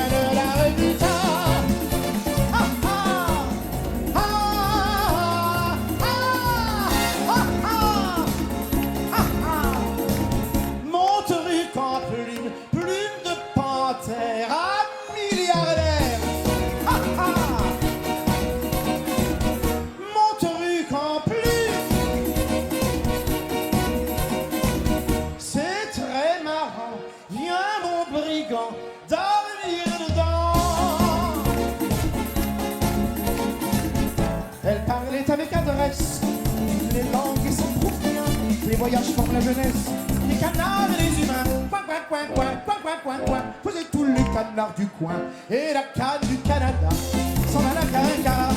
est avec adresse. Les langues s'approuvent bien, les voyages forment la jeunesse. Les canards et les humains, coin, coin, coin, coin, coin, coin, coin, coin, faisaient tous les canards du coin. Et la canne du Canada s'en alla à Caracas,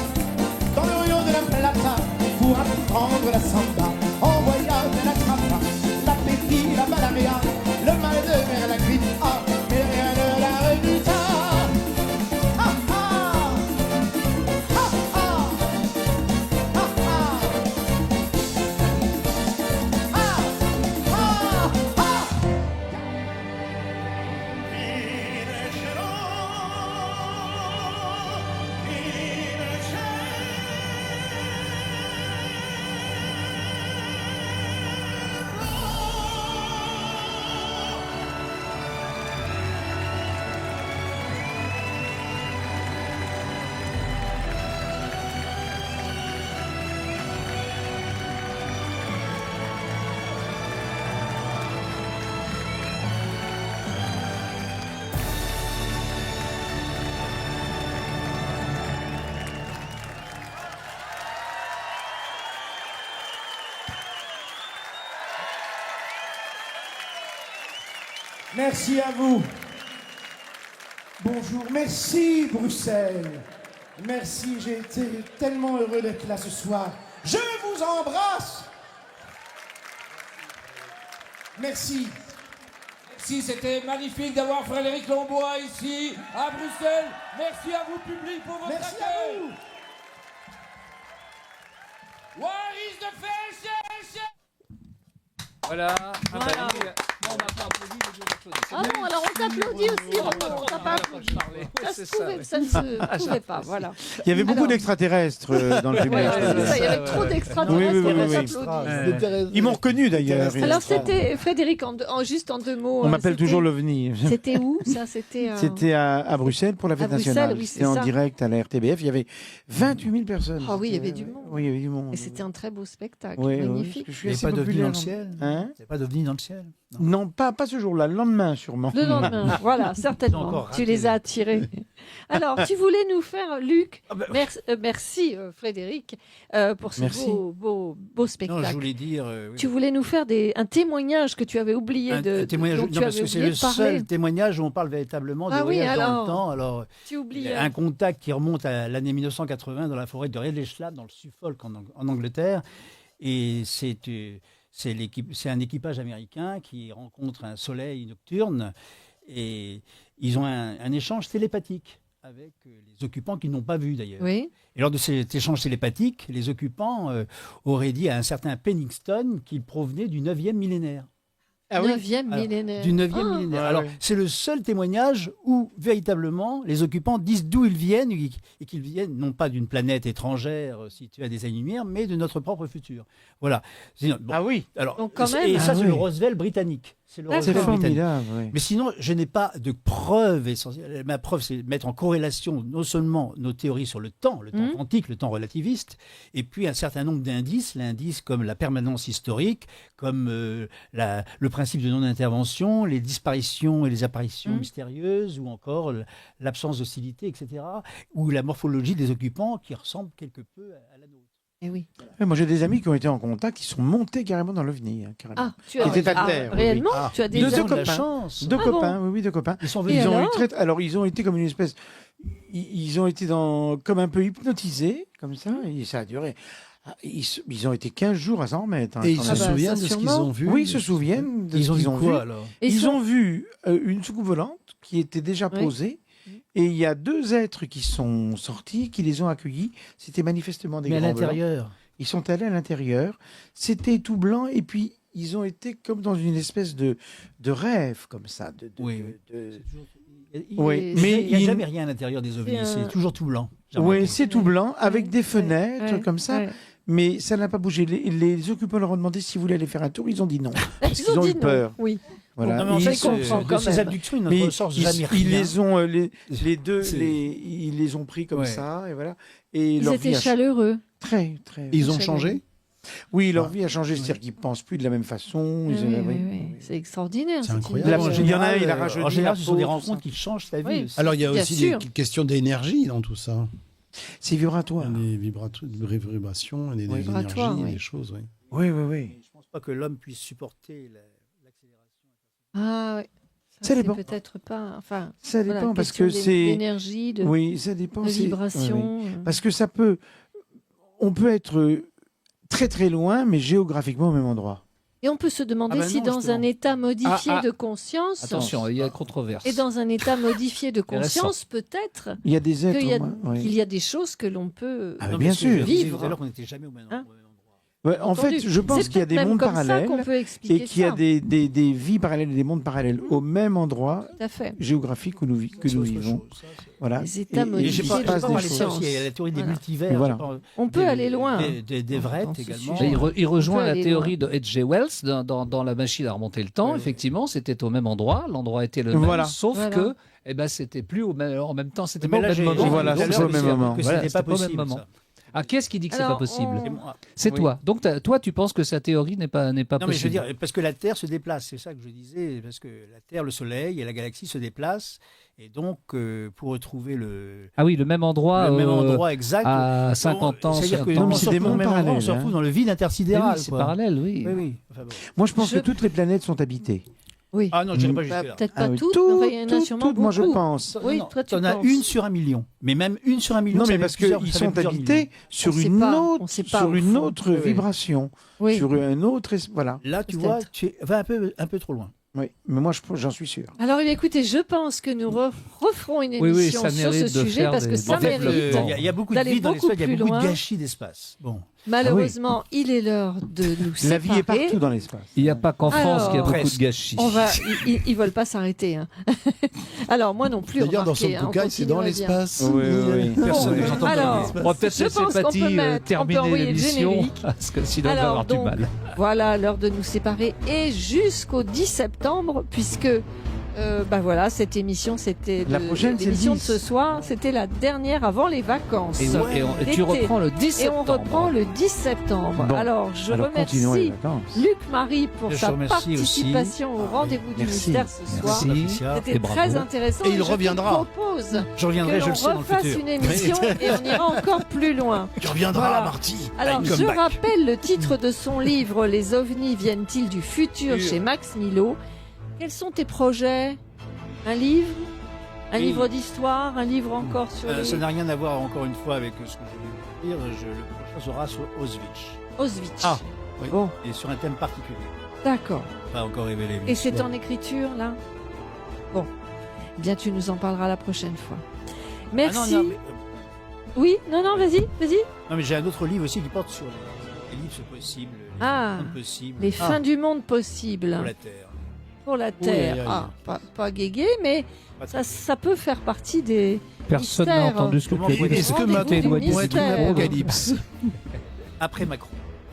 dans le Rio de la Plata, pour apprendre la samba. En voyage de la trapa, la pépille, la malaria, le mal de mer, la grippe A, mais rien ne la rebuta. Ah ah, ah ah, ah ah, ah ah, ah. Merci à vous. Bonjour, merci Bruxelles. Merci, j'ai été tellement heureux d'être là ce soir. Je vous embrasse. Merci. Merci, c'était magnifique d'avoir Frédéric Lombois ici, à Bruxelles. Merci à vous, public, pour votre Merci à accueil. vous. Where is the fashion? Voilà. Voilà. On n'a pas applaudi, mais Dieu applaudit. Ah non, alors on t'applaudit aussi, Romain, on t'a pas applaudi. Ça se pouvait, ça ne se pouvait pas, voilà. Il y avait beaucoup Alors. d'extraterrestres dans le public. Ouais, je dois c'est ça, dire. il y avait trop d'extraterrestres Oui, oui, pour oui, être oui. applaudis. Ils m'ont reconnu d'ailleurs. Alors c'était, Frédéric, juste en deux mots. On m'appelle c'était- toujours l'OVNI. C'était où ça? C'était C'était à Bruxelles pour la fête Bruxelles, nationale. oui, c'est C'était en ça. direct à la RTBF. Il y avait 28 000 personnes. Ah oui, il y avait C'était- du monde. Oui, il y avait du monde. Et c'était un très beau spectacle, Oui, oui, magnifique. parce que je suis Il n'y assez avait pas d'ovni dans populaire. le ciel. Hein Il n'y a pas d'ovni dans le ciel. Non, pas ce jour-là, le lendemain sûrement. Le lendemain, voilà, certainement. encore Tu raté. les as attirés. Alors, tu voulais nous faire, Luc, Ah ben, merci Frédéric, pour ce Merci. beau Non, spectacle. je voulais dire. Tu voulais nous faire un témoignage que tu avais oublié un témoignage, dont non, tu parce avais que c'est oublié le de parler. seul témoignage où on parle véritablement de Ah oui, voyage dans alors, le temps. Alors, Tu oublies. un contact qui remonte à l'année 1980 dans la forêt de Redlesham, dans le Suffolk en Angleterre. Et c'est un équipage américain qui rencontre un soleil nocturne et ils ont un échange télépathique avec les occupants qu'ils n'ont pas vus d'ailleurs. Oui. Et lors de cet échange télépathique, les occupants auraient dit à un certain Penningston qu'il provenait du 9e millénaire. Ah oui. 9e Alors, millénaire. Du 9e Ah. millénaire. Ah Alors, oui. c'est le seul témoignage où, véritablement, les occupants disent d'où ils viennent et qu'ils viennent non pas d'une planète étrangère située à des années-lumière, mais de notre propre futur. Voilà. Bon, Ah oui. alors, Donc, quand même. et ça, Ah c'est oui. le Roosevelt britannique. C'est le D'accord. C'est Roosevelt britannique. formidable. Oui. Mais sinon, je n'ai pas de preuve essentielle. Ma preuve, c'est de mettre en corrélation non seulement nos théories sur le temps quantique, le temps relativiste, et puis un certain nombre d'indices, l'indice comme la permanence historique, comme le principe de non-intervention, les disparitions et les apparitions mystérieuses, ou encore l'absence d'hostilité, etc., ou la morphologie des occupants qui ressemble quelque peu à la nôtre. Eh oui. Ouais, moi, j'ai des amis qui ont été en contact, qui sont montés carrément dans l'OVNI. Carrément. Ah, tu as Qui étaient à terre, oui, réellement, oui. tu as des Deux Ils ont amis. de la copains. chance. Deux Ah copains, oui, deux copains. Ils sont Et venus. alors Ils ont été comme une espèce. Ils ont été comme un peu hypnotisés, comme ça, et ça a duré. Ils ont été 15 jours à s'en remettre. Hein, Et ils quand se même. bah, ça, souviennent de ce qu'ils sûrement. ont vu. Oui, ils se souviennent de Ils ce ont vu qu'ils ont quoi vu. alors Et Ils sont- ont vu une soucoupe volante qui était déjà Oui. posée. Et il y a deux êtres qui sont sortis, qui les ont accueillis. C'était manifestement des Mais à grands blancs. l'intérieur. Ils sont allés à l'intérieur. C'était tout blanc. Et puis, ils ont été comme dans une espèce de rêve, comme ça. Oui, Oui, Mais mais il n'y a il- jamais rien à l'intérieur des ovnis, C'est un- c'est toujours tout blanc. J'ai Oui, remarqué. c'est tout blanc, avec Ouais, des fenêtres, ouais, comme ça. ouais. Mais ça n'a pas bougé. Les occupants leur ont demandé s'ils voulaient aller faire un tour. Ils ont dit non. Parce Ils qu'ils ont ont dit eu non. peur. Oui. Voilà. Non, mais en Ils fait, sont- comprend de quand ces même. abductions, il ne mais ressort jamais rien. ils les ont, les deux, C'est- ils les ont pris comme Ouais. ça, et voilà. Et Ils leur étaient vie a chaleureux. très, très. Ils ont Chaleureux. changé. Oui, leur vie a changé, c'est-à-dire qu'ils pensent plus de la même façon. Oui, Ils- oui, oui, oui, oui. C'est extraordinaire. C'est cette incroyable. La- image. il y en a un, il a En rajeuni général, la ce sont des peau, tout rencontres ça. qui changent ta vie Oui. aussi. Alors il y a Bien aussi sûr. des questions d'énergie dans tout ça. C'est vibratoire. Des vibrations, des Vibratoire, énergies, oui. des choses. Oui. Oui, oui, oui. Je ne pense pas que l'homme puisse supporter l'accélération. Ah oui. Ça c'est dépend. peut-être pas. Enfin, Ça dépend voilà, parce question que c'est. d'énergie, de Oui, ça dépend. c'est- vibration. oui, oui. Parce que ça peut. On peut être très très loin, mais géographiquement au même endroit. Et on peut se demander Ah ben si non, dans justement. un état modifié Ah, ah. de conscience, Attention, il y a controverse. et dans un état modifié de Intéressant. conscience, peut-être Il y a des êtres. qu'il y, a- au moins, oui. qu'il y a des choses que l'on peut. Ah, mais bien sûr. Je disais Vivre. tout à l'heure qu'on n'était jamais au même Hein endroit. Ouais, en Entendu. fait, je pense C'est qu'il y a peut-être des même mondes comme ça parallèles qu'on peut expliquer et qu'il y a ça. des vies parallèles et des mondes parallèles au même endroit Tout à fait. géographique où nous, que C'est nous autre vivons. chose, ça, c'est- Voilà. Les états Et modifiés il j'ai se pas de passe des parlé de ça choses. aussi. Il y a la théorie des Voilà. multivers. Voilà. j'ai pas- On peut aller loin. Des vrais Dans ce également. sujet. Il rejoint peut la aller théorie de H.G. Wells dans la machine à remonter le temps. Oui. Effectivement, c'était au même endroit. L'endroit était le Voilà. même, sauf Voilà. que c'était plus en même temps. C'était Mais pas là, au j'ai même moment. Voilà, dit tout à c'est l'heure au même aussi, moment. que Voilà, c'était pas c'était pas au même possible. moment. ça. Ah, qu'est-ce qui dit que c'est Alors, pas possible on- Et moi- C'est Oui. toi. Donc toi, tu penses que sa théorie n'est pas Non, mais je veux possible. dire, parce que la Terre se déplace, c'est ça que je disais, parce que la Terre, le Soleil et la galaxie se déplacent, et donc pour retrouver le Ah oui, le même endroit. même endroit exact, à 50 ans. c'est-à-dire que 60 ans. mais on c'est se des retrouve au mondes même endroit, on parallèles, se retrouve hein. dans le vide Mais intersidéral. oui, c'est quoi. parallèle, oui. Oui, oui. Enfin, bon. Moi, je pense Je- que toutes les planètes sont habitées. Oui. Ah non, je dirais pas Bah, jusque-là. peut-être pas Ah oui, toutes, mais enfin, il y en a sûrement toutes, moi, je beaucoup. pense. Oui, Non, toi, tu t'en as penses. une sur 1 million. Mais même une sur 1 million, Non, ça mais fait parce plusieurs- qu'ils ça fait sont plusieurs habités millions. sur sait une pas, on autre, sait pas, sur au une fond. autre Oui, oui. vibration, Oui. sur un autre. Voilà. Là, tu Peut-être. vois, tu vas un peu trop loin. Oui, mais moi, j'en suis sûr. Alors, écoutez, je pense que nous referons une Oui, émission ça sur ce mérite de sujet faire parce que des- ça en fait, mérite. Il y a beaucoup de d'aller vide dans beaucoup l'espace, il y a plus beaucoup de loin. gâchis d'espace. Bon. Malheureusement, il est l'heure de nous séparer. La vie est partout dans l'espace. Il n'y a pas qu'en France qu'il y a Alors, beaucoup de gâchis. On va, ils veulent pas s'arrêter. Hein. Alors moi non plus. D'ailleurs, dans remarquez, son bouquin, on c'est dans continuera bien. l'espace. Oui, oui, oui. Personne Bon, ne nous entend alors, pas. On va peut-être Je laisser pense qu'on Patty peut mettre- on peut terminer envoyer le l'émission, générique. parce que sinon on va Alors, avoir du donc, mal. Voilà, l'heure de nous séparer et jusqu'au 10 septembre, puisque voilà, cette émission, c'était La prochaine, c'est le l'émission de 10. ce soir, c'était la dernière avant les vacances. Et tu L'été. reprends le 10 Et septembre. on reprend le 10 septembre. Bon. Alors, je Alors, continuons les remercie vacances. Luc Marie pour Je sa remercie participation au rendez-vous du Merci. mystère ce soir. Merci. C'était Et bravo. très intéressant. Et il je reviendra. te propose Je reviendrai, que je le sais, l'on dans le refasse futur. une émission et on ira encore plus loin. Tu reviendras, Voilà. Marty. Alors, avec je comeback. rappelle le titre de son livre Les ovnis viennent-ils du futur chez Max Milo. Quels sont tes projets? Un livre? Un Oui. livre d'histoire? Un livre encore sur Ça les... n'a rien à voir encore une fois avec ce que je vais vous dire. Le prochain sera sur Auschwitz. Auschwitz. Ah, oui. Bon, Et sur un thème particulier. d'accord. Pas encore révélé. mais Et c'est bon. en écriture, là? Bon. Eh bien, tu nous en parleras la prochaine fois. Ah Merci. non, mais, Oui, non, vas-y. non, mais j'ai un autre livre aussi qui porte sur l'ellipse possible, les Ah, mondes possibles Les fins du monde possibles pour la Terre. pour la Terre. aïe, aïe. Ah, pas guégué, mais Pas très ça peut faire partie des... Personne n'a Mystère. entendu ce que tu as dit. Est-ce que Rendez-vous Macron du pourrait être une mystère. apocalypse Après Macron.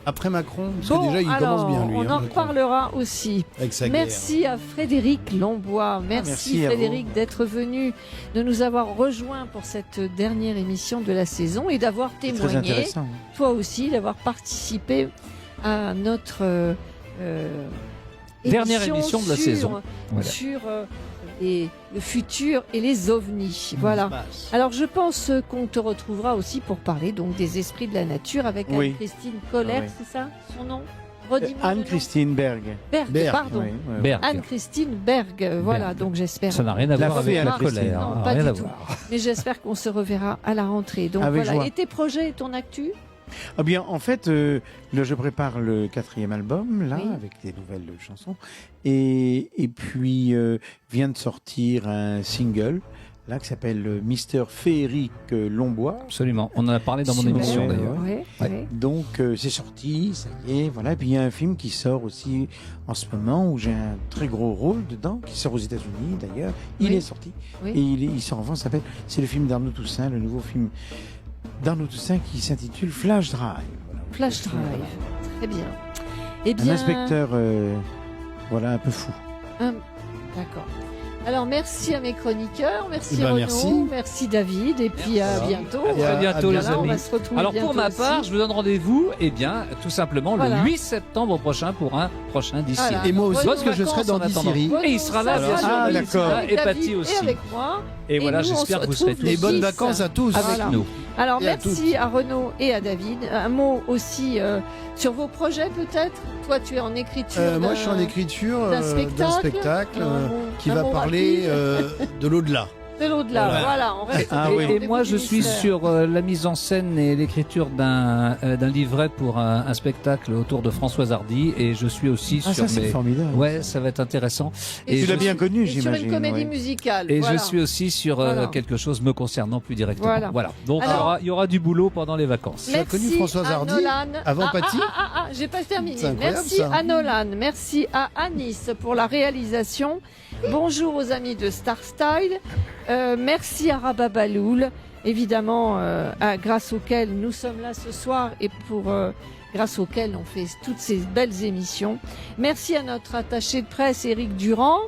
Après Macron, parce Bon, que déjà, il alors, commence bien, lui. on hein, en Macron, reparlera aussi. avec sa Merci à Frédéric Lombois. Merci, merci à Frédéric d'être venu, de nous avoir rejoints pour cette dernière émission de la saison et d'avoir C'est très témoigné, intéressant. toi aussi, d'avoir participé à notre Dernière émission de la saison. Voilà. Sur le futur et les ovnis. Voilà. L'espace. Alors je pense qu'on te retrouvera aussi pour parler donc des esprits de la nature avec Oui. Anne-Christine Koller, Oui. c'est ça son nom? Redis-moi le nom. Anne-Christine Berg. Berg, Berg, pardon. Oui, oui. Berg. Anne-Christine Berg, voilà, Berg. donc j'espère. Ça n'a rien à La voir fée avec la Anne-Christine. colère. Non, hein, pas rien du à tout. voir. Mais j'espère qu'on se reverra à la rentrée. Donc Avec voilà. joie. Et tes projets et ton actu? Ah bien, en fait, là, je prépare le 4e album, là, Oui. avec des nouvelles chansons. Et puis, vient de sortir un single, là, qui s'appelle Mister Féerique Lombois. Absolument. On en a parlé dans mon Super. émission Ouais, d'ailleurs. Ouais, Ouais. ouais. Donc, c'est sorti, ça y est, voilà. Et puis, il y a un film qui sort aussi en ce moment, où j'ai un très gros rôle dedans, qui sort aux États-Unis, d'ailleurs. Il Oui. est sorti. Oui. Et il sort en France, c'est le film d'Arnaud Toussaint, le nouveau film d'Arnaud Toussaint qui s'intitule Flash Drive. Voilà. Flash Drive. Très bien. Eh Un bien. inspecteur, voilà, un peu fou. D'accord. Alors merci à mes chroniqueurs, merci Ben, Renaud, merci. David, et puis à Merci. bientôt. À très bientôt, les Voilà, on amis. va se retrouver Alors pour bientôt ma aussi. part, je vous donne rendez-vous, tout simplement Voilà. le 8 septembre prochain pour un prochain d'ici. Voilà. Et moi aussi, Renaud parce que je serai dans vacances en D'ici. attendant. Et il sera là, Renaud, bien ça, sûr. Ah, David, d'accord. David Et Patty aussi. Et avec moi. Et voilà, nous, on j'espère se que vous serez retrouve tous Et bonnes le 10. vacances à tous. avec Voilà. nous. Alors Et à merci à Renaud et à David. Un mot aussi sur vos projets peut-être. Toi tu es en écriture. Moi, je suis en écriture d'un d'un spectacle, spectacle qui un va mot parler de l'au-delà. de l'au-delà. Voilà, on reste. Ah au oui. rendez-vous Et moi, du je suis mystère. sur la mise en scène et l'écriture d'un livret pour un spectacle autour de Françoise Hardy, et je suis aussi Ah, sur ça, c'est mes... formidable. Ouais, ça va être intéressant. Et Tu je l'as bien suis- connu, Et sur j'imagine. une comédie oui. musicale. Et voilà. je suis aussi sur Voilà. quelque chose me concernant plus directement. Voilà. Voilà. Donc Alors- il y aura du boulot pendant les vacances. Tu as connu Merci Françoise à Hardy Nolan. avant Paty J'ai pas terminé. C'est incroyable, Merci ça. à Nolan, merci à Anis pour la réalisation. Bonjour aux amis de Star Style. Merci à Rababaloul, évidemment, grâce auquel nous sommes là ce soir et grâce auquel on fait toutes ces belles émissions. Merci à notre attaché de presse Éric Durand,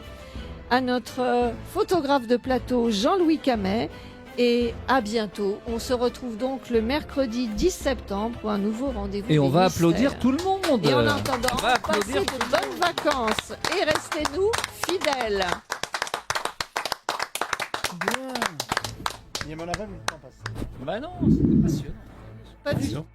à notre photographe de plateau Jean-Louis Camet. Et à bientôt. On se retrouve donc le mercredi 10 septembre pour un nouveau rendez-vous. Et on des va mystères. applaudir tout le monde. Et en attendant, On va passez applaudir de bonnes vacances et restez-nous fidèles. Il y a mon arrêt, mais le temps passe. Bah non, c'est passionnant. Pas du Dis donc.